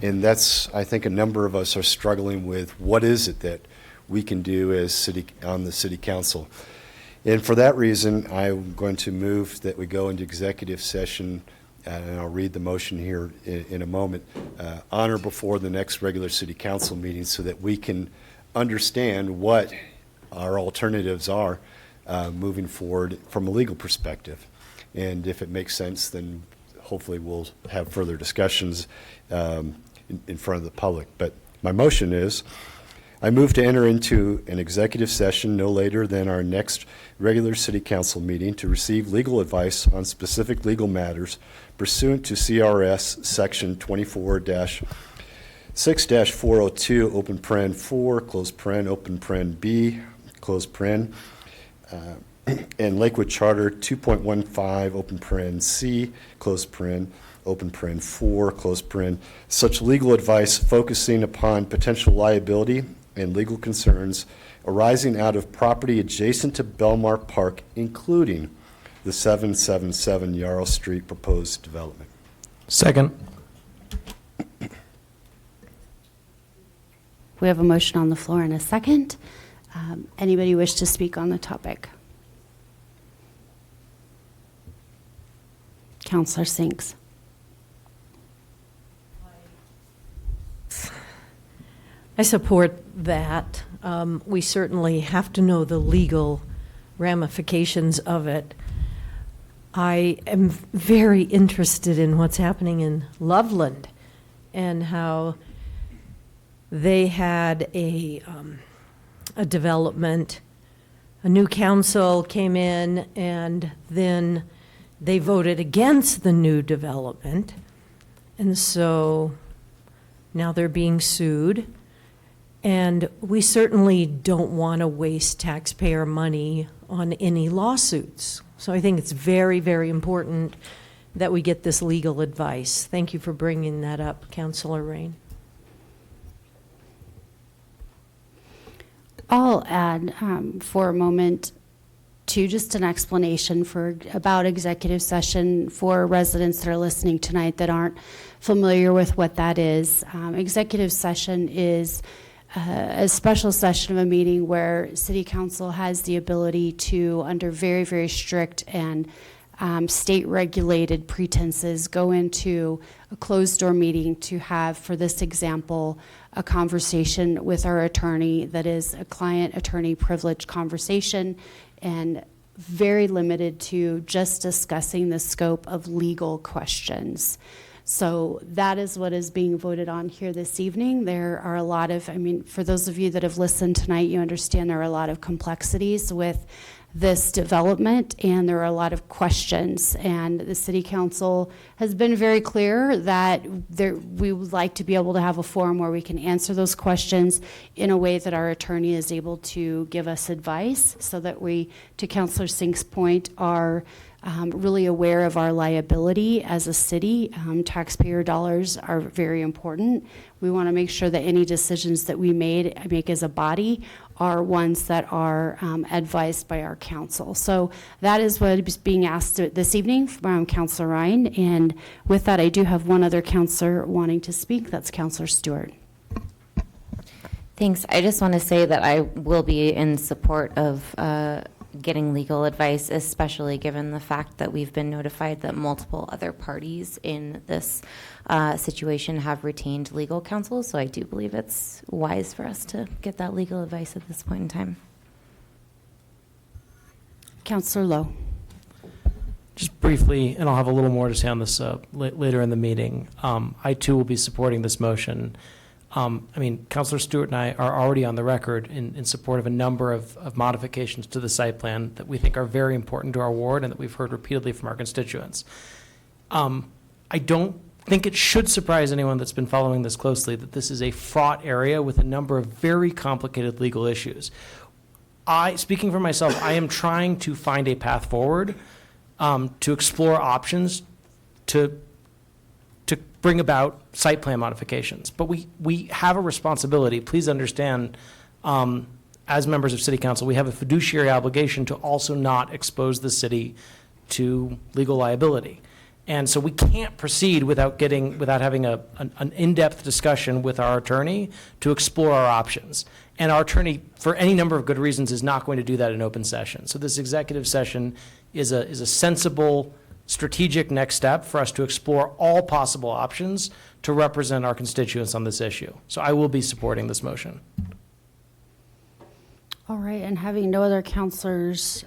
And that's, I think a number of us are struggling with what is it that we can do as on the city council. And for that reason, I'm going to move that we go into executive session, and I'll read the motion here in a moment, on or before the next regular city council meeting so that we can understand what our alternatives are moving forward from a legal perspective. And if it makes sense, then hopefully we'll have further discussions in front of the public. But my motion is, I move to enter into an executive session no later than our next regular city council meeting to receive legal advice on specific legal matters pursuant to CRS section 24-6-402, open paren 4, close paren, open paren B, close paren, and Lakewood Charter 2.15, open paren C, close paren, open paren 4, close paren. Such legal advice focusing upon potential liability and legal concerns arising out of property adjacent to Belmar Park, including the 777 Yarrow Street proposed development. Second. We have a motion on the floor and a second. Anybody wish to speak on the topic? Councilor Sinks. I support that. We certainly have to know the legal ramifications of it. I am very interested in what's happening in Loveland and how they had a development. A new council came in and then they voted against the new development. And so now they're being sued. And we certainly don't want to waste taxpayer money on any lawsuits. So I think it's very, very important that we get this legal advice. Thank you for bringing that up, Councilor Rain. I'll add for a moment to just an explanation about executive session for residents that are listening tonight that aren't familiar with what that is. Executive session is a special session of a meeting where City Council has the ability to, under very, very strict and state-regulated pretenses, go into a closed-door meeting to have, for this example, a conversation with our attorney that is a client-attorney privilege conversation and very limited to just discussing the scope of legal questions. So that is what is being voted on here this evening. There are a lot of, for those of you that have listened tonight, you understand there are a lot of complexities with this development, and there are a lot of questions. And the City Council has been very clear that we would like to be able to have a forum where we can answer those questions in a way that our attorney is able to give us advice so that we, to Councilor Sink's point, are really aware of our liability as a city. Taxpayer dollars are very important. We want to make sure that any decisions that we make as a body are ones that are advised by our council. So that is what is being asked this evening from Councilor Ryan. And with that, I do have one other councilor wanting to speak. That's Councilor Stewart. Thanks. I just want to say that I will be in support of getting legal advice, especially given the fact that we've been notified that multiple other parties in this situation have retained legal counsel. So I do believe it's wise for us to get that legal advice at this point in time. Councilor Lowe. Just briefly, and I'll have a little more to say on this later in the meeting, I too will be supporting this motion. Councilor Stewart and I are already on the record in support of a number of modifications to the site plan that we think are very important to our ward and that we've heard repeatedly from our constituents. I don't think it should surprise anyone that's been following this closely that this is a fraught area with a number of very complicated legal issues. Speaking for myself, I am trying to find a path forward to explore options to bring about site plan modifications. But we have a responsibility. Please understand, as members of City Council, we have a fiduciary obligation to also not expose the city to legal liability. And so we can't proceed without having an in-depth discussion with our attorney to explore our options. And our attorney, for any number of good reasons, is not going to do that in open session. So this executive session is a sensible, strategic next step for us to explore all possible options to represent our constituents on this issue. So I will be supporting this motion. All right, and having no other councilors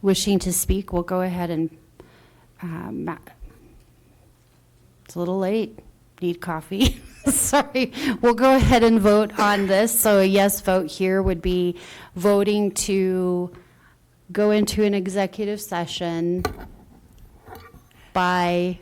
wishing to speak, we'll go ahead and, it's a little late, need coffee. Sorry, we'll go ahead and vote on this. So a yes vote here would be voting to go into an executive session by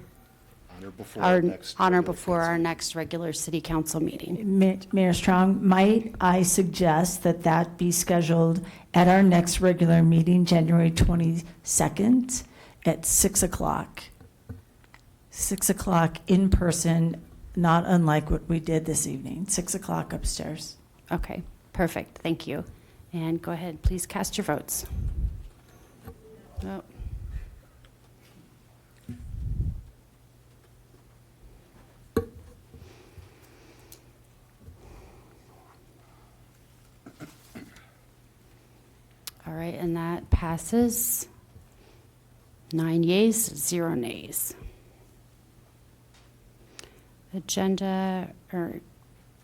before our next regular city council meeting. Mayor Strong, might I suggest that be scheduled at our next regular meeting, January 22nd at 6 o'clock. 6 o'clock in person, not unlike what we did this evening. 6 o'clock upstairs. Okay, perfect. Thank you. And go ahead, please cast your votes. Oh. All right, and that passes 9 yeas, 0 nays. Agenda or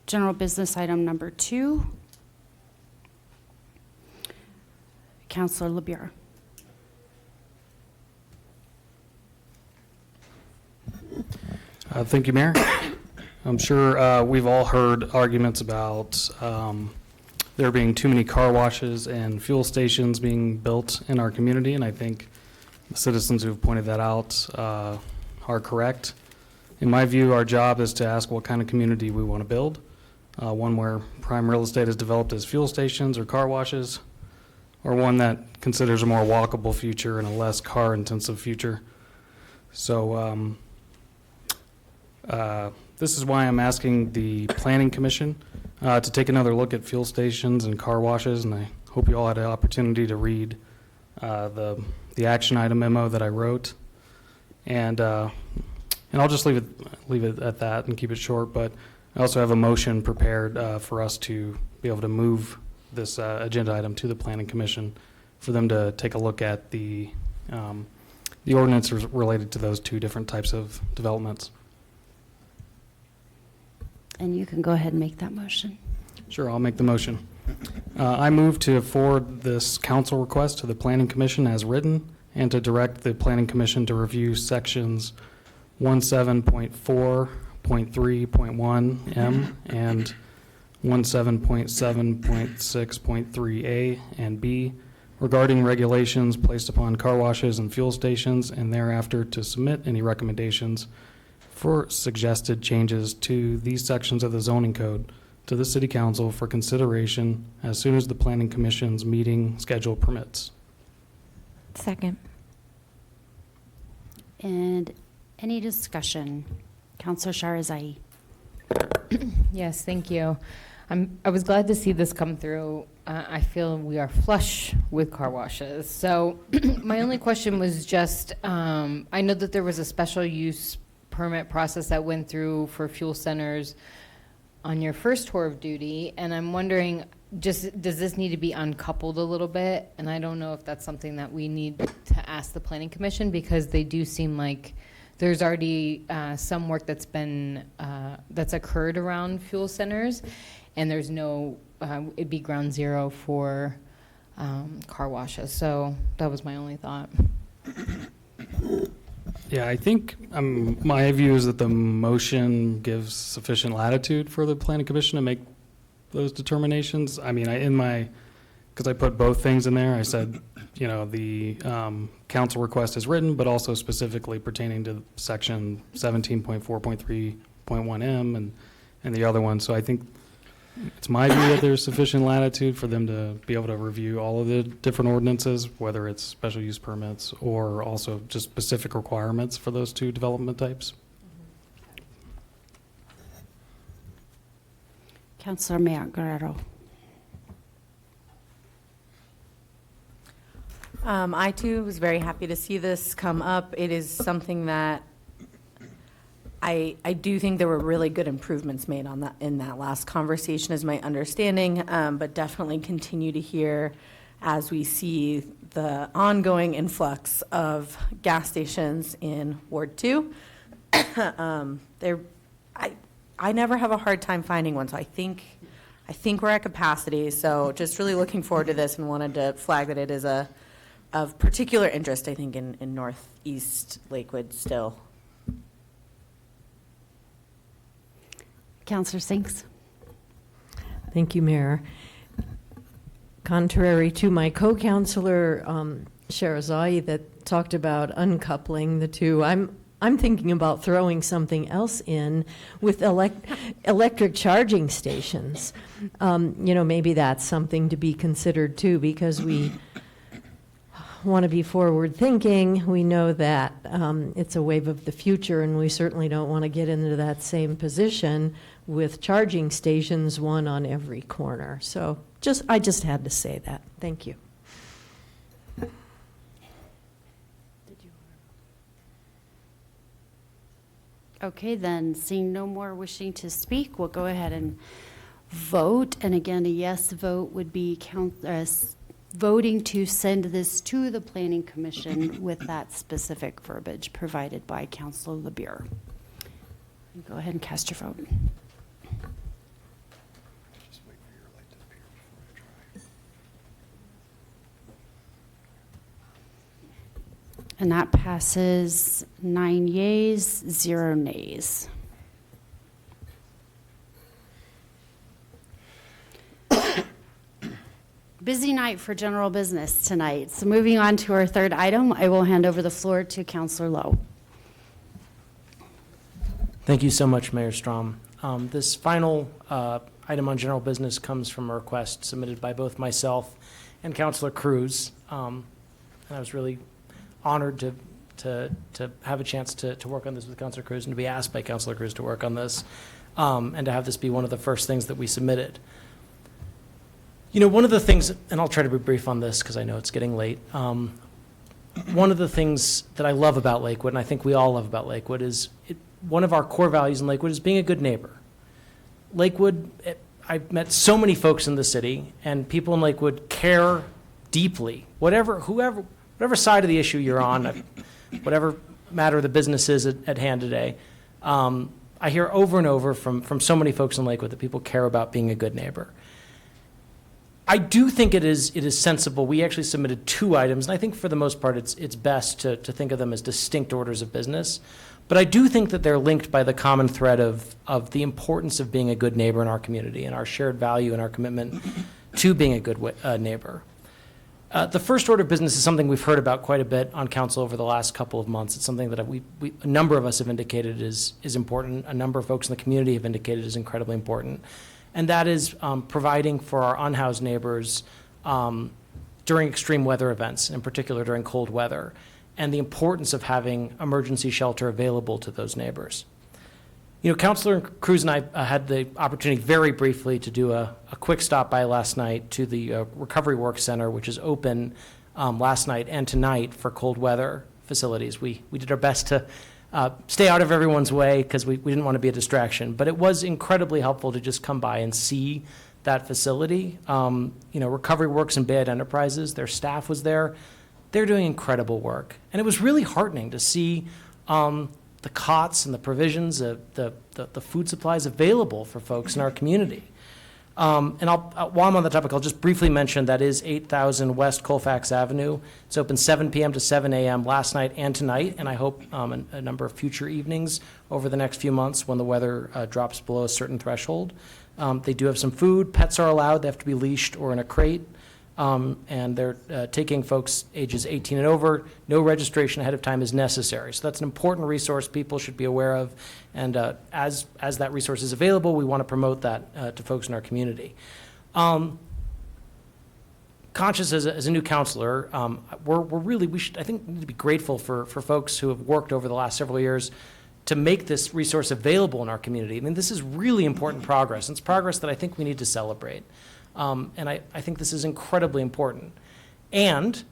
general business item number 2. Councilor LeBure. Thank you, Mayor. I'm sure we've all heard arguments about there being too many car washes and fuel stations being built in our community, and I think the citizens who've pointed that out are correct. In my view, our job is to ask what kind of community we want to build, one where prime real estate is developed as fuel stations or car washes, or one that considers a more walkable future and a less car-intensive future. So this is why I'm asking the Planning Commission to take another look at fuel stations and car washes, and I hope you all had an opportunity to read the action item memo that I wrote. And I'll just leave it at that and keep it short, but I also have a motion prepared for us to be able to move this agenda item to the Planning Commission for them to take a look at the ordinance related to those two different types of developments. And you can go ahead and make that motion. Sure, I'll make the motion. I move to forward this council request to the Planning Commission as written and to direct the Planning Commission to review sections 17.4.3.1 M and 17.7.6.3 and B regarding regulations placed upon car washes and fuel stations, and thereafter to submit any recommendations for suggested changes to these sections of the zoning code to the City Council for consideration as soon as the Planning Commission's meeting schedule permits. Second. And any discussion? Counselor Sharazai. Yes, thank you. I was glad to see this come through. I feel we are flush with car washes. So my only question was just, I know that there was a special use permit process that went through for fuel centers on your first tour of duty, and I'm wondering, just does this need to be uncoupled a little bit? And I don't know if that's something that we need to ask the Planning Commission, because they do seem like there's already some work that's been that's occurred around fuel centers, and there's no it'd be ground zero for car washes. So that was my only thought. Yeah, I think my view is that the motion gives sufficient latitude for the Planning Commission to make those determinations. I mean, because I put both things in there, I said, the council request is written, but also specifically pertaining to section 17.4.3.1M and the other one. So I think it's my view that there's sufficient latitude for them to be able to review all of the different ordinances, whether it's special use permits or also just specific requirements for those two development types. Councilor Mayor Guerrero. I too was very happy to see this come up. It is something that I do think there were really good improvements made on that in that last conversation, is my understanding, but definitely continue to hear as we see the ongoing influx of gas stations in Ward 2. I never have a hard time finding one, so I think we're at capacity. So just really looking forward to this, and wanted to flag that it is of particular interest, I think, in Northeast Lakewood still. Councilor Sinks. Thank you, Mayor. Contrary to my co-councilor, Sherazai, that talked about uncoupling the two, I'm thinking about throwing something else in with electric charging stations. Maybe that's something to be considered too, because we want to be forward thinking. We know that it's a wave of the future, and we certainly don't want to get into that same position with charging stations, one on every corner. So I just had to say that. Thank you. Okay, then, seeing no more wishing to speak, we'll go ahead and vote. And again, a yes vote would be voting to send this to the Planning Commission with that specific verbiage provided by Councilor LeBure. Go ahead and cast your vote. And that passes 9 yeas, 0 nays. Busy night for general business tonight. So moving on to our third item, I will hand over the floor to Councilor Lowe. Thank you so much, Mayor Strom. This final item on general business comes from a request submitted by both myself and Councilor Cruz. And I was really honored to have a chance to work on this with Councilor Cruz, and to be asked by Councilor Cruz to work on this, and to have this be one of the first things that we submitted. One of the things, and I'll try to be brief on this because I know it's getting late. One of the things that I love about Lakewood, and I think we all love about Lakewood, is one of our core values in Lakewood is being a good neighbor. Lakewood, I've met so many folks in the city, and people in Lakewood care deeply, whatever side of the issue you're on, whatever matter the business is at hand today. I hear over and over from so many folks in Lakewood that people care about being a good neighbor. I do think it is sensible. We actually submitted 2 items, and I think for the most part it's best to think of them as distinct orders of business. But I do think that they're linked by the common thread of the importance of being a good neighbor in our community, and our shared value and our commitment to being a good neighbor. The first order of business is something we've heard about quite a bit on council over the last couple of months. It's something that a number of us have indicated is important. A number of folks in the community have indicated is incredibly important. And that is providing for our unhoused neighbors during extreme weather events, in particular during cold weather. and the importance of having emergency shelter available to those neighbors. You know, Councilor Cruz and I had the opportunity very briefly to do a quick stop by last night to the Recovery Works Center, which is open last night and tonight for cold weather facilities. We did our best to stay out of everyone's way because we didn't want to be a distraction, but it was incredibly helpful to just come by and see that facility. You know, Recovery Works and Bay Enterprises, their staff was there. They're doing incredible work. And it was really heartening to see the cots and the provisions, the food supplies available for folks in our community. And while I'm on the topic, I'll just briefly mention that is 8000 West Colfax Avenue. It's open 7 p.m. to 7 a.m. last night and tonight, and I hope a number of future evenings over the next few months when the weather drops below a certain threshold. They do have some food. Pets are allowed. They have to be leashed or in a crate. And they're taking folks ages 18 and over. No registration ahead of time is necessary. So that's an important resource people should be aware of. And as that resource is available, we want to promote that to folks in our community. Conscious as a new counselor, I think we need to be grateful for folks who have worked over the last several years to make this resource available in our community. I mean, this is really important progress. It's progress that I think we need to celebrate. And I think this is incredibly important. And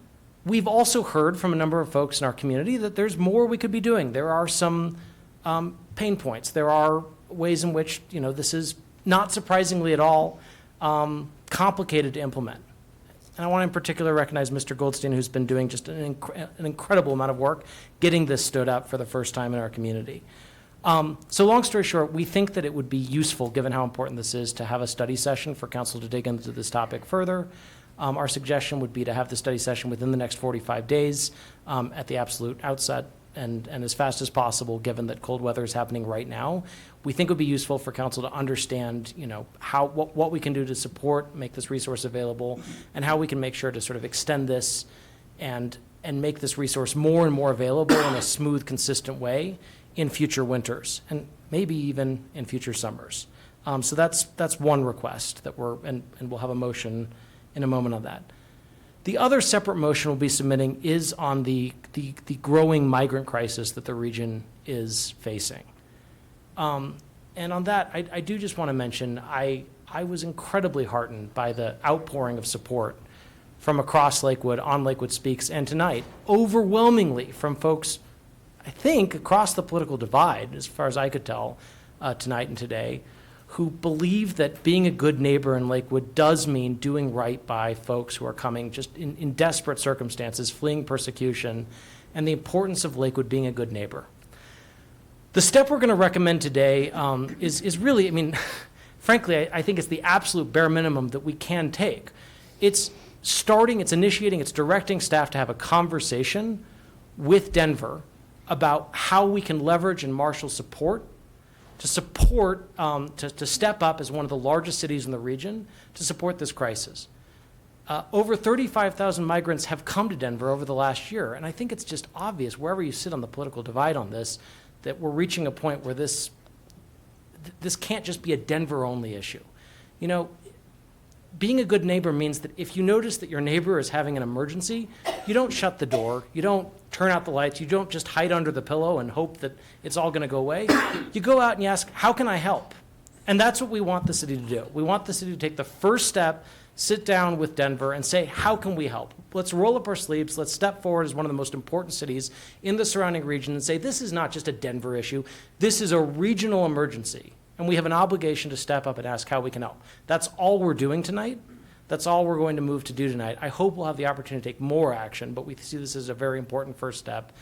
we've also heard from a number of folks in our community that there's more we could be doing. There are some pain points. There are ways in which, you know, this is not surprisingly at all complicated to implement. And I want to in particular recognize Mr. Goldstein, who's been doing just an incredible amount of work getting this stood up for the first time in our community. So long story short, we think that it would be useful, given how important this is, to have a study session for council to dig into this topic further. Our suggestion would be to have the study session within the next 45 days at the absolute outset and as fast as possible, given that cold weather is happening right now. We think it would be useful for council to understand, you know, what we can do to support, make this resource available, and how we can make sure to sort of extend this and make this resource more and more available in a smooth, consistent way in future winters, and maybe even in future summers. So that's one request that and we'll have a motion in a moment on that. The other separate motion we'll be submitting is on the growing migrant crisis that the region is facing. And on that, I do just want to mention, I was incredibly heartened by the outpouring of support from across Lakewood, on Lakewood Speaks, and tonight, overwhelmingly from folks, I think, across the political divide, as far as I could tell, tonight and today, who believe that being a good neighbor in Lakewood does mean doing right by folks who are coming just in desperate circumstances, fleeing persecution, and the importance of Lakewood being a good neighbor. The step we're going to recommend today is really, I mean, frankly, I think it's the absolute bare minimum that we can take. It's initiating, it's directing staff to have a conversation with Denver about how we can leverage and marshal support to step up as one of the largest cities in the region to support this crisis. Over 35,000 migrants have come to Denver over the last year, and I think it's just obvious, wherever you sit on the political divide on this, that we're reaching a point where this can't just be a Denver-only issue. You know, being a good neighbor means that if you notice that your neighbor is having an emergency, you don't shut the door, you don't turn out the lights, you don't just hide under the pillow and hope that it's all going to go away. You go out and you ask, how can I help? And that's what we want the city to do. We want the city to take the first step, sit down with Denver and say, how can we help? Let's roll up our sleeves, let's step forward as one of the most important cities in the surrounding region and say, this is not just a Denver issue, this is a regional emergency. And we have an obligation to step up and ask how we can help. That's all we're doing tonight. That's all we're going to move to do tonight. I hope we'll have the opportunity to take more action, but we see this as a very important first step.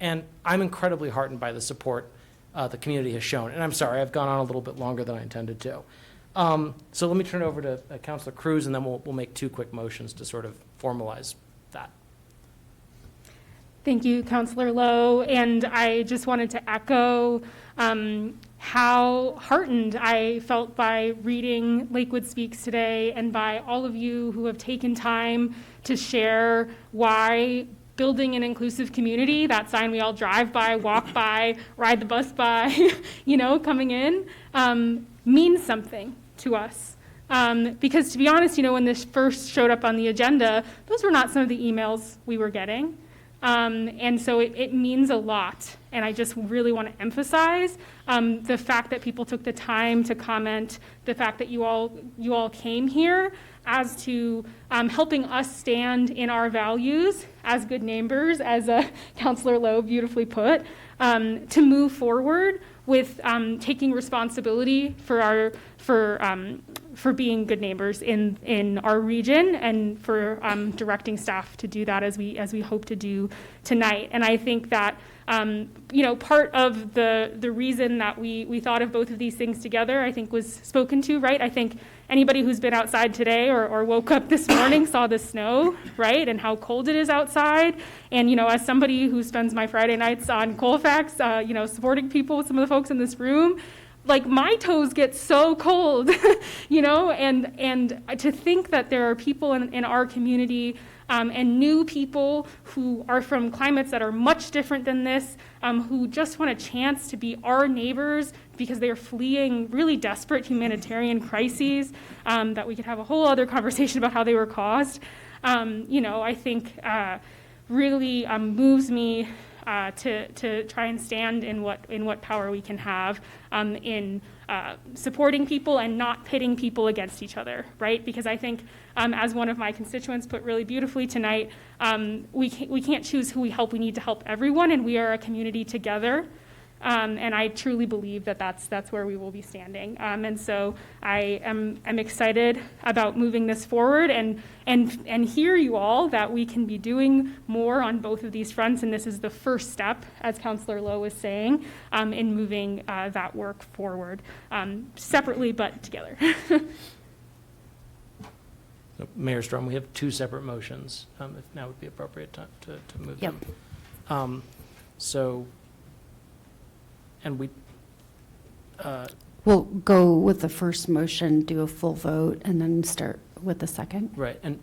And I'm incredibly heartened by the support the community has shown. And I'm sorry, I've gone on a little bit longer than I intended to. So let me turn it over to Councilor Cruz, and then we'll make two quick motions to sort of formalize that. Thank you, Councilor Lowe. And I just wanted to echo how heartened I felt by reading Lakewood Speaks today and by all of you who have taken time to share why building an inclusive community, that sign we all drive by, walk by, ride the bus by, coming in, means something to us. Because to be honest, when this first showed up on the agenda, those were not some of the emails we were getting. And so it means a lot. And I just really want to emphasize the fact that people took the time to comment, the fact that you all came here as to helping us stand in our values as good neighbors, as Councillor Lowe beautifully put, to move forward with taking responsibility for being good neighbors in our region, and for directing staff to do that as we hope to do tonight. And I think that part of the reason that we thought of both of these things together, I think, was spoken to, right? I think anybody who's been outside today or woke up this morning saw the snow, right, and how cold it is outside. And as somebody who spends my Friday nights on Colfax, supporting people, some of the folks in this room, like, my toes get so cold, and to think that there are people in our community and new people who are from climates that are much different than this, who just want a chance to be our neighbors because they're fleeing really desperate humanitarian crises, that we could have a whole other conversation about how they were caused, I think really moves me to try and stand in what power we can have in supporting people and not pitting people against each other, right? Because I think, as one of my constituents put really beautifully tonight, we can't choose who we help. We need to help everyone, and we are a community together. And I truly believe that that's where we will be standing. And so I'm excited about moving this forward and hear you all that we can be doing more on both of these fronts. And this is the first step, as Councillor Lowe was saying, in moving that work forward, separately but together. So, Mayor Strom, we have two separate motions, if now would be appropriate time to move Yep. them. And we, We'll go with the first motion, do a full vote, and then start with the second. right, and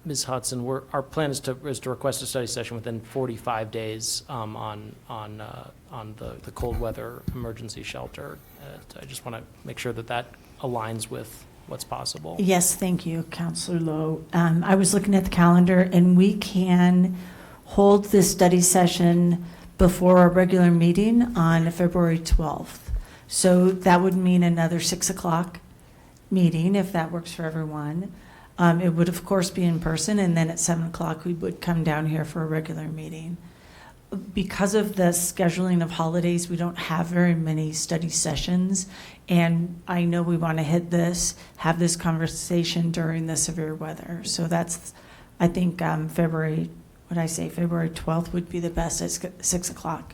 Ms. Hudson, our plan is to request a study session within 45 days on the cold weather emergency shelter. I just want to make sure that aligns with what's possible. Yes, thank you, Councillor Lowe. I was looking at the calendar, and we can hold this study session before our regular meeting on February 12th. So that would mean another 6 o'clock meeting, if that works for everyone. It would, of course, be in person, and then at 7 o'clock, we would come down here for a regular meeting. Because of the scheduling of holidays, we don't have very many study sessions, and I know we want to have this conversation during the severe weather. So that's, I think, February 12th would be the best at 6 o'clock.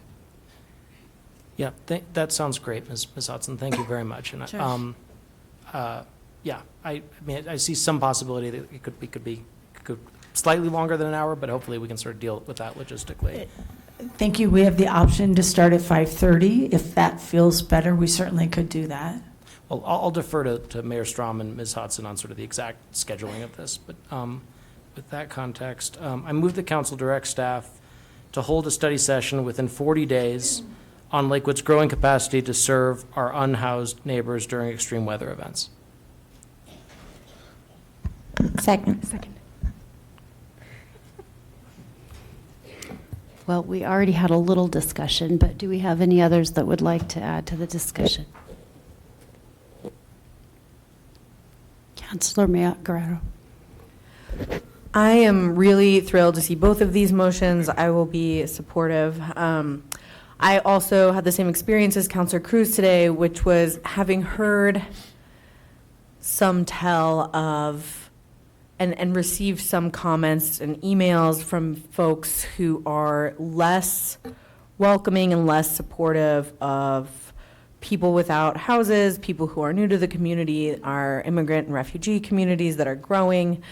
Yeah, that sounds great, Ms. Hudson. Thank you very much. And Sure. yeah, I mean, I see some possibility that it could be slightly longer than an hour, but hopefully we can sort of deal with that logistically. Thank you. We have the option to start at 5:30. If that feels better, we certainly could do that. Well, I'll defer to Mayor Strom and Ms. Hudson on sort of the exact scheduling of this, but with that context, I move the council direct staff to hold a study session within 40 days on Lakewood's growing capacity to serve our unhoused neighbors during extreme weather events. Second. Well, we already had a little discussion, but do we have any others that would like to add to the discussion? Councillor Guerrero. I am really thrilled to see both of these motions. I will be supportive. I also had the same experience as Councillor Cruz today, which was having heard some tell of and received some comments and emails from folks who are less welcoming and less supportive of people without houses, people who are new to the community, our immigrant and refugee communities that are growing.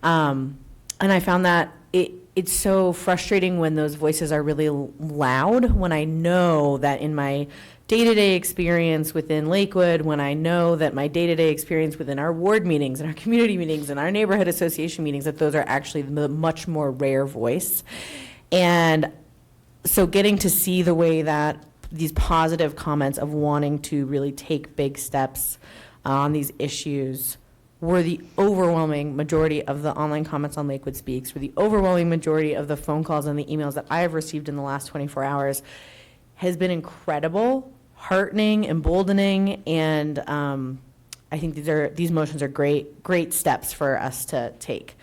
And I found that it's so frustrating when those voices are really loud, when I know that in my day-to-day experience within Lakewood, when I know that my day-to-day experience within our ward meetings and our community meetings and our neighborhood association meetings, that those are actually the much more rare voice. And so getting to see the way that these positive comments of wanting to really take big steps on these issues were the overwhelming majority of the online comments on Lakewood Speaks, were the overwhelming majority of the phone calls and the emails that I have received in the last 24 hours, has been incredible, heartening, emboldening, and I think these motions are great steps for us to take.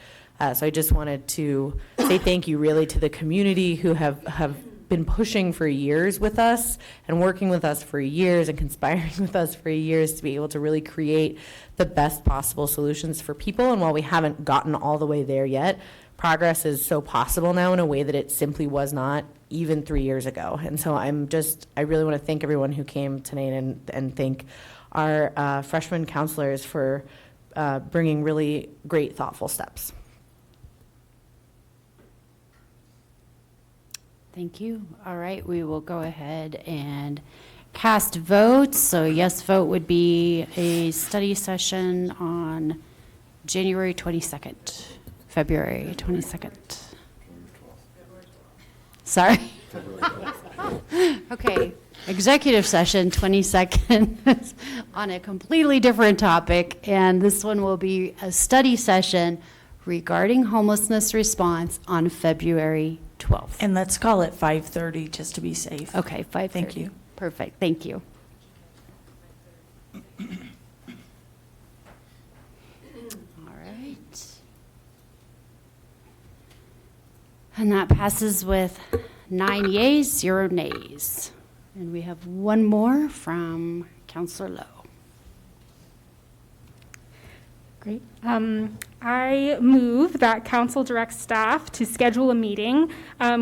So I just wanted to say thank you really to the community who have been pushing for years with us and working with us for years and conspiring with us for years to be able to really create the best possible solutions for people. And while we haven't gotten all the way there yet, progress is so possible now in a way that it simply was not even 3 years ago. And so I really want to thank everyone who came tonight and thank our freshman counselors for bringing really great, thoughtful steps. Thank you. All right, we will go ahead and cast votes. So yes vote would be a study session on January 22nd, February 22nd. Sorry. Okay, executive session 22nd on a completely different topic, and this one will be a study session regarding homelessness response on February 12th. And let's call it 5:30 just to be safe. Okay, 5:30. Thank you. Perfect, thank you. All right. And that passes with 9 yeas, 0 nays. And we have one more from Councilor Lowe. Great. I move that council directs staff to schedule a meeting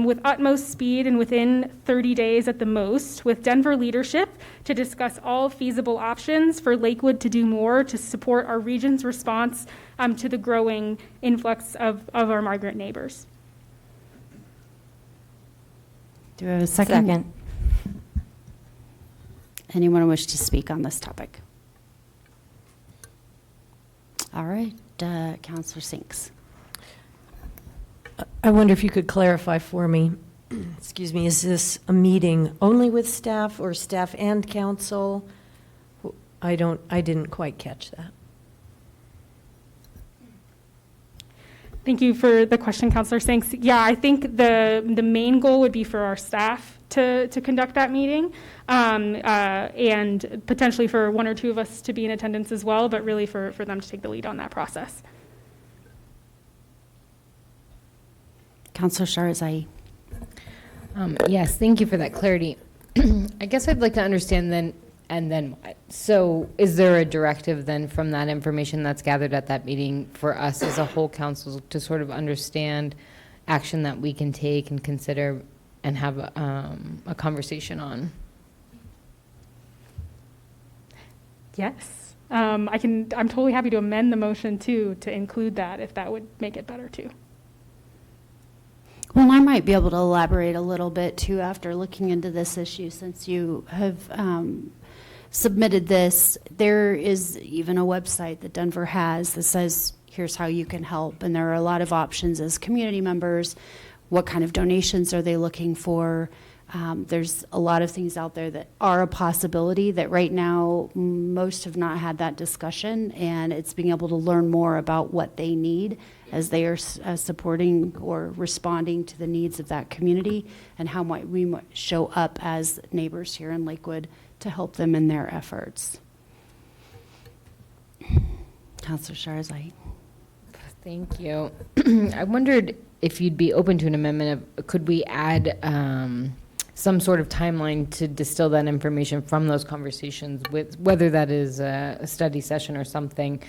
with utmost speed and within 30 days at the most with Denver leadership to discuss all feasible options for Lakewood to do more to support our region's response to the growing influx of our migrant neighbors. Do we have a second? Anyone wish to speak on this topic? All right, Councilor Sinks. I wonder if you could clarify for me, excuse me, is this a meeting only with staff or staff and council? I didn't quite catch that. Thank you for the question, Councilor Sinks. Yeah, I think the main goal would be for our staff to conduct that meeting, and potentially for 1 or 2 of us to be in attendance as well, but really for them to take the lead on that process. Councilor Sharzai. Yes, thank you for that clarity. I guess I'd like to understand then, and then what? So is there a directive then from that information that's gathered at that meeting for us as a whole council to sort of understand action that we can take and consider and have a conversation on? Yes, I'm totally happy to amend the motion too to include that if that would make it better too. Well, I might be able to elaborate a little bit too after looking into this issue since you have submitted this. There is even a website that Denver has that says, here's how you can help. And there are a lot of options as community members. What kind of donations are they looking for? There's a lot of things out there that are a possibility that right now most have not had that discussion, and it's being able to learn more about what they need as they are supporting or responding to the needs of that community, and how might we show up as neighbors here in Lakewood to help them in their efforts. Councilor Sharzai. Thank you. I wondered if you'd be open to an amendment of, could we add some sort of timeline to distill that information from those conversations, with whether that is a study session or something.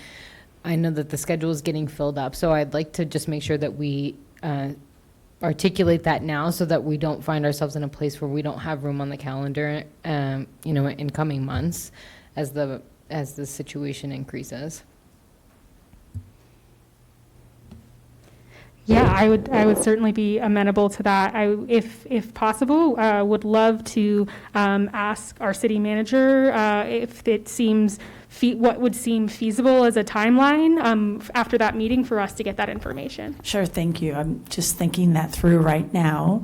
I know that the schedule is getting filled up, so I'd like to just make sure that we articulate that now so that we don't find ourselves in a place where we don't have room on the calendar, in coming months as the situation increases. Yeah, I would certainly be amenable to that. If possible, would love to ask our city manager if it seems what would seem feasible as a timeline after that meeting for us to get that information. Sure, thank you. I'm just thinking that through right now.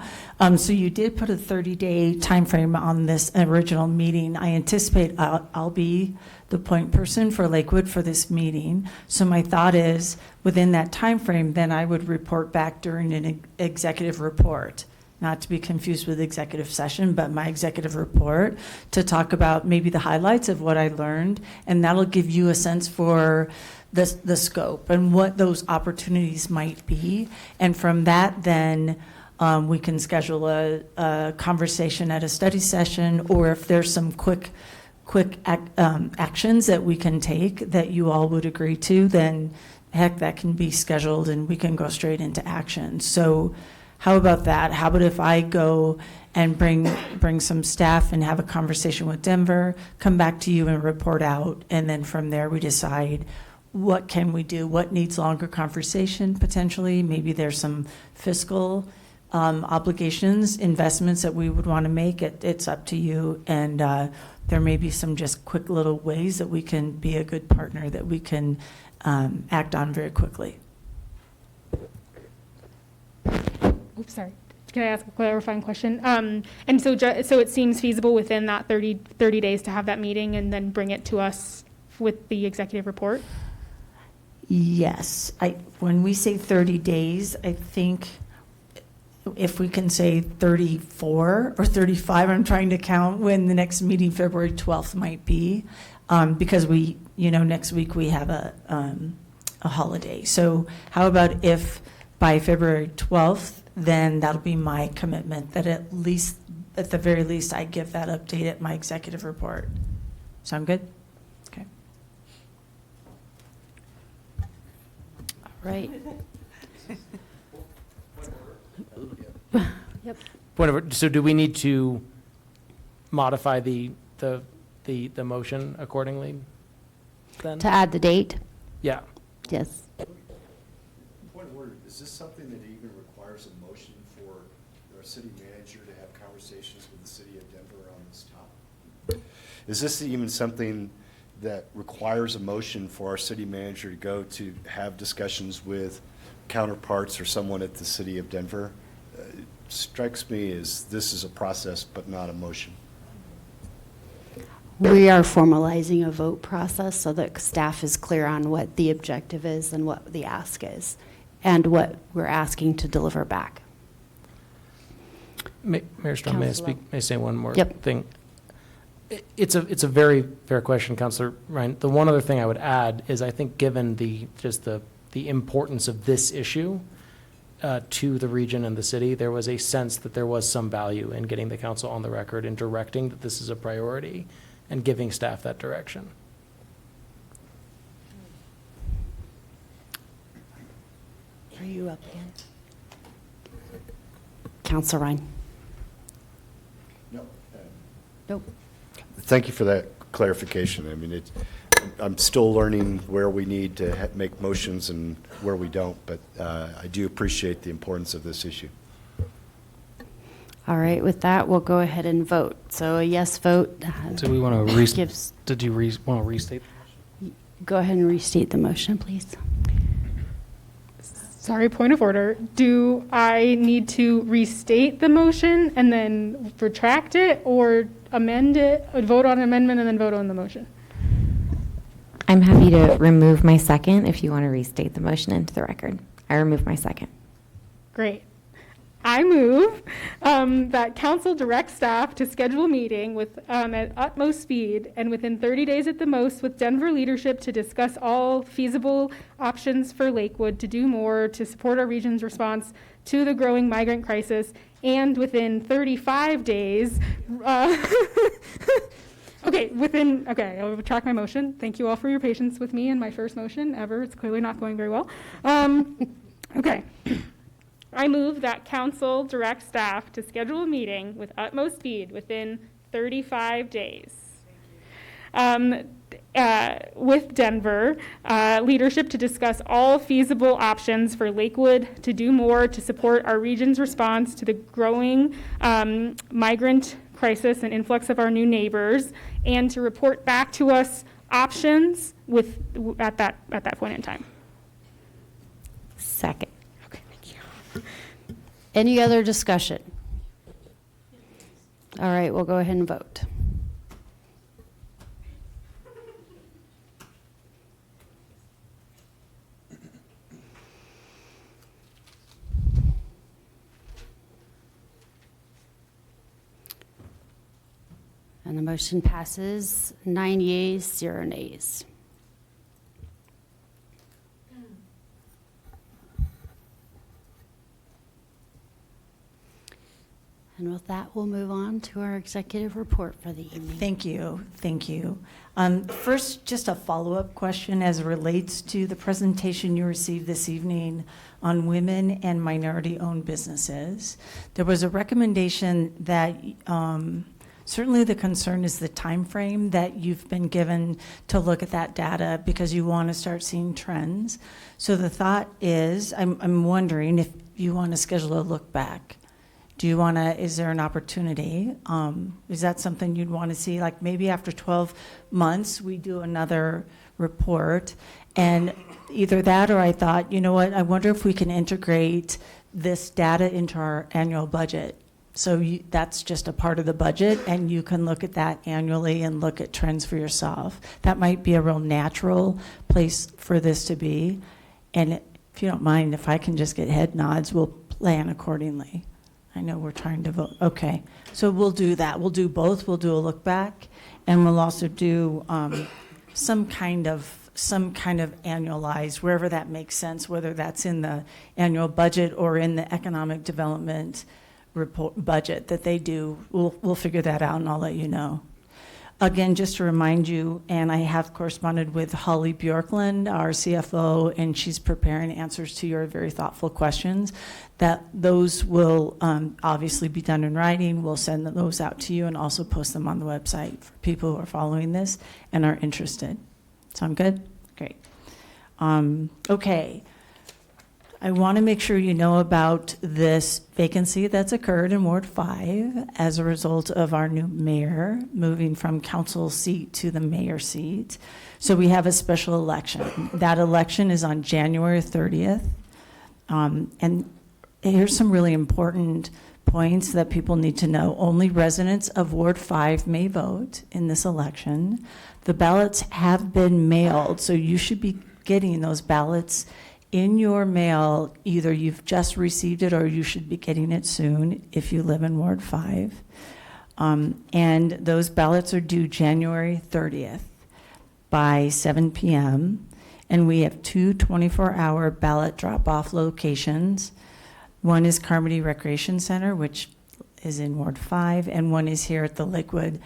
So you did put a 30-day timeframe on this original meeting. I anticipate I'll be the point person for Lakewood for this meeting. So my thought is, within that timeframe, then I would report back during an executive report, not to be confused with executive session, but my executive report, to talk about maybe the highlights of what I learned, and that'll give you a sense for the scope and what those opportunities might be. And from that, then we can schedule a conversation at a study session, or if there's some quick actions that we can take that you all would agree to, then heck, that can be scheduled and we can go straight into action. So how about that? How about if I go and bring some staff and have a conversation with Denver, come back to you and report out, and then from there we decide what can we do, what needs longer conversation potentially. Maybe there's some fiscal obligations, investments that we would want to make. It's up to you, and there may be some just quick little ways that we can be a good partner that we can act on very quickly. Oops, sorry. Can I ask a clarifying question? And so it seems feasible within that 30 days to have that meeting and then bring it to us with the executive report? Yes. When we say 30 days, I think if we can say 34 or 35, I'm trying to count when the next meeting, February 12th, might be, because next week we have a holiday. So how about if by February 12th, then that'll be my commitment that at the very least, I give that update at my executive report. Sound good? Okay. All right. Yep. So do we need to modify the motion accordingly then? To add the date? Yeah. Yes. Point of order, is this something that even requires a motion for our city manager to have conversations with the city of Denver on this topic? Is this even something that requires a motion for our city manager to go to have discussions with counterparts or someone at the city of Denver? Strikes me as this is a process but not a motion. We are formalizing a vote process so that staff is clear on what the objective is and what the ask is and what we're asking to deliver back. Mayor Strong, may I say one more Yep. thing? It's a very fair question, Councilor Ryan. The one other thing I would add is I think given the importance of this issue to the region and the city, there was a sense that there was some value in getting the council on the record and directing that this is a priority and giving staff that direction. Are you up again? Councilor Ryan? No. Nope. Thank you for that clarification. I mean, I'm still learning where we need to make motions and where we don't, but I do appreciate the importance of this issue. All right, with that, we'll go ahead and vote. So a yes vote. Do we want to gives. Did you want to restate? Go ahead and restate the motion, please. Sorry, point of order. Do I need to restate the motion and then retract it, or amend it, or vote on amendment and then vote on the motion? I'm happy to remove my second if you want to restate the motion into the record. I remove my second. Great. I move that council direct staff to schedule a meeting with at utmost speed and within 30 days at the most with Denver leadership to discuss all feasible options for Lakewood to do more to support our region's response to the growing migrant crisis, and within 35 days, okay, I'll retract my motion. Thank you all for your patience with me and my first motion ever. It's clearly not going very well. Okay. I move that council direct staff to schedule a meeting with utmost speed within 35 days. With Denver leadership to discuss all feasible options for Lakewood to do more to support our region's response to the growing migrant crisis and influx of our new neighbors, and to report back to us options at that point in time. Second. Okay, thank you. Any other discussion? All right, we'll go ahead and vote. And the motion passes 9 yeas, 0 nays. And with that, we'll move on to our executive report for the evening. Thank you. Thank you. First, just a follow-up question as it relates to the presentation you received this evening on women and minority-owned businesses. There was a recommendation that certainly the concern is the time frame that you've been given to look at that data because you want to start seeing trends. So the thought is, I'm wondering if you want to schedule a look back. Do you want to, is there an opportunity? Is that something you'd want to see? Like maybe after 12 months, we do another report. And either that or I thought, you know what, I wonder if we can integrate this data into our annual budget. So that's just a part of the budget, and you can look at that annually and look at trends for yourself. That might be a real natural place for this to be. And if you don't mind, if I can just get head nods, we'll plan accordingly. I know we're trying to vote. Okay, so we'll do that. We'll do both. We'll do a look back, and we'll also do some kind of annualized, wherever that makes sense, whether that's in the annual budget or in the economic development report budget that they do. We'll figure that out, and I'll let you know. Again, just to remind you, and I have corresponded with Holly Bjorklund, our CFO, and she's preparing answers to your very thoughtful questions, that those will obviously be done in writing. We'll send those out to you and also post them on the website for people who are following this and are interested. Sound good? Great. Okay. I want to make sure you know about this vacancy that's occurred in Ward 5 as a result of our new mayor moving from council seat to the mayor seat. So we have a special election. That election is on January 30th. And here's some really important points that people need to know. Only residents of Ward 5 may vote in this election. The ballots have been mailed, so you should be getting those ballots in your mail. Either you've just received it or you should be getting it soon if you live in Ward 5. And those ballots are due January 30th by 7 p.m. And we have two 24-hour ballot drop-off locations. One is Carmody Recreation Center, which is in Ward 5, and one is here at the Lakewood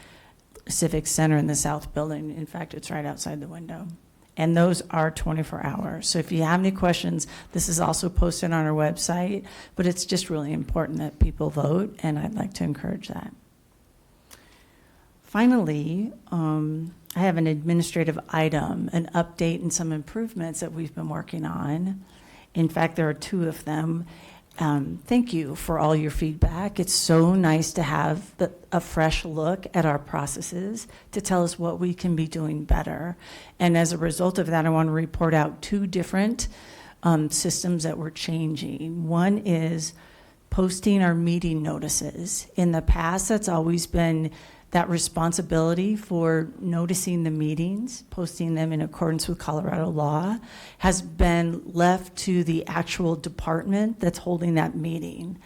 Civic Center in the South Building. In fact, it's right outside the window. And those are 24 hours. So if you have any questions, this is also posted on our website, but it's just really important that people vote, and I'd like to encourage that. Finally, I have an administrative item, an update and some improvements that we've been working on. In fact, there are two of them. Thank you for all your feedback. It's so nice to have a fresh look at our processes to tell us what we can be doing better. And as a result of that, I want to report out two different systems that we're changing. One is posting our meeting notices. In the past, that's always been that responsibility for noticing the meetings, posting them in accordance with Colorado law, has been left to the actual department that's holding that meeting.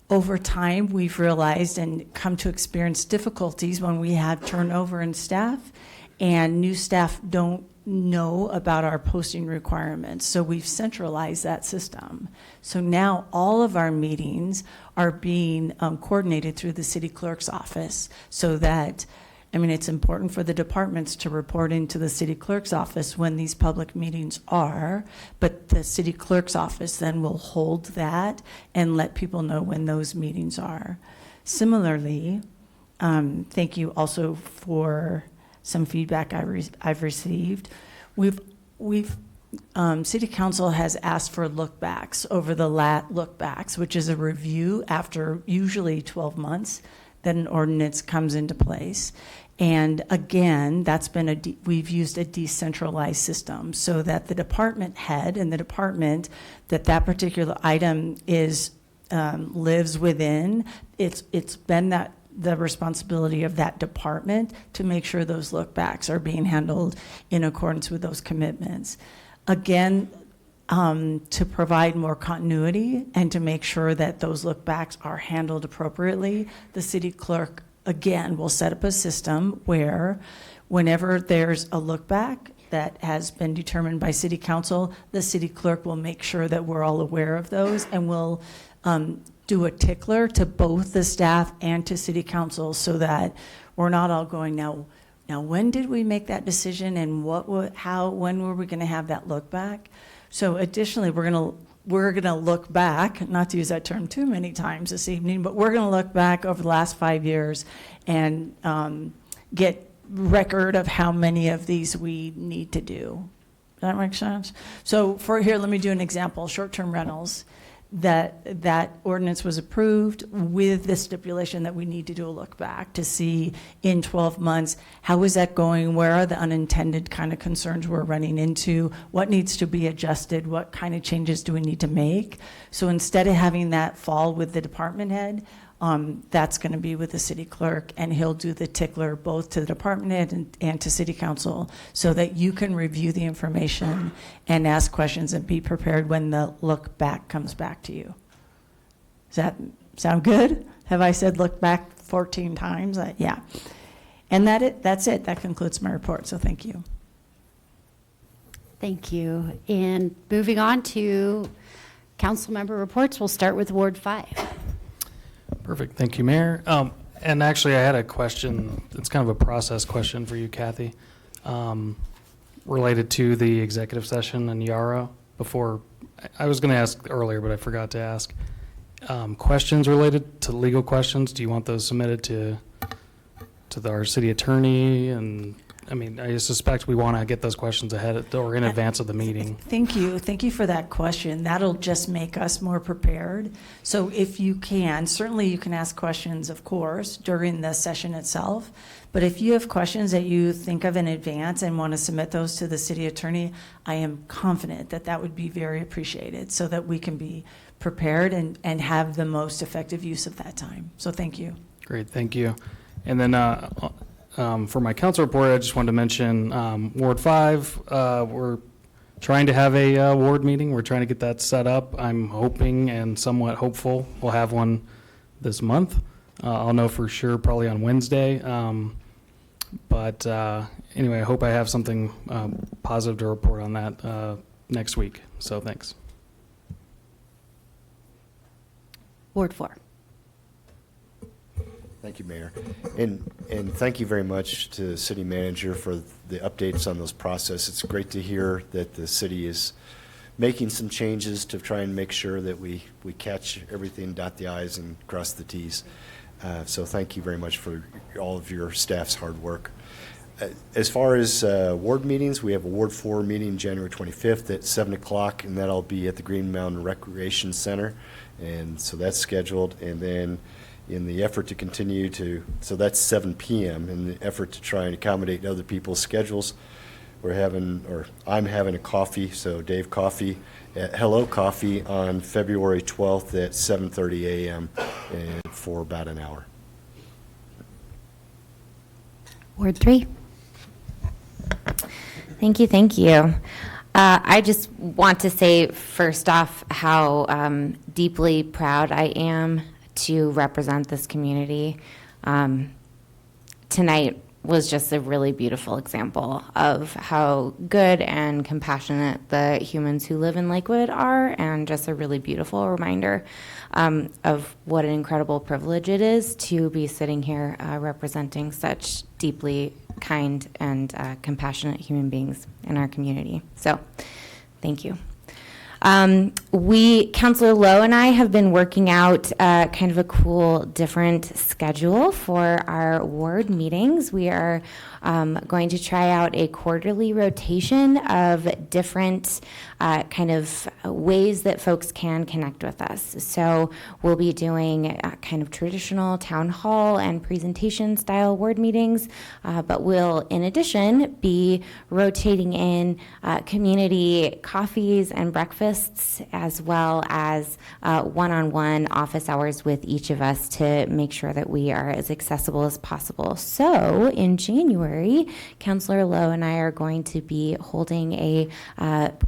Over time, we've realized and come to experience difficulties when we have turnover in staff and new staff don't know about our posting requirements. So we've centralized that system. So now all of our meetings are being coordinated through the city clerk's office so that, I mean, it's important for the departments to report into the city clerk's office when these public meetings are, but the city clerk's office then will hold that and let people know when those meetings are. Similarly, thank you also for some feedback I've received. City Council has asked for look-backs over the look-backs, which is a review after usually 12 months that an ordinance comes into place. And again, that's been we've used a decentralized system so that the department head and the department that particular item is lives within, it's been the responsibility of that department to make sure those look-backs are being handled in accordance with those commitments. Again, to provide more continuity and to make sure that those look-backs are handled appropriately, the city clerk, again, will set up a system where whenever there's a look-back that has been determined by city council, the city clerk will make sure that we're all aware of those and will do a tickler to both the staff and to city council so that we're not all going, now when did we make that decision and when were we going to have that look back? So additionally, we're going to look back, not to use that term too many times this evening, but we're going to look back over the last 5 years and get record of how many of these we need to do. Does that make sense? So let me do an example, short-term rentals. That ordinance was approved with the stipulation that we need to do a look back to see in 12 months, how is that going? Where are the unintended kind of concerns we're running into? What needs to be adjusted? What kind of changes do we need to make? So instead of having that fall with the department head, that's going to be with the city clerk, and he'll do the tickler both to the department head and to city council so that you can review the information and ask questions and be prepared when the look back comes back to you. Does that sound good? Have I said look back 14 times? Yeah. And that's it. That concludes my report. So thank you. Thank you. And moving on to council member reports, we'll start with Ward 5. Perfect. Thank you, Mayor. And actually, I had a question. It's kind of a process question for you, Kathy, related to the executive session and Yarrow. Before, I was going to ask earlier, but I forgot to ask. Questions related to legal questions, do you want those submitted to our city attorney? And I mean, I suspect we want to get those questions ahead or in advance of the meeting. Thank you. Thank you for that question. That'll just make us more prepared. So if you can, certainly you can ask questions, of course, during the session itself. But if you have questions that you think of in advance and want to submit those to the city attorney, I am confident that that would be very appreciated so that we can be prepared and have the most effective use of that time. So thank you. Great. Thank you. And then for my council report, I just wanted to mention Ward 5. We're trying to have a ward meeting. We're trying to get that set up. I'm hoping and somewhat hopeful we'll have one this month. I'll know for sure probably on Wednesday. But anyway, I hope I have something positive to report on that next week. So thanks. Ward 4. Thank you, Mayor. And thank you very much to the city manager for the updates on those processes. It's great to hear that the city is making some changes to try and make sure that we catch everything, dot the I's and cross the T's. So thank you very much for all of your staff's hard work. As far as ward meetings, we have a Ward 4 meeting January 25th at 7 o'clock, and that'll be at the Green Mountain Recreation Center. And so that's scheduled. And then in the effort to continue so that's 7 p.m. in the effort to try and accommodate other people's schedules, I'm having a coffee, so Dave Coffee at Hello Coffee on February 12th at 7:30 a.m. and for about an hour. Ward 3. Thank you. I just want to say first off how deeply proud I am to represent this community. Tonight was just a really beautiful example of how good and compassionate the humans who live in Lakewood are, and just a really beautiful reminder of what an incredible privilege it is to be sitting here representing such deeply kind and compassionate human beings in our community. So, thank you. Councilor Lowe and I have been working out kind of a cool different schedule for our ward meetings. We are going to try out a quarterly rotation of different kind of ways that folks can connect with us. So we'll be doing kind of traditional town hall and presentation style ward meetings, but we'll in addition be rotating in community coffees and breakfasts, as well as one-on-one office hours with each of us to make sure that we are as accessible as possible. So in January, Councilor Lowe and I are going to be holding a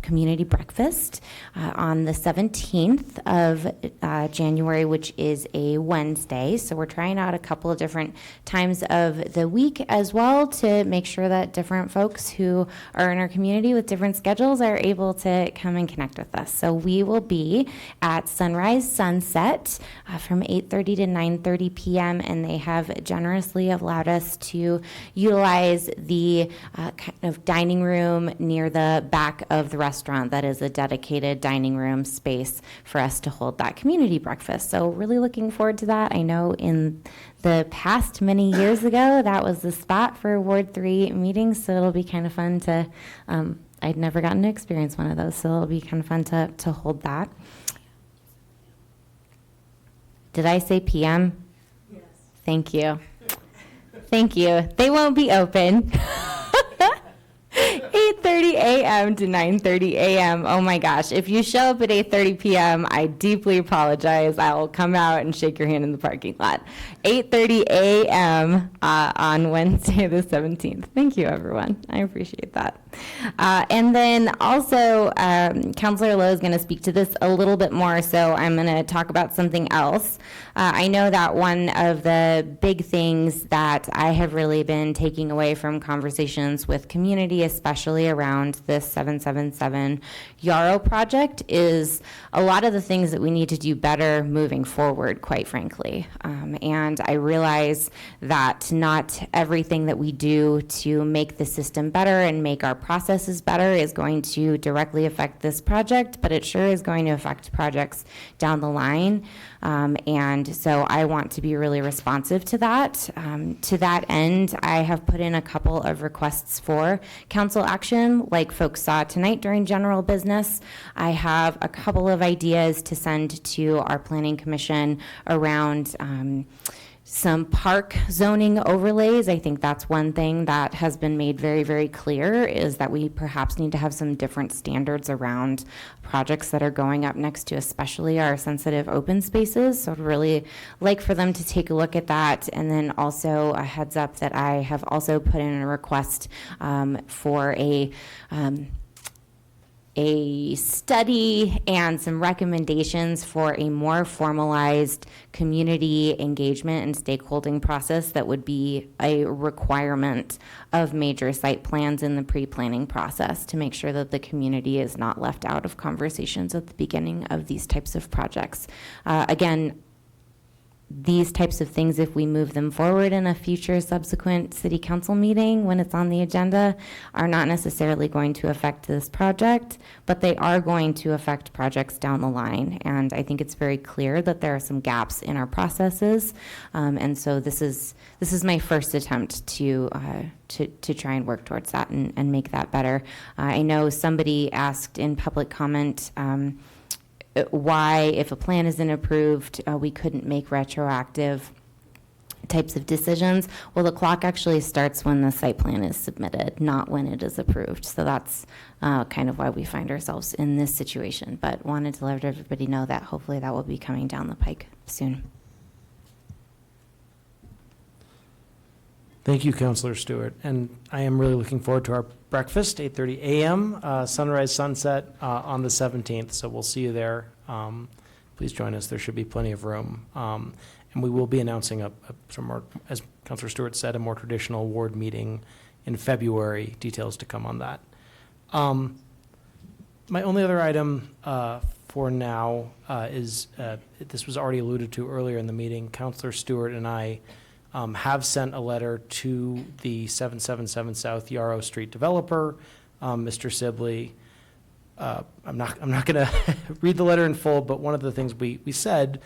community breakfast on the 17th of January, which is a Wednesday. So we're trying out a couple of different times of the week as well to make sure that different folks who are in our community with different schedules are able to come and connect with us. So we will be at Sunrise Sunset from 8:30 to 9:30 p.m. and they have generously allowed us to utilize the kind of dining room near the back of the restaurant that is a dedicated dining room space for us to hold that community breakfast. So really looking forward to that. I know in the past many years ago that was the spot for Ward 3 meetings, so it'll be kind of fun to I'd never gotten to experience one of those, so it'll be kind of fun to hold that. Did I say PM? Yes. Thank you. Thank you. They won't be open. 8:30 a.m. to 9:30 a.m. Oh my gosh. If you show up at 8:30 p.m., I deeply apologize. I will come out and shake your hand in the parking lot. 8:30 a.m. On Wednesday the 17th. Thank you, everyone. I appreciate that. And then also, Councilor Lowe is going to speak to this a little bit more, so I'm going to talk about something else. I know that one of the big things that I have really been taking away from conversations with community, especially around this 777 Yarrow project, is a lot of the things that we need to do better moving forward, quite frankly. And I realize that not everything that we do to make the system better and make our processes better is going to directly affect this project, but it sure is going to affect projects down the line. And so I want to be really responsive to that. To that end, I have put in a couple of requests for council action, like folks saw tonight during general business. I have a couple of ideas to send to our planning commission around some park zoning overlays. I think that's one thing that has been made very, very clear, is that we perhaps need to have some different standards around projects that are going up next to especially our sensitive open spaces. So I'd really like for them to take a look at that. And then also a heads up that I have also put in a request for a study and some recommendations for a more formalized community engagement and stakeholding process that would be a requirement of major site plans in the pre-planning process to make sure that the community is not left out of conversations at the beginning of these types of projects. Again, these types of things, if we move them forward in a future subsequent city council meeting when it's on the agenda, are not necessarily going to affect this project, but they are going to affect projects down the line. And I think it's very clear that there are some gaps in our processes. And so this is my first attempt to try and work towards that and make that better. I know somebody asked in public comment why, if a plan isn't approved, we couldn't make retroactive types of decisions. Well, the clock actually starts when the site plan is submitted, not when it is approved. So that's kind of why we find ourselves in this situation. But wanted to let everybody know that hopefully that will be coming down the pike soon. Thank you, Councilor Stewart. And I am really looking forward to our breakfast, 8:30 a.m., Sunrise Sunset on the 17th. So we'll see you there. Please join us. There should be plenty of room. And we will be announcing some more, as Councilor Stewart said, a more traditional ward meeting in February. Details to come on that. My only other item for now is, this was already alluded to earlier in the meeting, Councilor Stewart and I have sent a letter to the 777 South Yarrow Street developer, Mr. Sibley, I'm not going to read the letter in full, but one of the things we said,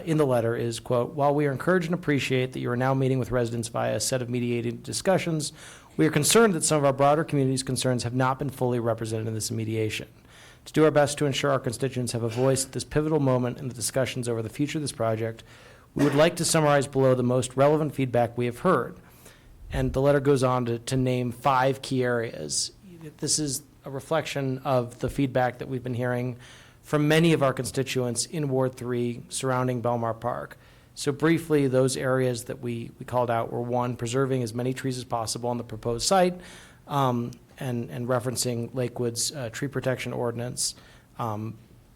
in the letter is, quote, while we are encouraged and appreciate that you are now meeting with residents via a set of mediated discussions, we are concerned that some of our broader community's concerns have not been fully represented in this mediation. To do our best to ensure our constituents have a voice at this pivotal moment in the discussions over the future of this project, we would like to summarize below the most relevant feedback we have heard. And the letter goes on to name 5 key areas. This is a reflection of the feedback that we've been hearing from many of our constituents in Ward 3 surrounding Belmar Park. So briefly, those areas that we called out were 1, preserving as many trees as possible on the proposed site, and referencing Lakewood's tree protection ordinance.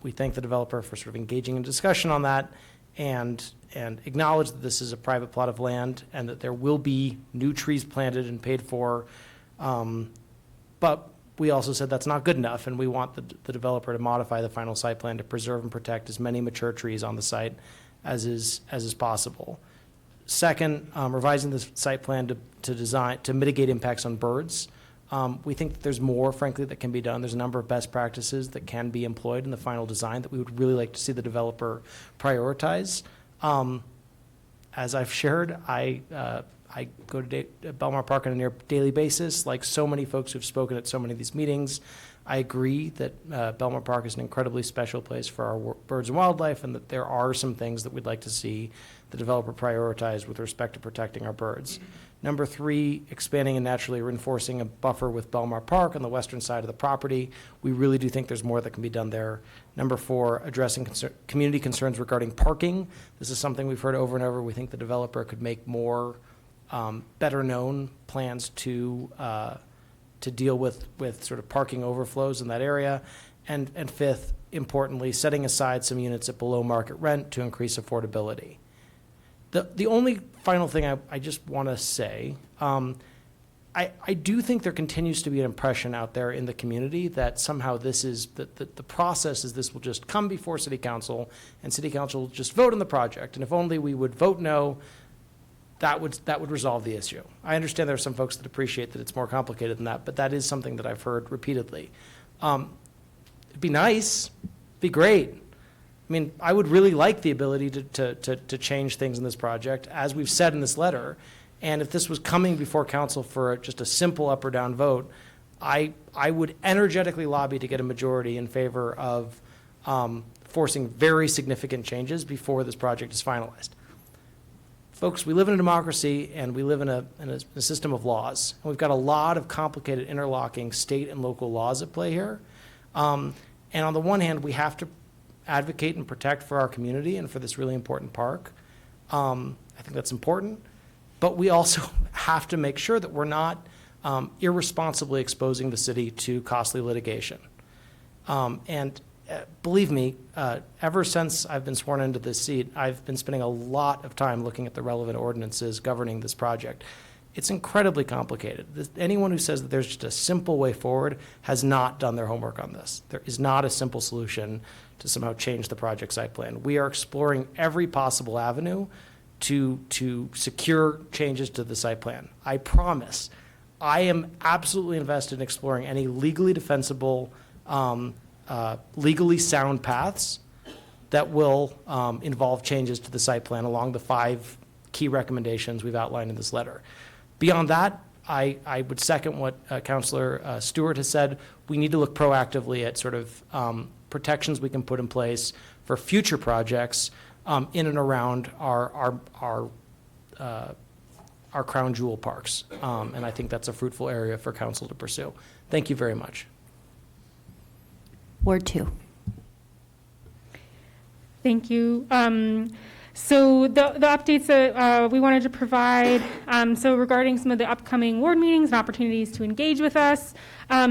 We thank the developer for sort of engaging in discussion on that, and acknowledge that this is a private plot of land and that there will be new trees planted and paid for. But we also said that's not good enough, and we want the developer to modify the final site plan to preserve and protect as many mature trees on the site as is possible. Second, revising the site plan to mitigate impacts on birds. We think that there's more, frankly, that can be done. There's a number of best practices that can be employed in the final design that we would really like to see the developer prioritize. As I've shared, I go to Belmar Park on a near daily basis. Like so many folks who've spoken at so many of these meetings, I agree that Belmar Park is an incredibly special place for our birds and wildlife, and that there are some things that we'd like to see the developer prioritize with respect to protecting our birds. Number 3, expanding and naturally reinforcing a buffer with Belmar Park on the western side of the property. We really do think there's more that can be done there. Number 4, addressing community concerns regarding parking. This is something we've heard over and over. We think the developer could make more better known plans to deal with sort of parking overflows in that area. And 5th, importantly, setting aside some units at below market rent to increase affordability. The only final thing I just want to say, I do think there continues to be an impression out there in the community that somehow this is, that the process is this will just come before City Council, and City Council will just vote on the project. And if only we would vote no, that would resolve the issue. I understand there are some folks that appreciate that it's more complicated than that, but that is something that I've heard repeatedly. It'd be nice, it'd be great. I mean, I would really like the ability to change things in this project, as we've said in this letter. And if this was coming before council for just a simple up or down vote, I would energetically lobby to get a majority in favor of forcing very significant changes before this project is finalized. Folks, we live in a democracy, and we live in a system of laws. And we've got a lot of complicated interlocking state and local laws at play here. And on the one hand, we have to advocate and protect for our community and for this really important park. I think that's important. But we also have to make sure that we're not irresponsibly exposing the city to costly litigation. Believe me, ever since I've been sworn into this seat, I've been spending a lot of time looking at the relevant ordinances governing this project. It's incredibly complicated. Anyone who says that there's just a simple way forward has not done their homework on this. There is not a simple solution to somehow change the project site plan. We are exploring every possible avenue to secure changes to the site plan. I promise, I am absolutely invested in exploring any legally defensible, legally sound paths that will involve changes to the site plan along the 5 key recommendations we've outlined in this letter. Beyond that, I would second what Councilor Stewart has said. We need to look proactively at sort of protections we can put in place for future projects in and around our crown jewel parks. And I think that's a fruitful area for council to pursue. Thank you very much. Ward 2. Thank you. So the updates that we wanted to provide, so regarding some of the upcoming ward meetings and opportunities to engage with us.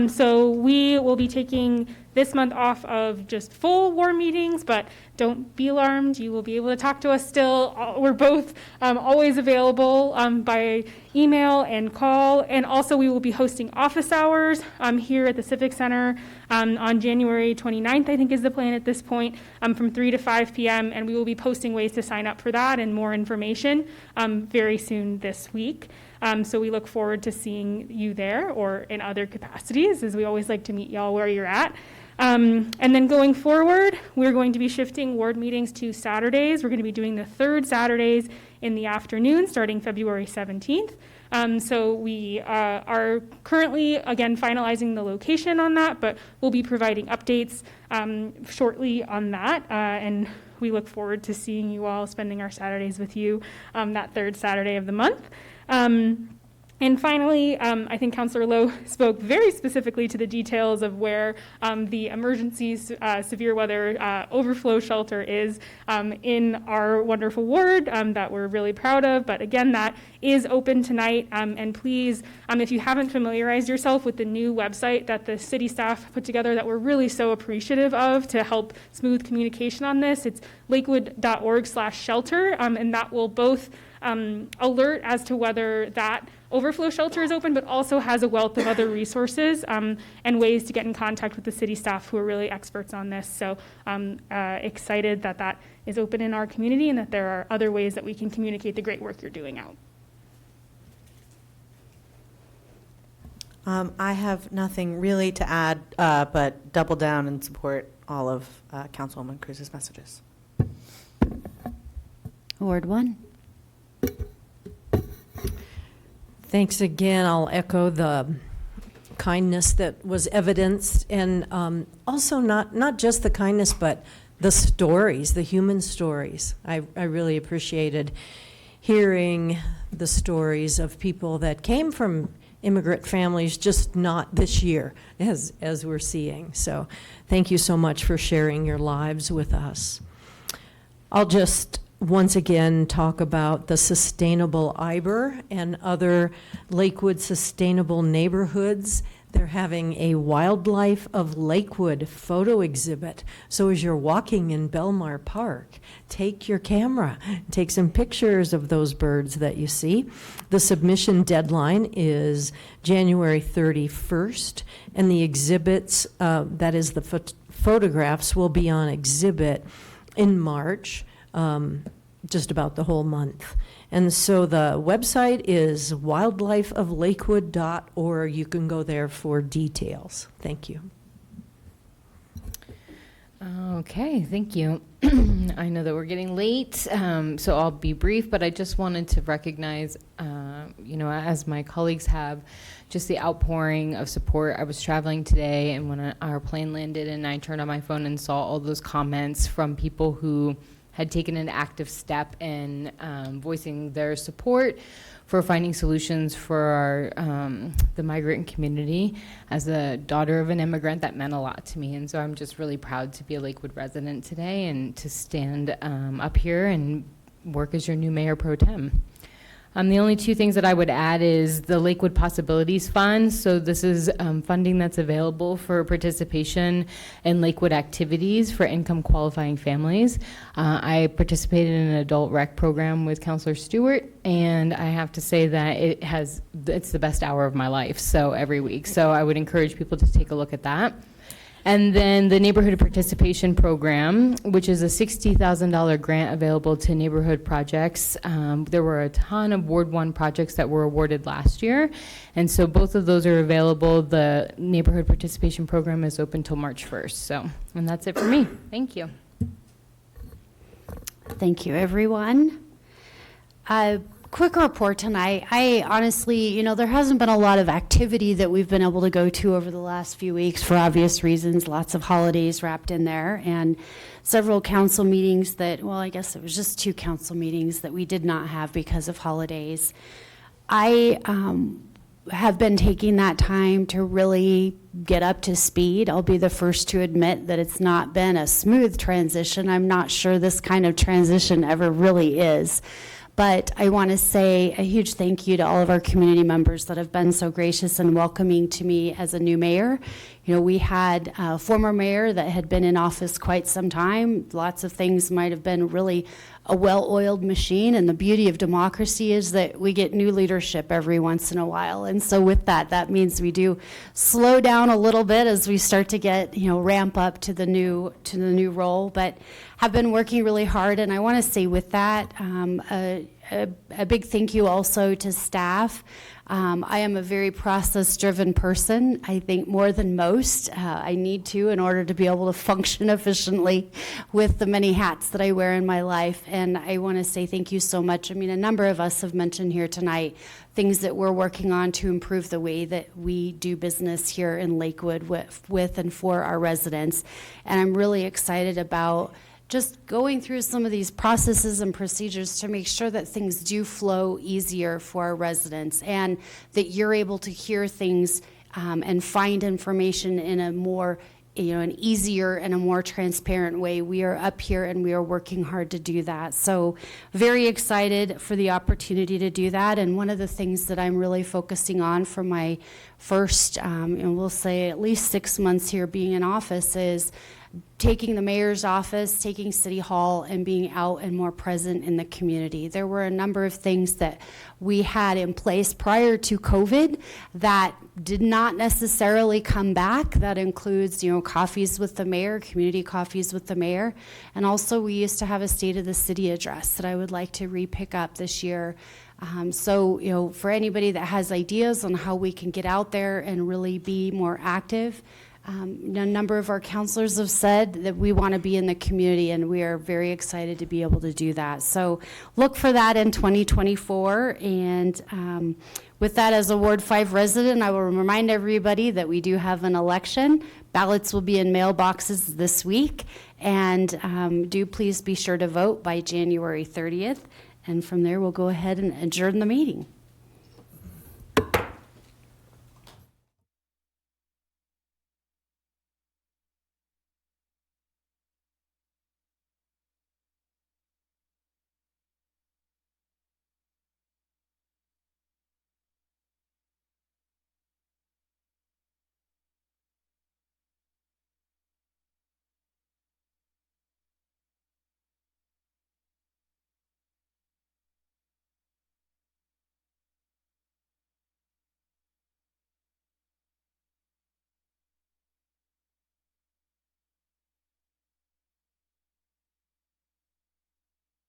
So we will be taking this month off of just full ward meetings, but don't be alarmed. You will be able to talk to us still. We're both always available by email and call. And also we will be hosting office hours here at the Civic Center on January 29th, I think is the plan at this point, from 3 to 5 p.m. And we will be posting ways to sign up for that and more information very soon this week. So we look forward to seeing you there or in other capacities, as we always like to meet y'all where you're at. And then going forward, we're going to be shifting ward meetings to Saturdays. We're going to be doing the third Saturdays in the afternoon, starting February 17th. So we are currently, again, finalizing the location on that, but we'll be providing updates shortly on that. And we look forward to seeing you all, spending our Saturdays with you that third Saturday of the month. And finally, I think Councilor Lowe spoke very specifically to the details of where the emergencies, severe weather overflow shelter is in our wonderful ward that we're really proud of. But again, that is open tonight. And please, if you haven't familiarized yourself with the new website that the city staff put together that we're really so appreciative of to help smooth communication on this, it's lakewood.org/shelter. And that will both alert as to whether that overflow shelter is open, but also has a wealth of other resources and ways to get in contact with the city staff who are really experts on this. So I'm excited that that is open in our community and that there are other ways that we can communicate the great work you're doing out. I have nothing really to add, but double down and support all of Councilwoman Cruz's messages. Ward 1. Thanks again. I'll echo the kindness that was evidenced, and also not just the kindness, but the stories, the human stories. I really appreciated hearing the stories of people that came from immigrant families, just not this year, as we're seeing. So thank you so much for sharing your lives with us. I'll just once again talk about the sustainable IBER and other Lakewood sustainable neighborhoods. They're having a Wildlife of Lakewood photo exhibit. So as you're walking in Belmar Park, take your camera, take some pictures of those birds that you see. The submission deadline is January 31st, and the exhibits, that is the photographs, will be on exhibit in March. Just about the whole month. And so the website is wildlifeoflakewood.org. You can go there for details. Thank you. Okay, thank you. I know that we're getting late, so I'll be brief, but I just wanted to recognize, as my colleagues have, just the outpouring of support. I was traveling today, and when our plane landed and I turned on my phone and saw all those comments from people who had taken an active step in voicing their support for finding solutions for the migrant community. As a daughter of an immigrant, that meant a lot to me, and so I'm just really proud to be a Lakewood resident today and to stand up here and work as your new mayor pro tem. The only two things that I would add is the Lakewood Possibilities Fund. So this is funding that's available for participation in Lakewood activities for income qualifying families. I participated in an adult rec program with Counselor Stewart, and I have to say that it's the best hour of my life, so every week. So I would encourage people to take a look at that. And then the Neighborhood Participation Program, which is a $60,000 grant available to neighborhood projects. There were a ton of Ward 1 projects that were awarded last year, and so both of those are available. The Neighborhood Participation Program is open till March 1st. And that's it for me. Thank you. Thank you, everyone. Quick report tonight. I honestly, there hasn't been a lot of activity that we've been able to go to over the last few weeks for obvious reasons. Lots of holidays wrapped in there, and several council meetings that, well, I guess it was just 2 council meetings that we did not have because of holidays. I have been taking that time to really get up to speed. I'll be the first to admit that it's not been a smooth transition. I'm not sure this kind of transition ever really is. But I want to say a huge thank you to all of our community members that have been so gracious and welcoming to me as a new mayor. We had a former mayor that had been in office quite some time. Lots of things might have been really a well-oiled machine, and the beauty of democracy is that we get new leadership every once in a while. And so with that means we do slow down a little bit as we start to get, ramp up to the new role, but have been working really hard. And I want to say with that, a big thank you also to staff. I am a very process-driven person, I think more than most. I need to in order to be able to function efficiently with the many hats that I wear in my life. And I want to say thank you so much. I mean, a number of us have mentioned here tonight things that we're working on to improve the way that we do business here in Lakewood with and for our residents. And I'm really excited about just going through some of these processes and procedures to make sure that things do flow easier for our residents and that you're able to hear things and find information in a more, an easier and a more transparent way. We are up here and we are working hard to do that. So very excited for the opportunity to do that. And one of the things that I'm really focusing on for my first, and we'll say at least 6 months here being in office is taking the mayor's office, taking City Hall, and being out and more present in the community. There were a number of things that we had in place prior to COVID that did not necessarily come back. That includes, coffees with the mayor, community coffees with the mayor. And also we used to have a State of the City address that I would like to re-pick up this year. So, for anybody that has ideas on how we can get out there and really be more active, a number of our counselors have said that we want to be in the community, and we are very excited to be able to do that. So look for that in 2024. And with that, as a Ward 5 resident, I will remind everybody that we do have an election. Ballots will be in mailboxes this week. And do please be sure to vote by January 30th. And from there, we'll go ahead and adjourn the meeting.